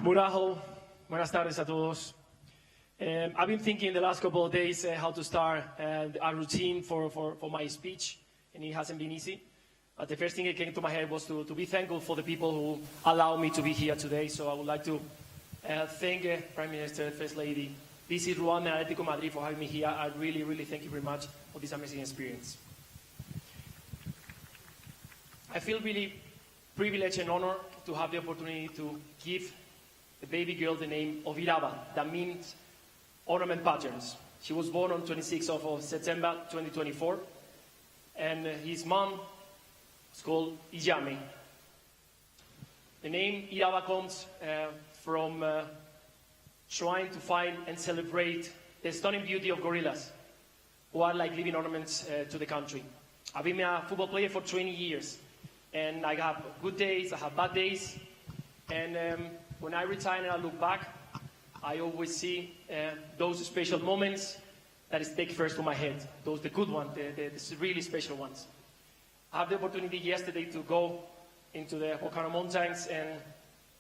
Muraho, buenas tardes a todos. I've been thinking the last couple of days how to start a routine for my speech. And it hasn't been easy. But the first thing that came to my head was to be thankful for the people who allow me to be here today. So I would like to thank Prime Minister, First Lady, Visit Rwanda and Atletico Madrid for having me here. I really, really thank you very much for this amazing experience. I feel really privileged and honored to have the opportunity to give the baby girl the name of Iraba. That means ornament patterns. She was born on 26th of September 2024. And his mom is called Ijame. The name Iraba comes from trying to find and celebrate the stunning beauty of gorillas, who are like living ornaments to the country. I've been a football player for 20 years, and I have good days, I have bad days, and when I retire and I look back, I always see those special moments that is take first to my head, those the good ones, the really special ones. I had the opportunity yesterday to go into the Volcano Mountains and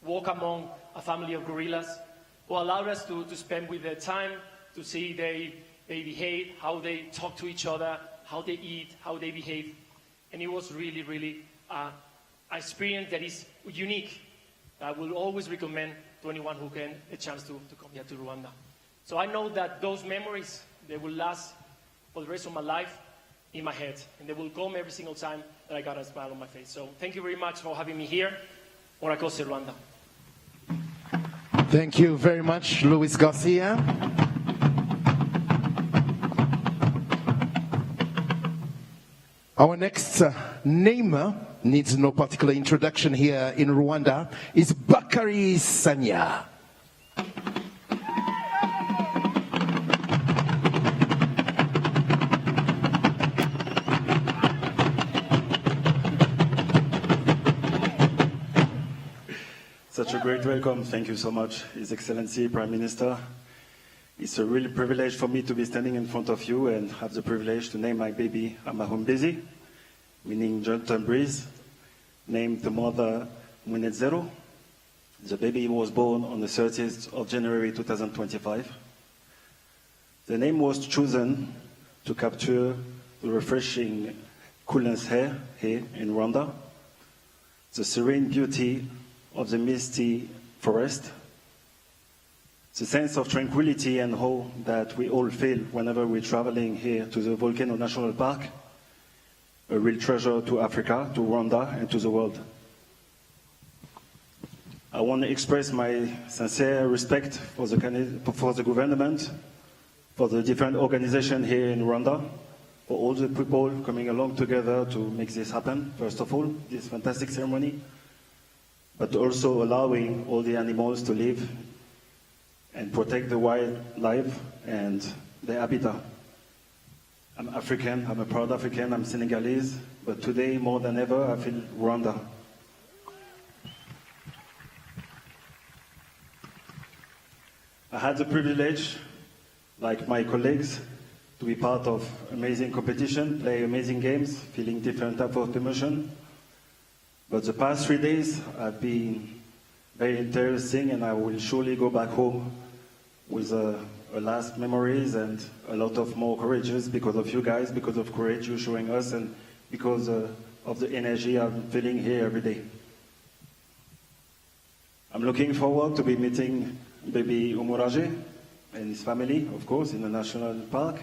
walk among a family of gorillas who allowed us to spend with their time, to see they behave, how they talk to each other, how they eat, how they behave. And it was really, really an experience that is unique. I will always recommend to anyone who can a chance to come here to Rwanda. So I know that those memories, they will last for the rest of my life in my head. And they will come every single time that I got a smile on my face. So thank you very much for having me here. Ora cose Rwanda. Thank you very much, Luis Garcia. Our next namer needs no particular introduction here in Rwanda is Bakari Sanya. Such a great welcome. Thank you so much, His Excellency, Prime Minister. It's a really privilege for me to be standing in front of you and have the privilege to name my baby Amahumbezi, meaning gentle breeze, named the mother Munezero. The baby was born on the 30th of January 2025. The name was chosen to capture the refreshing coolness here in Rwanda, the serene beauty of the misty forest, the sense of tranquility and awe that we all feel whenever we're traveling here to the Volcano National Park, a real treasure to Africa, to Rwanda, and to the world. I want to express my sincere respect for the government, for the different organizations here in Rwanda, for all the people coming along together to make this happen, first of all, this fantastic ceremony, but also allowing all the animals to live and protect the wildlife and their habitat. I'm African, I'm a proud African, I'm Senegalese, but today more than ever I feel Rwanda. I had the privilege, like my colleagues, to be part of amazing competition, play amazing games, feeling different type of emotion. But the past 3 days have been very interesting, and I will surely go back home with a last memories and a lot of more courageous because of you guys, because of courage you're showing us, and because of the energy I'm feeling here every day. I'm looking forward to be meeting baby Umuraje and his family, of course, in the national park.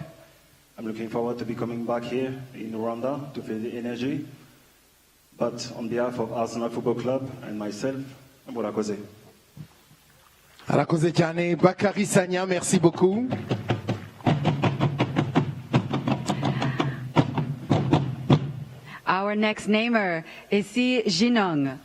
I'm looking forward to be coming back here in Rwanda to feel the energy. But on behalf of Arsenal Football Club and myself, murakoze. Arakoze cyane Bakari Sanya, merci beaucoup. Our next namer is Si Jinong.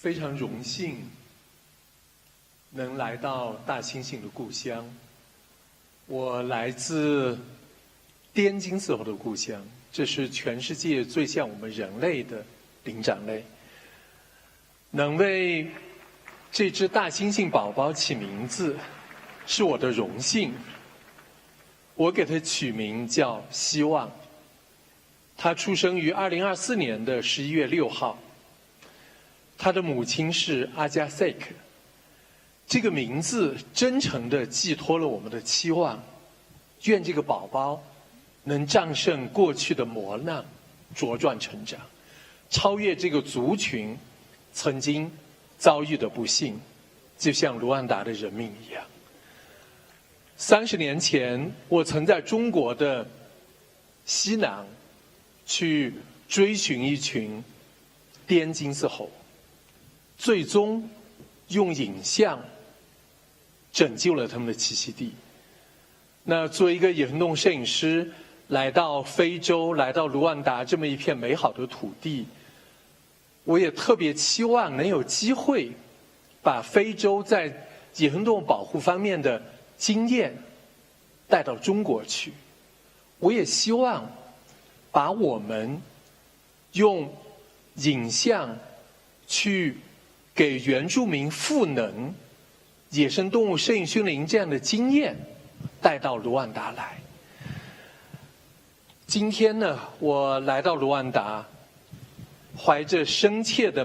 非常荣幸能来到大猩猩的故乡。我来自滇金丝猴的故乡，这是全世界最像我们人类的灵长类。能为这只大猩猩宝宝起名字，是我的荣幸。我给它取名叫希望。它出生于2024年的11月6号。他的母亲是阿加塞克，这个名字真诚地寄托了我们的期望，愿这个宝宝能战胜过去的磨难，茁壮成长，超越这个族群曾经遭遇的不幸，就像卢旺达的人民一样。30年前，我曾在中国的西南去追寻一群滇金丝猴。最终用影像拯救了他们的栖息地。那作为一个野生动物摄影师，来到非洲，来到卢旺达这么一片美好的土地，我也特别期望能有机会把非洲在野生动物保护方面的经验带到中国去。我也希望把我们用影像去给原住民赋能野生动物摄影训练营这样的经验带到卢旺达来。今天呢，我来到卢旺达，怀着深切的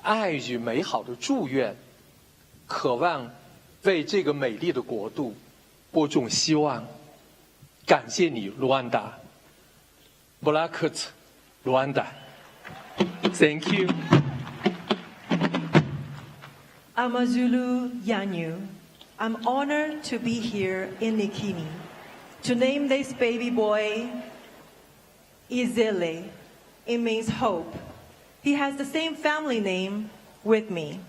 爱与美好的祝愿，渴望为这个美丽的国度播种希望。感谢你，卢旺达。布拉克特，卢旺达。Thank you. Amazulu Yanyu, I'm honored to be here in Nikini to name this baby boy Izele. It means hope. He has the same family name with me.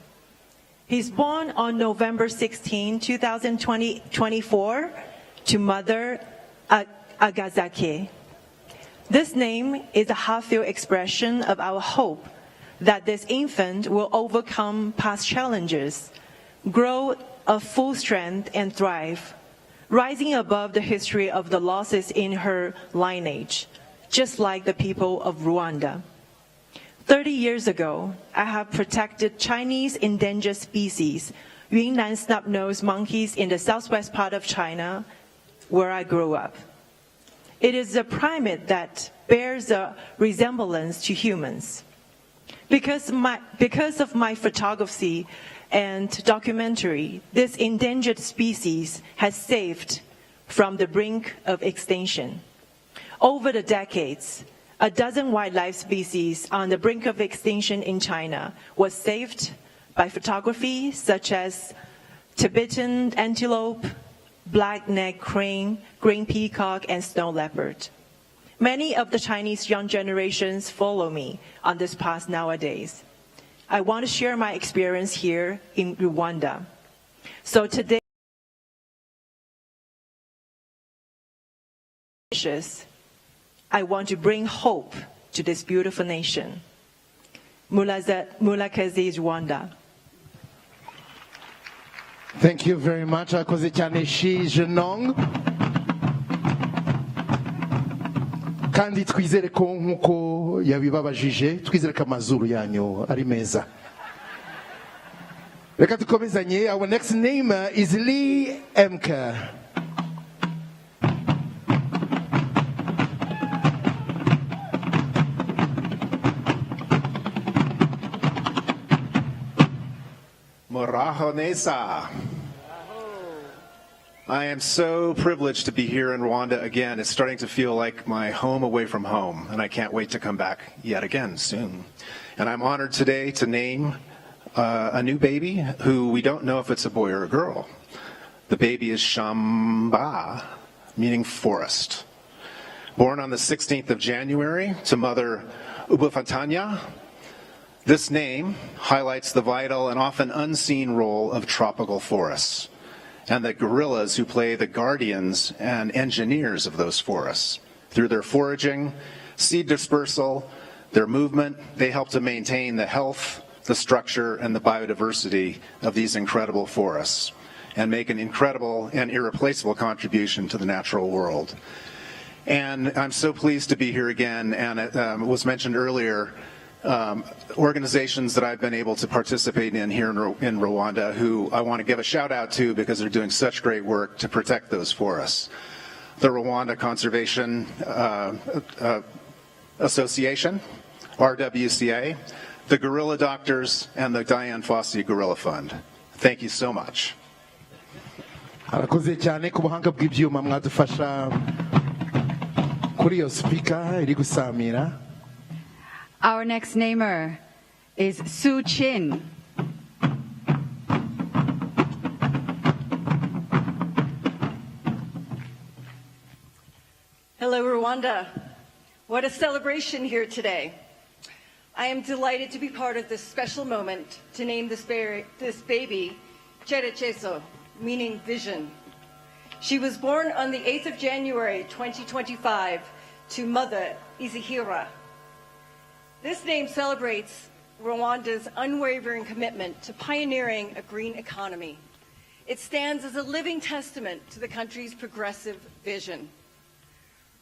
He's born on November 16, 2024 to mother Agazake. This name is a heartfelt expression of our hope that this infant will overcome past challenges, grow of full strength and thrive, rising above the history of the losses in her lineage, just like the people of Rwanda. 30 years ago, I have protected Chinese endangered species Yunnan snub-nosed monkeys in the southwest part of China, where I grew up. It is a primate that bears a resemblance to humans. Because of my photography and documentary, this endangered species has saved from the brink of extinction. Over the decades, a dozen wildlife species on the brink of extinction in China was saved by photography, such as Tibetan antelope, black-necked crane, green peacock, and snow leopard. Many of the Chinese young generations follow me on this path nowadays. I want to share my experience here in Rwanda. So today, I want to bring hope to this beautiful nation. Mulakazi, Rwanda. Thank you very much. Akoze cyane Shi Jenong. Kandi twizere ko nkuko yabibabajije, twizere ko amazuru yanyu ari meza. Reka tukomezanye. Our next name is Lee Emke. Moraho Nesa. I am so privileged to be here in Rwanda again. It's starting to feel like my home away from home, and I can't wait to come back yet again soon. And I'm honored today to name a new baby who we don't know if it's a boy or a girl. The baby is Shamba, meaning forest. Born on the 16th of January to mother Ubufatanya, this name highlights the vital and often unseen role of tropical forests and the gorillas who play the guardians and engineers of those forests. Through their foraging, seed dispersal, their movement, they help to maintain the health, the structure, and the biodiversity of these incredible forests and make an incredible and irreplaceable contribution to the natural world. And I'm so pleased to be here again, and it was mentioned earlier, organizations that I've been able to participate in here in Rwanda who I want to give a shout out to because they're doing such great work to protect those forests. The Rwanda Conservation Association, RWCA, the Gorilla Doctors, and the Diane Fossey Gorilla Fund. Thank you so much. Arakoze cyane ku buhanga bw'ibyuma mwadufasha kuri iyo speaker iri gusamira. Our next namer is Su Chin. Hello, Rwanda. What a celebration here today. I am delighted to be part of this special moment to name this baby Cherecheso, meaning vision. She was born on the 8th of January, 2025, to mother Izihira. This name celebrates Rwanda's unwavering commitment to pioneering a green economy. It stands as a living testament to the country's progressive vision.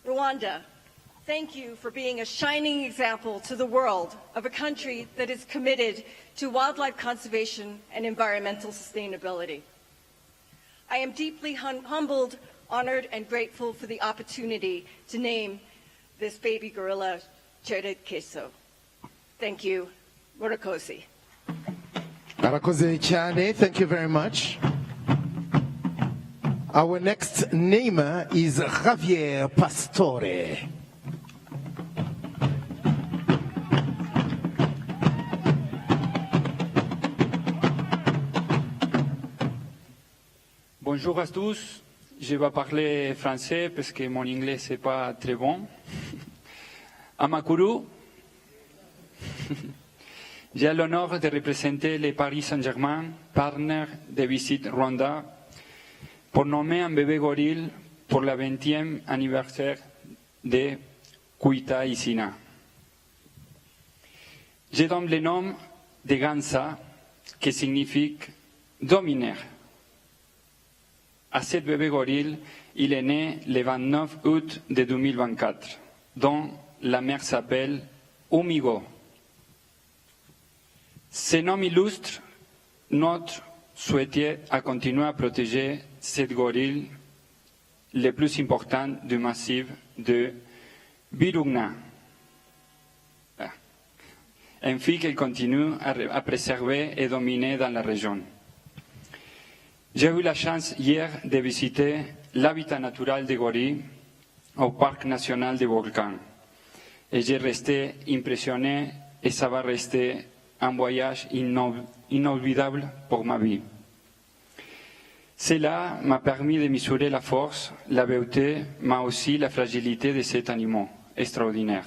Rwanda, thank you for being a shining example to the world of a country that is committed to wildlife conservation and environmental sustainability. I am deeply humbled, honored, and grateful for the opportunity to name this baby gorilla Cherecheso. Thank you. Murakosi. Arakoze cyane. Thank you very much. Our next namer is Javier Pastore. Bonjour à tous. Je vais parler français parce que mon anglais n'est pas très bon. Amakuru. J'ai l'honneur de représenter le Paris Saint-Germain, partenaire de Visite Rwanda, pour nommer un bébé gorille pour le 20e anniversaire de Kwita Izina. Je donne le nom de Gansa, qui signifie dominer. À ce bébé gorille, il est né le 29 août de 2024, dont la mère s'appelle Umigo. Ce nom illustre notre souhaitait à continuer à protéger cette gorille le plus important du massif de Virunga, ainsi qu'elle continue à préserver et dominer dans la région. J'ai eu la chance hier de visiter l'habitat naturel des gorilles au Parc national des volcans et j'ai resté impressionné et ça va rester un voyage inoubliable pour ma vie. Cela m'a permis de mesurer la force, la beauté, mais aussi la fragilité de cet animal extraordinaire,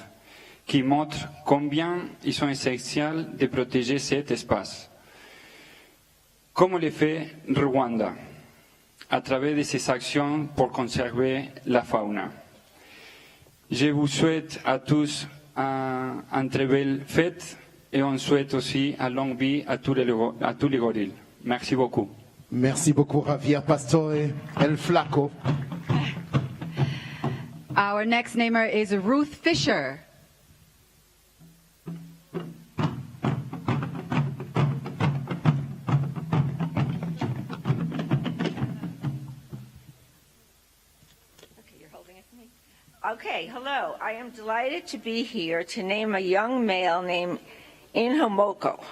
qui montre combien ils sont essentiels de protéger cet espace. Comme le fait Rwanda, à travers de ses actions pour conserver la faune. Je vous souhaite à tous une très belle fête et on souhaite aussi une longue vie à tous les gorilles. Merci beaucoup. Merci beaucoup, Javier Pastore El Flaco. Our next namer is Ruth Fisher. Okay, hello. I am delighted to be here to name a young male named Inhomoko,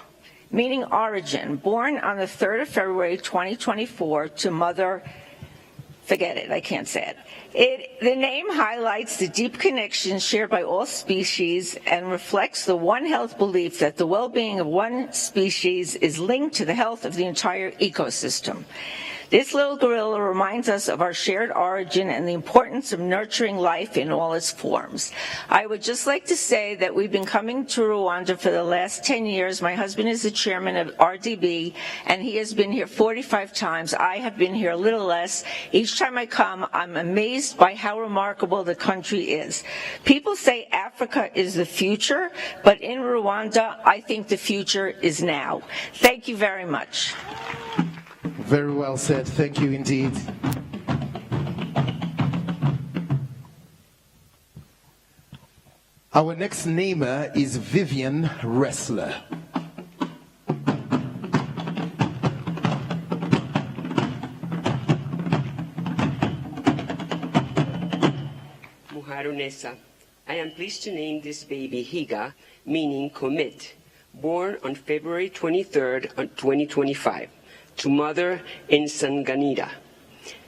meaning origin, born on the 3rd of February 2024 to mother, forget it, I can't say it. The name highlights the deep connection shared by all species and reflects the One Health belief that the well-being of one species is linked to the health of the entire ecosystem. This little gorilla reminds us of our shared origin and the importance of nurturing life in all its forms. I would just like to say that we've been coming to Rwanda for the last 10 years. My husband is the chairman of RDB, and he has been here 45 times. I have been here a little less. Each time I come, I'm amazed by how remarkable the country is. People say Africa is the future, but in Rwanda, I think the future is now. Thank you very much. Very well said. Thank you indeed. Our next namer is Vivian Wrestler. Muharunesa. I am pleased to name this baby Higa, meaning commit, born on February 23rd, 2025. To mother Nsanganira.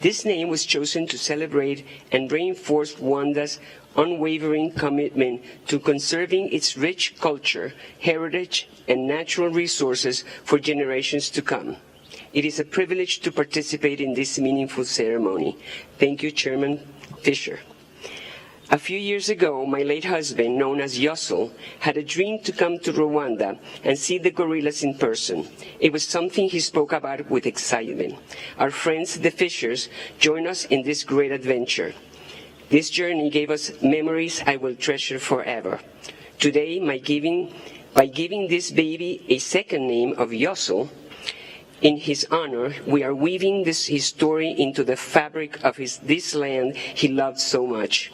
This name was chosen to celebrate and reinforce Rwanda's unwavering commitment to conserving its rich culture, heritage, and natural resources for generations to come. It is a privilege to participate in this meaningful ceremony. Thank you, Chairman Fisher. A few years ago, my late husband, known as Yossel, had a dream to come to Rwanda and see the gorillas in person. It was something he spoke about with excitement. Our friends, the Fishers, joined us in this great adventure. This journey gave us memories I will treasure forever. Today, by giving this baby a second name of Yossel, in his honor, we are weaving his story into the fabric of this land he loved so much.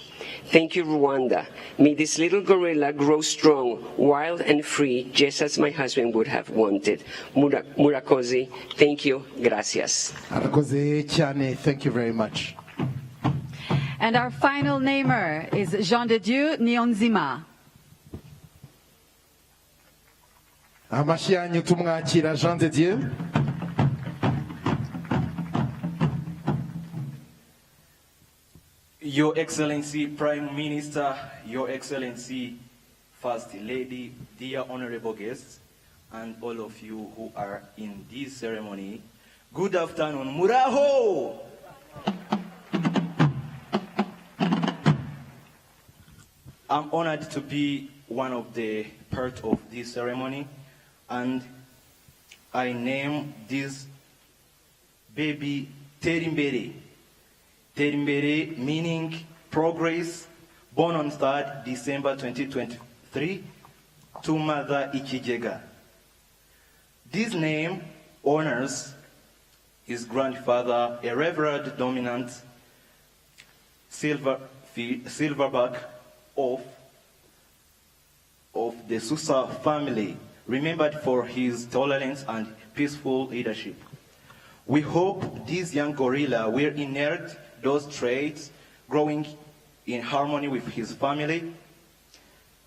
Thank you, Rwanda. May this little gorilla grow strong, wild and free, just as my husband would have wanted. Murakoze, thank you, gracias. Arakoze cyane, thank you very much. And our final namer is Jean de Dieu Niyonzima. Amashi yanyu tumwakira Jean de Dieu. Your Excellency Prime Minister, Your Excellency First Lady, dear honorable guests, and all of you who are in this ceremony, good afternoon. Muraho! I'm honored to be one of the part of this ceremony, and I name this baby Terimbere. Terimbere meaning progress, born on 3rd December 2023 to Mother Ikijega. This name honors his grandfather, a revered dominant silverback of the Susa family, remembered for his tolerance and peaceful leadership. We hope this young gorilla will inherit those traits, growing in harmony with his family,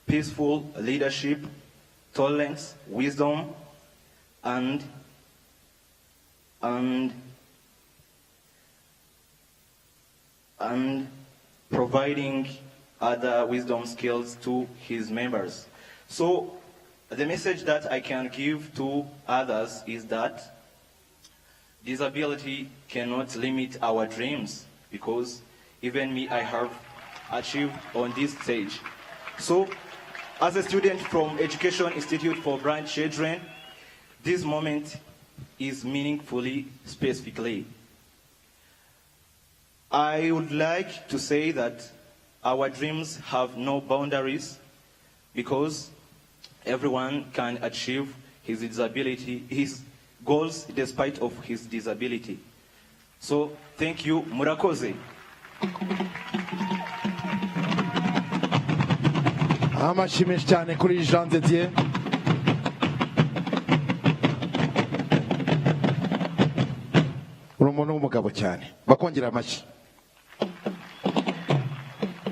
peaceful leadership, tolerance, wisdom, and providing other wisdom skills to his members. So the message that I can give to others is that disability cannot limit our dreams, because even me, I have achieved on this stage. So as a student from Education Institute for Blind Children, this moment is meaningfully specifically. I would like to say that our dreams have no boundaries, because everyone can achieve his disability, his goals despite of his disability. So thank you, murakoze. Amashimwe cyane kuri Jean de Dieu. Urumuntu w'umugabo cyane. Bakongera amashyi.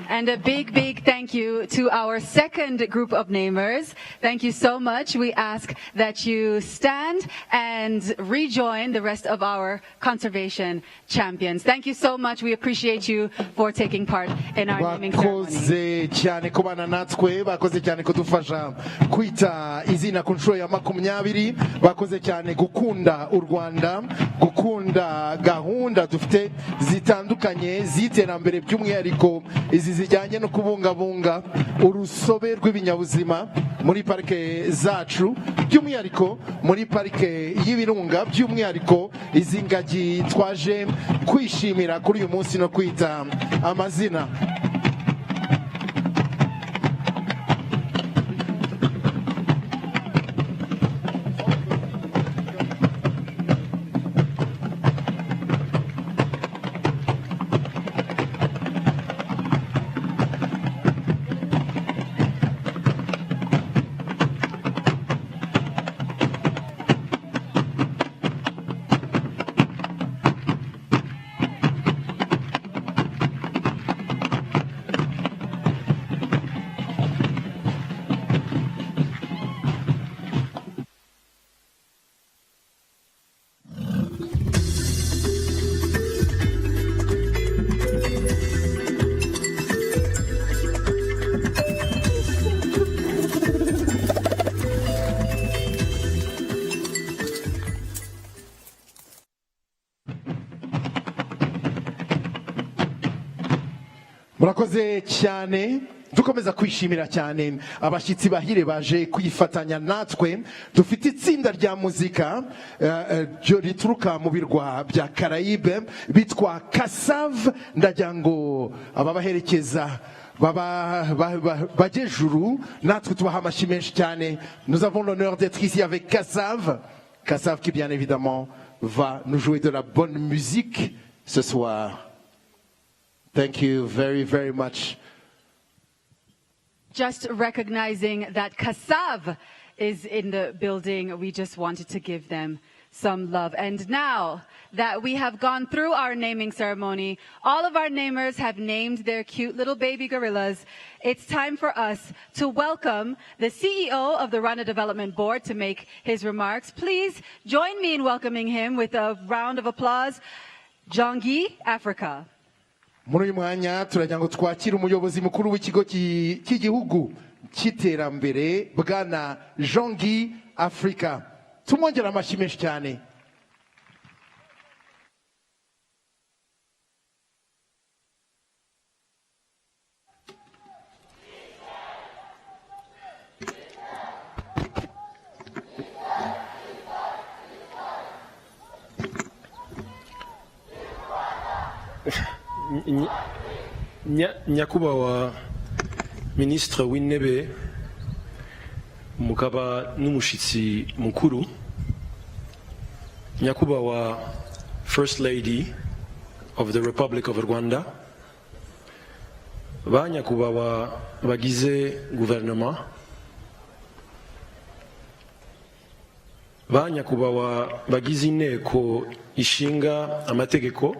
And a big, big thank you to our second group of namers. Thank you so much. We ask that you stand and rejoin the rest of our conservation champions. Thank you so much. We appreciate you for taking part in our naming ceremony. Bakoze cyane kubana natwe, bakoze cyane kudufasha kwita izina ku nshuro ya 20, bakoze cyane gukunda u Rwanda, gukunda gahunda dufite zitandukanye z'iterambere, by'umwihariko izi zijyanye no kubungabunga urusobe rw'ibinyabuzima muri parike zacu, by'umwihariko muri parike y'ibirunga, by'umwihariko izi ngagi twaje kwishimira kuri uyu munsi no kwita amazina. Murakoze cyane, dukomeza kwishimira cyane abashyitsi bahire baje kwifatanya natwe. Dufite itsinda rya muzika rituruka mu birwa bya Caraïbe bitwa Kassav. Ndagira ngo ababaherekeza bajejuru natwe tubaha amashyi menshi cyane. Nous avons l'honneur d'être ici avec Kassav. Kassav qui bien évidemment va nous jouer de la bonne musique ce soir. Thank you very, very much. Just recognizing that Kassav is in the building, we just wanted to give them some love. And now that we have gone through our naming ceremony, all of our namers have named their cute little baby gorillas. It's time for us to welcome the CEO of the Rwanda Development Board to make his remarks. Please join me in welcoming him with a round of applause. Jongi, Africa. Muri uyu mwanya turagira ngo twakire umuyobozi mukuru w'ikigo cy'igihugu cy'iterambere bwana Jongi Africa. Tumwongera amashyi menshi cyane. Nyakubahwa Ministre w'Intebe mukaba n'umushitsi mukuru, Nyakubahwa First Lady of the Republic of Rwanda, ba Nyakubahwa bagize gouvernement, ba nyakubahwa bagize inteko ishinga amategeko,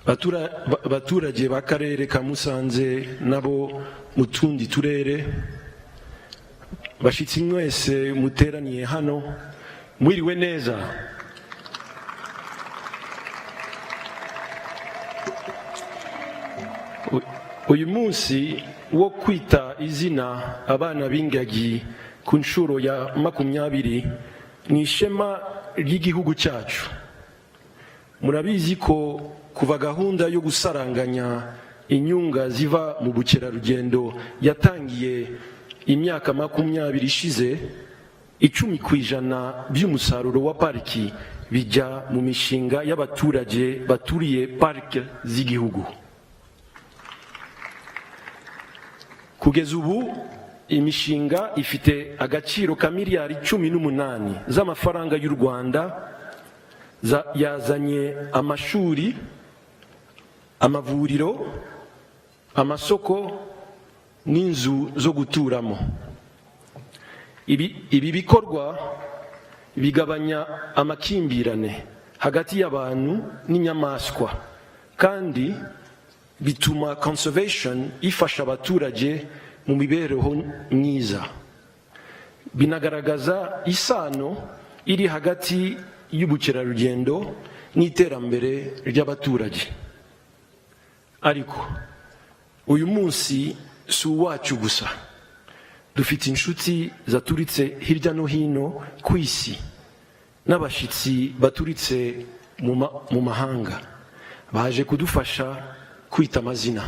abaturage b'akarere ka Musanze nabo mu tundi turere, bashitsi mwese muteraniye hano, mwiriwe neza. Uyu munsi wo kwita izina abana b'ingagi ku nshuro ya 20 ni ishema ry'igihugu cyacu. Murabizi ko kuva gahunda yo gusaranganya inyunga ziva mu bukerarugendo yatangiye imyaka 20 ishize, 10% by'umusaruro wa pariki bijya mu mishinga y'abaturage baturiye parike z'igihugu. Kugeza ubu imishinga ifite agaciro ka miliyari 18 z'amafaranga y'u Rwanda, yazanye amashuri, amavuriro, amasoko n'inzu zo guturamo. Ibi bikorwa bigabanya amakimbirane hagati y'abantu n'inyamaswa, kandi bituma conservation ifasha abaturage mu mibereho myiza. Binagaragaza isano iri hagati y'ubukerarugendo n'iterambere ry'abaturage. Ariko uyu munsi si uwacu gusa. Dufite inshuti zaturitse hirya no hino ku isi n'abashitsi baturitse mu mahanga, baje kudufasha kwita amazina.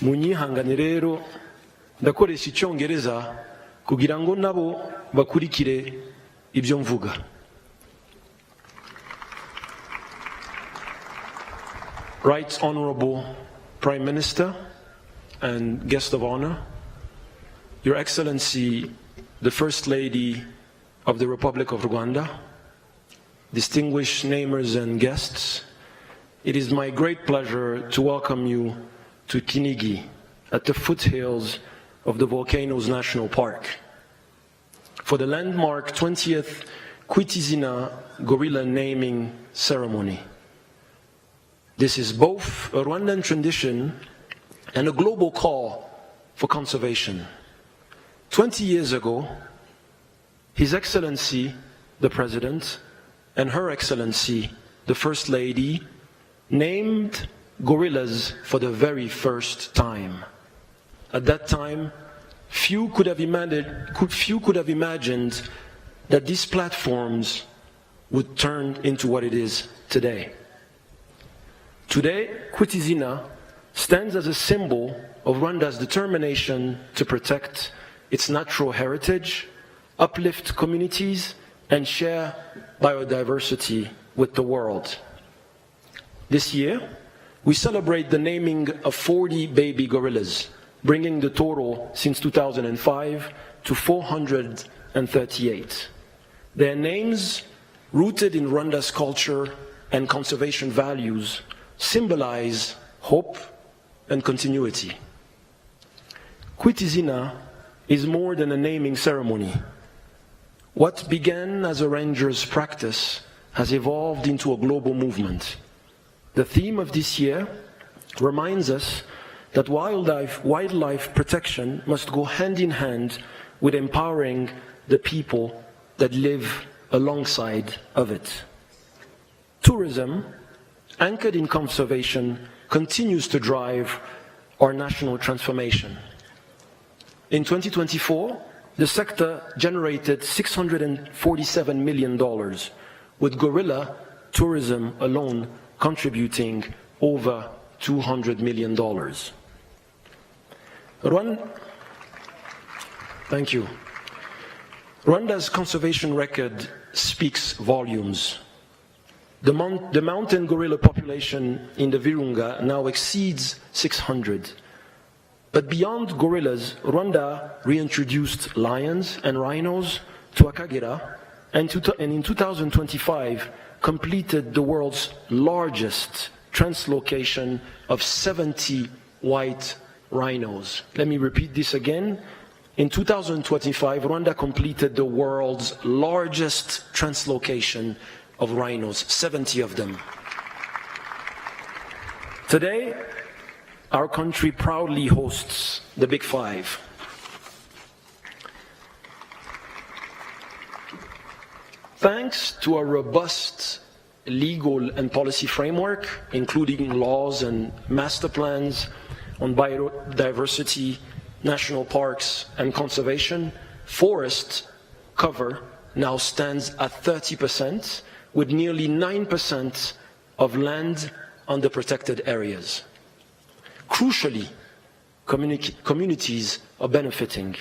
Munyihangane rero ndakoresha icyongereza kugira ngo nabo bakurikire ibyo mvuga. Right Honorable Prime Minister and guest of honor, Your Excellency, the First Lady of the Republic of Rwanda, distinguished neighbors and guests, it is my great pleasure to welcome you to Kinigi at the foothills of the Volcanoes National Park for the landmark 20th Kwita Izina gorilla naming ceremony. This is both a Rwandan tradition and a global call for conservation. 20 years ago, His Excellency, the President, and Her Excellency, the First Lady, named gorillas for the very first time. At that time, few could have imagined that these platforms would turn into what it is today. Today, Kwita Izina stands as a symbol of Rwanda's determination to protect its natural heritage, uplift communities, and share biodiversity with the world. This year, we celebrate the naming of 40 baby gorillas, bringing the total since 2005 to 438. Their names, rooted in Rwanda's culture and conservation values, symbolize hope and continuity. Kwita Izina is more than a naming ceremony. What began as a ranger's practice has evolved into a global movement. The theme of this year reminds us that wildlife protection must go hand in hand with empowering the people that live alongside of it. Tourism, anchored in conservation, continues to drive our national transformation. In 2024, the sector generated $647 million, with gorilla tourism alone contributing over $200 million. Thank you. Rwanda's conservation record speaks volumes. The mountain gorilla population in the Virunga now exceeds 600. But beyond gorillas, Rwanda reintroduced lions and rhinos to Akagera, and in 2025 completed the world's largest translocation of 70 white rhinos. Let me repeat this again. In 2025, Rwanda completed the world's largest translocation of rhinos, 70 of them. Today, our country proudly hosts the Big Five. Thanks to a robust legal and policy framework, including laws and master plans on biodiversity, national parks, and conservation, forest cover now stands at 30%, with nearly 9% of land under protected areas. Crucially, communities are benefiting.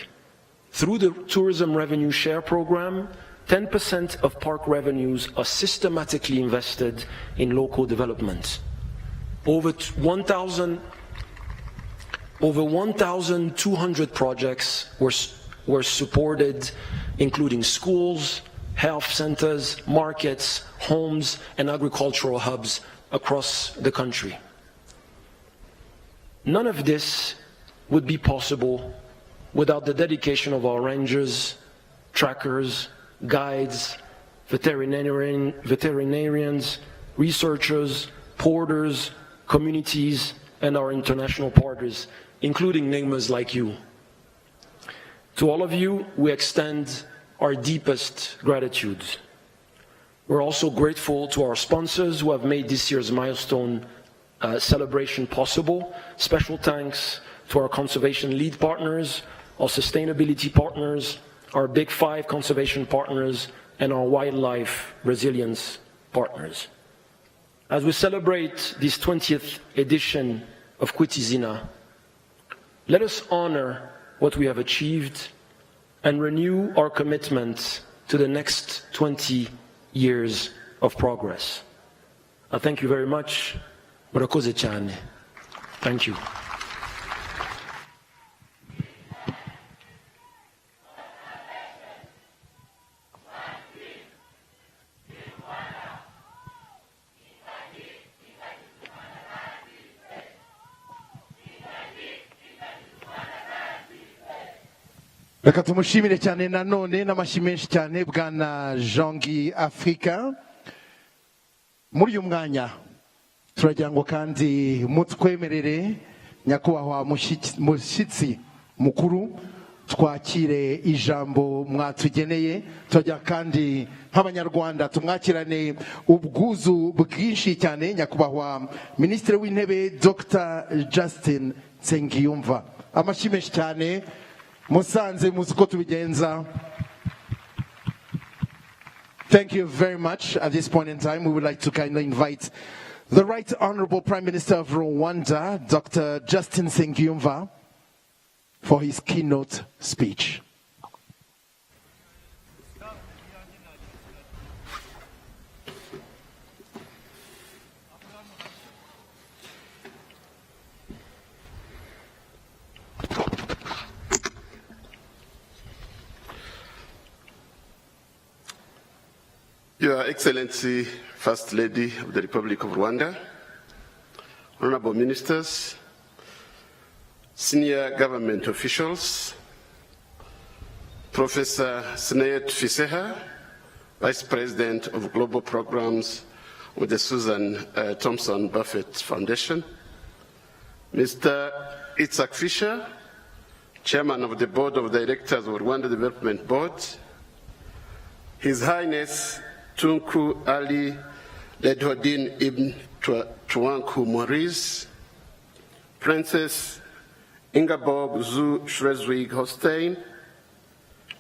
Through the Tourism Revenue Share Program, 10% of park revenues are systematically invested in local development. Over 1,200 projects were supported, including schools, health centers, markets, homes, and agricultural hubs across the country. None of this would be possible without the dedication of our rangers, trackers, guides, veterinarians, researchers, porters, communities, and our international partners, including namers like you. To all of you, we extend our deepest gratitude. We're also grateful to our sponsors who have made this year's milestone celebration possible. Special thanks to our conservation lead partners, our sustainability partners, our Big Five conservation partners, and our wildlife resilience partners. As we celebrate this 20th edition of Kwita Izina, let us honor what we have achieved and renew our commitment to the next 20 years of progress. I thank you very much. Thank you. Reka tumushimire cyane nanone n'amashyi menshi cyane bwana Jean-Guy Africa. Muri uyu mwanya turagira ngo kandi mutwemerere nyakubahwa mushyitsi mukuru twakire ijambo mwatugeneye. Turagira kandi nk'abanyarwanda tumwakirane ubwuzu bwinshi cyane nyakubahwa Minisitiri w'Intebe Dr. Justin Nsengiyumva. Amashyi menshi cyane. Musanze muzuko tubigenza. Thank you very much. At this point in time, we would like to kindly invite the Right Honorable Prime Minister of Rwanda, Dr. Justin Nsengiyumva, for his keynote speech. Your Excellency, First Lady of the Republic of Rwanda, Honorable Ministers, Senior Government Officials, Professor Sinead Fiseha, Vice President of Global Programs with the Susan Thompson Buffett Foundation, Mr. Itzhak Fisher, Chairman of the Board of Directors of Rwanda Development Board, His Highness Tunku Ali Ledhodin Ibn Tuanku Maurice, Princess Ingeborg zu Schleswig-Holstein,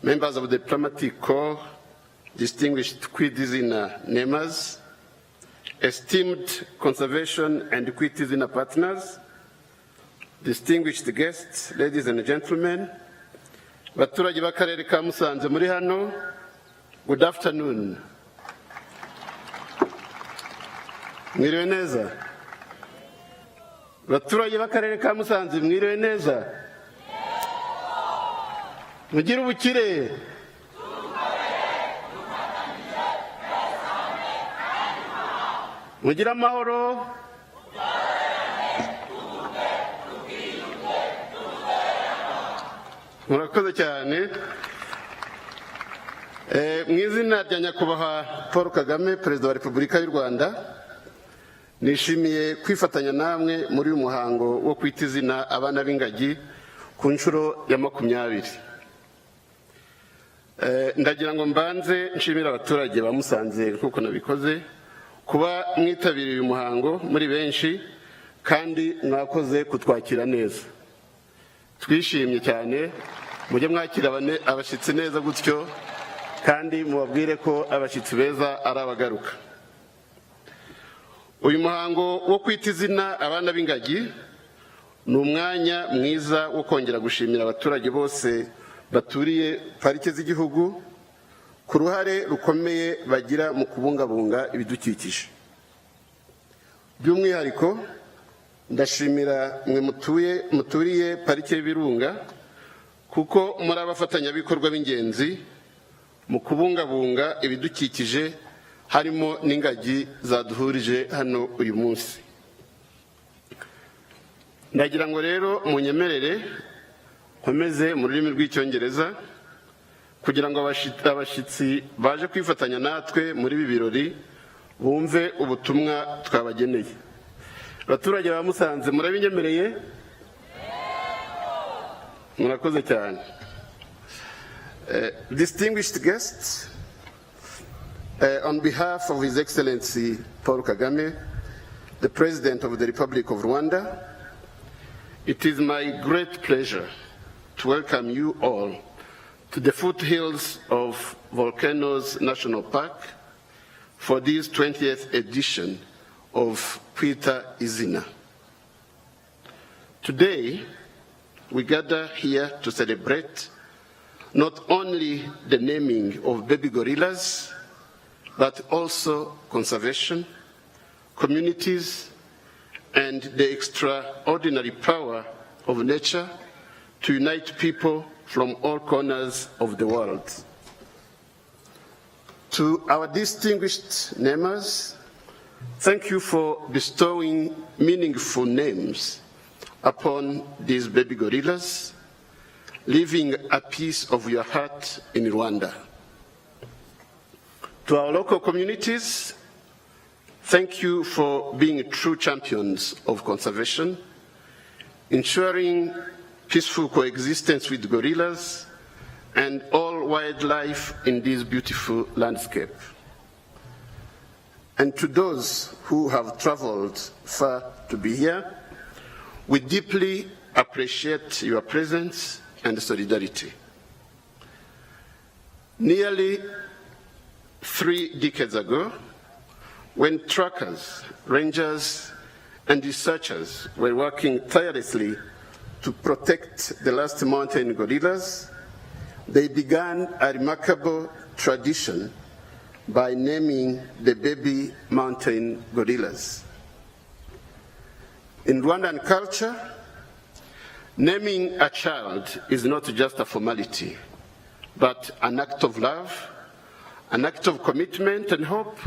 members of the Diplomatic Corps, distinguished Kwita Izina namers, esteemed conservation and Kwita Izina partners, distinguished guests, ladies and gentlemen, baturage b'akarere ka Musanze muri hano, good afternoon. Mwiriwe neza. Baturage b'akarere ka Musanze mwiriwe neza. Mugire ubukire. Mugire amahoro. murakoze cyane. Mu izina rya nyakubahwa Paul Kagame, perezida wa Repubulika y'u Rwanda, nishimiye kwifatanya namwe muri uyu muhango wo kwita izina abana b'ingagi ku nshuro ya 20. Ndagira ngo mbanze nshimira abaturage ba Musanze kuko nabikoze kuba mwitabiriye uyu muhango muri benshi kandi mwakoze kutwakira neza. Twishimye cyane, mujye mwakira abashyitsi neza gutyo kandi mubabwire ko abashyitsi beza ari abagaruka. Uyu muhango wo kwita izina abana b'ingagi ni umwanya mwiza wo kongera gushimira abaturage bose baturiye parike z'igihugu ku ruhare rukomeye bagira mu kubungabunga ibidukikije. By'umwihariko ndashimira mwe muturiye parike y'Ibirunga kuko muri abafatanyabikorwa b'ingenzi mu kubungabunga ibidukikije, harimo n'ingagi zaduhurije hano uyu munsi. Ndagira ngo rero munyemerere nkomeze mu rurimi rw'Icyongereza kugira ngo abashyitsi baje kwifatanya natwe muri ibi birori bumve ubutumwa twabageneye. Abaturage ba Musanze murabinyemereye? Murakoze cyane. Distinguished guests, on behalf of His Excellency Paul Kagame, the President of the Republic of Rwanda, it is my great pleasure to welcome you all to the foothills of Volcanoes National Park for this 20th edition of Kwita Izina. Today, we gather here to celebrate not only the naming of baby gorillas, but also conservation, communities, and the extraordinary power of nature to unite people from all corners of the world. To our distinguished namers, thank you for bestowing meaningful names upon these baby gorillas, leaving a piece of your heart in Rwanda. To our local communities, thank you for being true champions of conservation, ensuring peaceful coexistence with gorillas and all wildlife in this beautiful landscape. And to those who have traveled far to be here, we deeply appreciate your presence and solidarity. Nearly 3 decades ago, when trackers, rangers, and researchers were working tirelessly to protect the last mountain gorillas, they began a remarkable tradition by naming the baby mountain gorillas. In Rwandan culture, naming a child is not just a formality, but an act of love, an act of commitment and hope,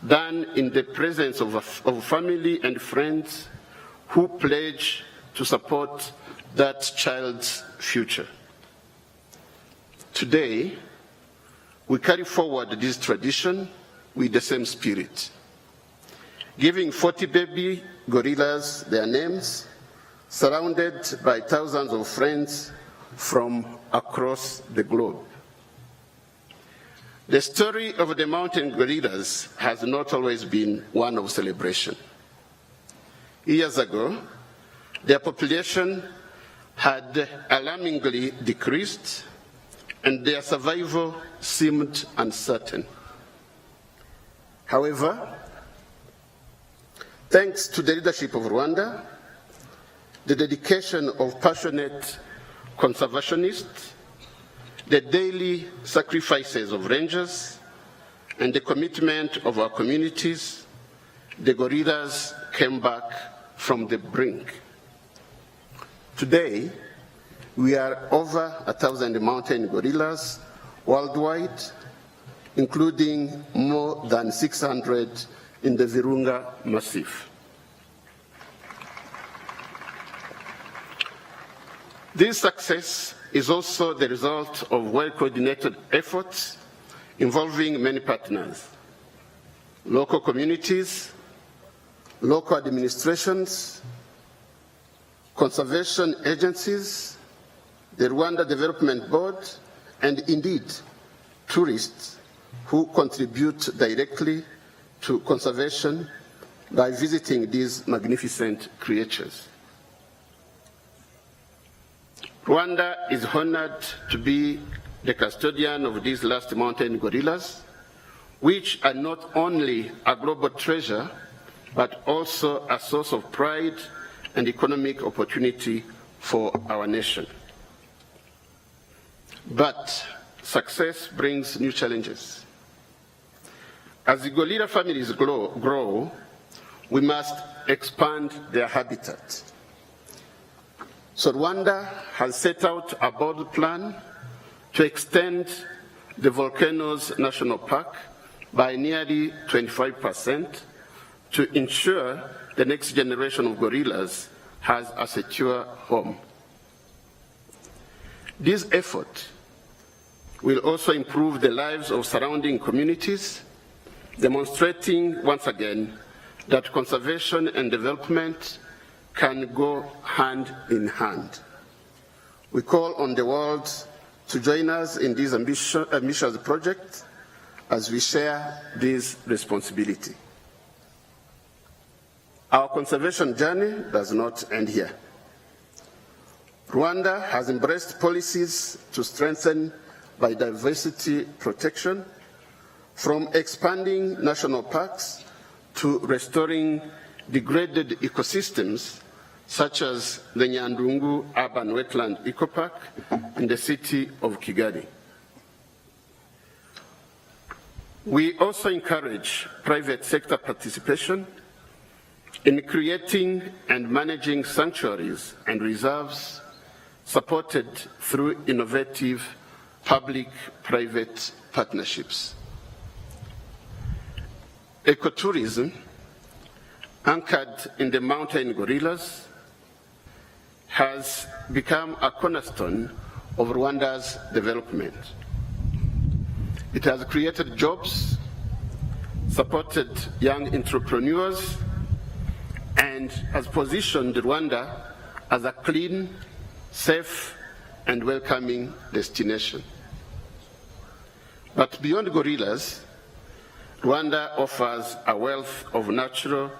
done in the presence of family and friends who pledge to support that child's future. Today, we carry forward this tradition with the same spirit, giving 40 baby gorillas their names, surrounded by thousands of friends from across the globe. The story of the mountain gorillas has not always been one of celebration. Years ago, their population had alarmingly decreased, and their survival seemed uncertain. However, thanks to the leadership of Rwanda, the dedication of passionate conservationists, the daily sacrifices of rangers, and the commitment of our communities, the gorillas came back from the brink. Today, we are over 1,000 mountain gorillas worldwide, including more than 600 in the Virunga Massif. This success is also the result of well-coordinated efforts involving many partners, local communities, local administrations, conservation agencies, the Rwanda Development Board, and indeed, tourists who contribute directly to conservation by visiting these magnificent creatures. Rwanda is honored to be the custodian of these last mountain gorillas, which are not only a global treasure, but also a source of pride and economic opportunity for our nation. But success brings new challenges. As the gorilla families grow, we must expand their habitat. So Rwanda has set out a bold plan to extend the Volcanoes National Park by nearly 25% to ensure the next generation of gorillas has a secure home. This effort will also improve the lives of surrounding communities, demonstrating once again that conservation and development can go hand in hand. We call on the world to join us in this ambitious project as we share this responsibility. Our conservation journey does not end here. Rwanda has embraced policies to strengthen biodiversity protection, from expanding national parks to restoring degraded ecosystems such as the Nyandungu Urban Wetland Eco Park in the city of Kigali. We also encourage private sector participation in creating and managing sanctuaries and reserves supported through innovative public-private partnerships. Ecotourism, anchored in the mountain gorillas, has become a cornerstone of Rwanda's development. It has created jobs, supported young entrepreneurs, and has positioned Rwanda as a clean, safe, and welcoming destination. But beyond gorillas, Rwanda offers a wealth of natural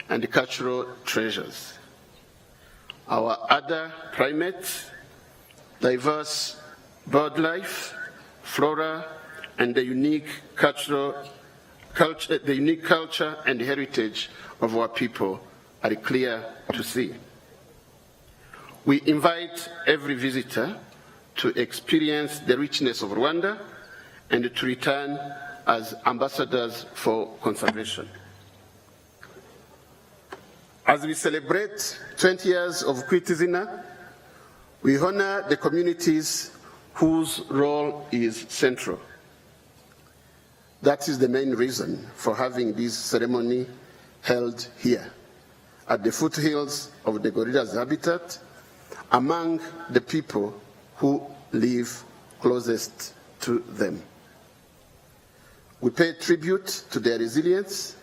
and cultural treasures. Our other primates, diverse bird life, flora, and the unique culture and heritage of our people are clear to see. We invite every visitor to experience the richness of Rwanda and to return as ambassadors for conservation. As we celebrate 20 years of Kwita Izina, we honor the communities whose role is central. That is the main reason for having this ceremony held here, at the foothills of the gorilla's habitat, among the people who live closest to them. We pay tribute to their resilience,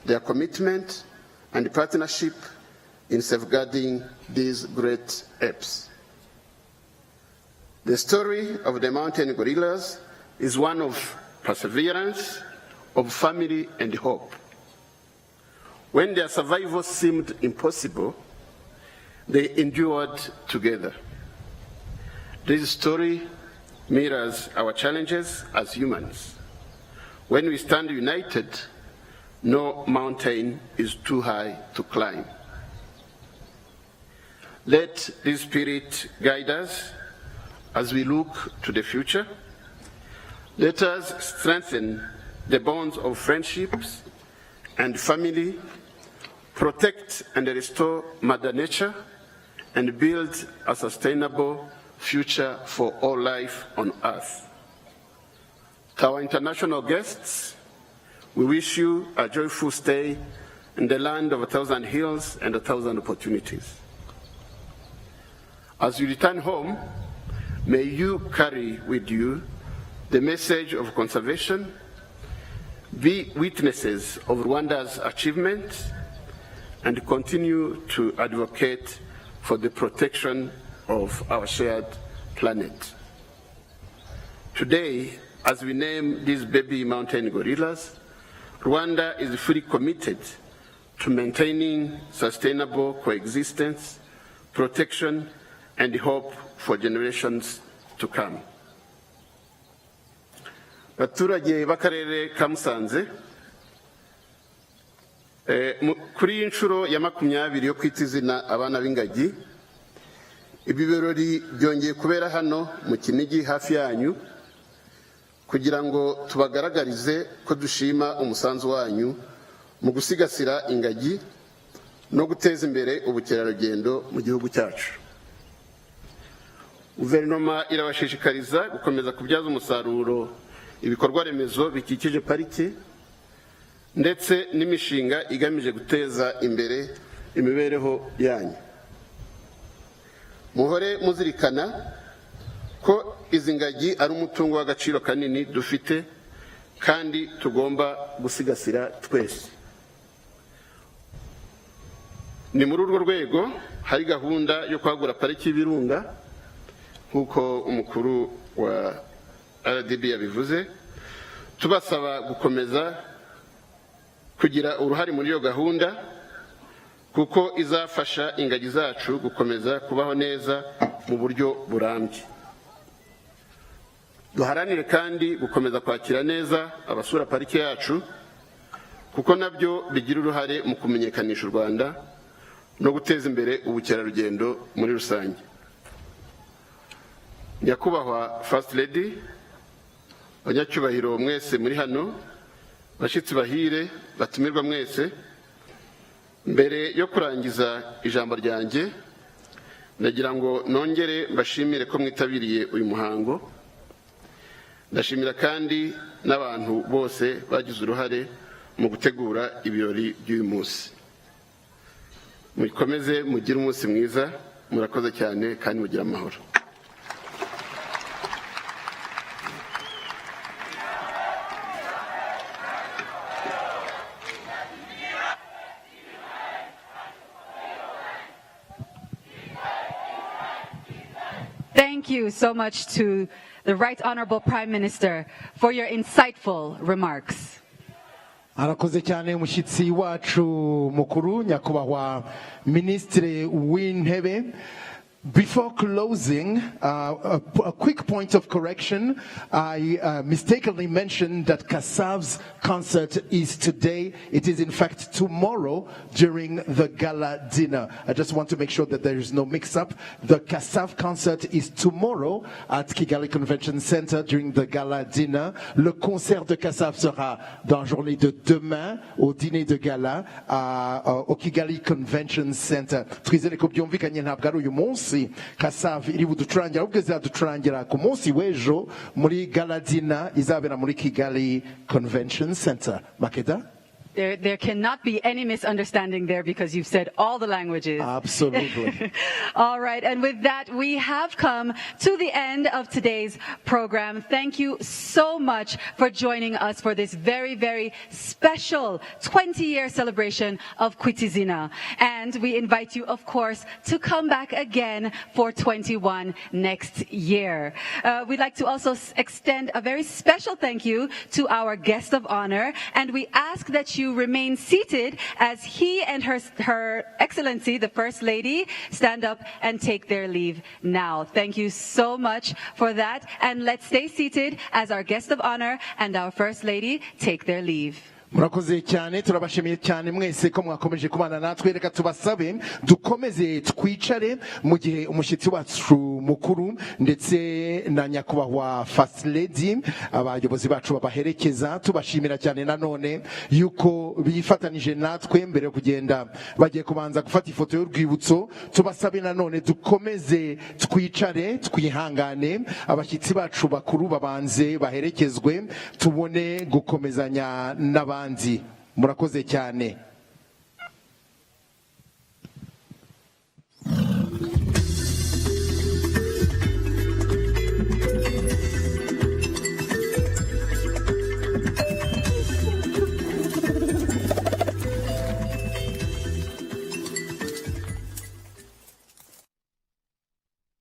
their commitment, and partnership in safeguarding these great apes. The story of the mountain gorillas is one of perseverance, of family and hope. When their survival seemed impossible, they endured together. This story mirrors our challenges as humans. When we stand united, no mountain is too high to climb. Let this spirit guide us as we look to the future. Let us strengthen the bonds of friendships and family, protect and restore Mother Nature, and build a sustainable future for all life on Earth. To our international guests, we wish you a joyful stay in the land of 1,000 hills and 1,000 opportunities. As you return home, may you carry with you the message of conservation, be witnesses of Rwanda's achievements, and continue to advocate for the protection of our shared planet. Today, as we name these baby mountain gorillas, Rwanda is fully committed to maintaining sustainable coexistence, protection, and hope for generations to come. Baturage b'akarere ka Musanze, kuri iyi nshuro ya 20 yo kwita izina abana b'ingagi, ibi birori byongeye kubera hano mu Kinigi hafi yanyu kugira ngo tubagaragarize ko dushima umusanzu wanyu mu gusigasira ingagi no guteza imbere ubukerarugendo mu gihugu cyacu. Guverinoma irabashishikariza gukomeza kubyaza umusaruro ibikorwa remezo bikikije parike ndetse n'imishinga igamije guteza imbere imibereho yanyu. Muhore muzirikana ko izi ngagi ari umutungo w'agaciro kanini dufite kandi tugomba gusigasira twese. Ni muri urwo rwego hari gahunda yo kwagura pariki y'Ibirunga nk'uko umukuru wa RDB yabivuze, tubasaba gukomeza kugira uruhare muri iyo gahunda kuko izafasha ingagi zacu gukomeza kubaho neza mu buryo burambye. Duharanire kandi gukomeza kwakira neza abasura parike yacu kuko nabyo bigira uruhare mu kumenyekanisha u Rwanda no guteza imbere ubukerarugendo muri rusange. Nyakubahwa First Lady, abanyacyubahiro mwese muri hano, bashitsi bahire batumirwa mwese, mbere yo kurangiza ijambo ryanjye ndagira ngo nongere mbashimire ko mwitabiriye uyu muhango. Ndashimira kandi n'abantu bose bagize uruhare mu gutegura ibirori by'uyu munsi. Mukomeze mugire umunsi mwiza, murakoze cyane kandi mugire amahoro. Thank you so much to the Right Honorable Prime Minister for your insightful remarks. Arakoze cyane umushyitsi wacu mukuru nyakubahwa Ministre w'Intebe. Before closing, a quick point of correction. I mistakenly mentioned that Kassav's concert is today. It is in fact tomorrow during the gala dinner. I just want to make sure that there is no mix-up. The Kassav concert is tomorrow at Kigali Convention Center during the gala dinner. Le concert de Kassav sera dans la journée de demain au dîner de gala au Kigali Convention Center. Twizere ko byumvikanye ntabwo ari uyu munsi Kassav iri buducurangira ubwo izaducurangira ku munsi w'ejo muri gala dinner izabera muri Kigali Convention Center. Makeda? There cannot be any misunderstanding there because you've said all the languages. Absolutely. All right, and with that, we have come to the end of today's program. Thank you so much for joining us for this very, very special 20-year celebration of Kwita Izina. And we invite you, of course, to come back again for 21 next year. We'd like to also extend a very special thank you to our guest of honor, and we ask that you remain seated as he and her Excellency, the First Lady, stand up and take their leave now. Thank you so much for that. And let's stay seated as our guest of honor and our First Lady take their leave. Murakoze cyane, turabashimiye cyane mwese ko mwakomeje kubana natwe. Reka tubasabe dukomeze twicare mu gihe umushyitsi wacu mukuru ndetse na nyakubahwa First Lady abayobozi bacu babaherekeza. Tubashimira cyane nanone yuko bifatanije natwe mbere yo kugenda bagiye kubanza gufata ifoto y'urwibutso. Tubasabe nanone dukomeze twicare twihangane, abashyitsi bacu bakuru babanze baherekezwe tubone gukomezanya n'abandi. Murakoze cyane.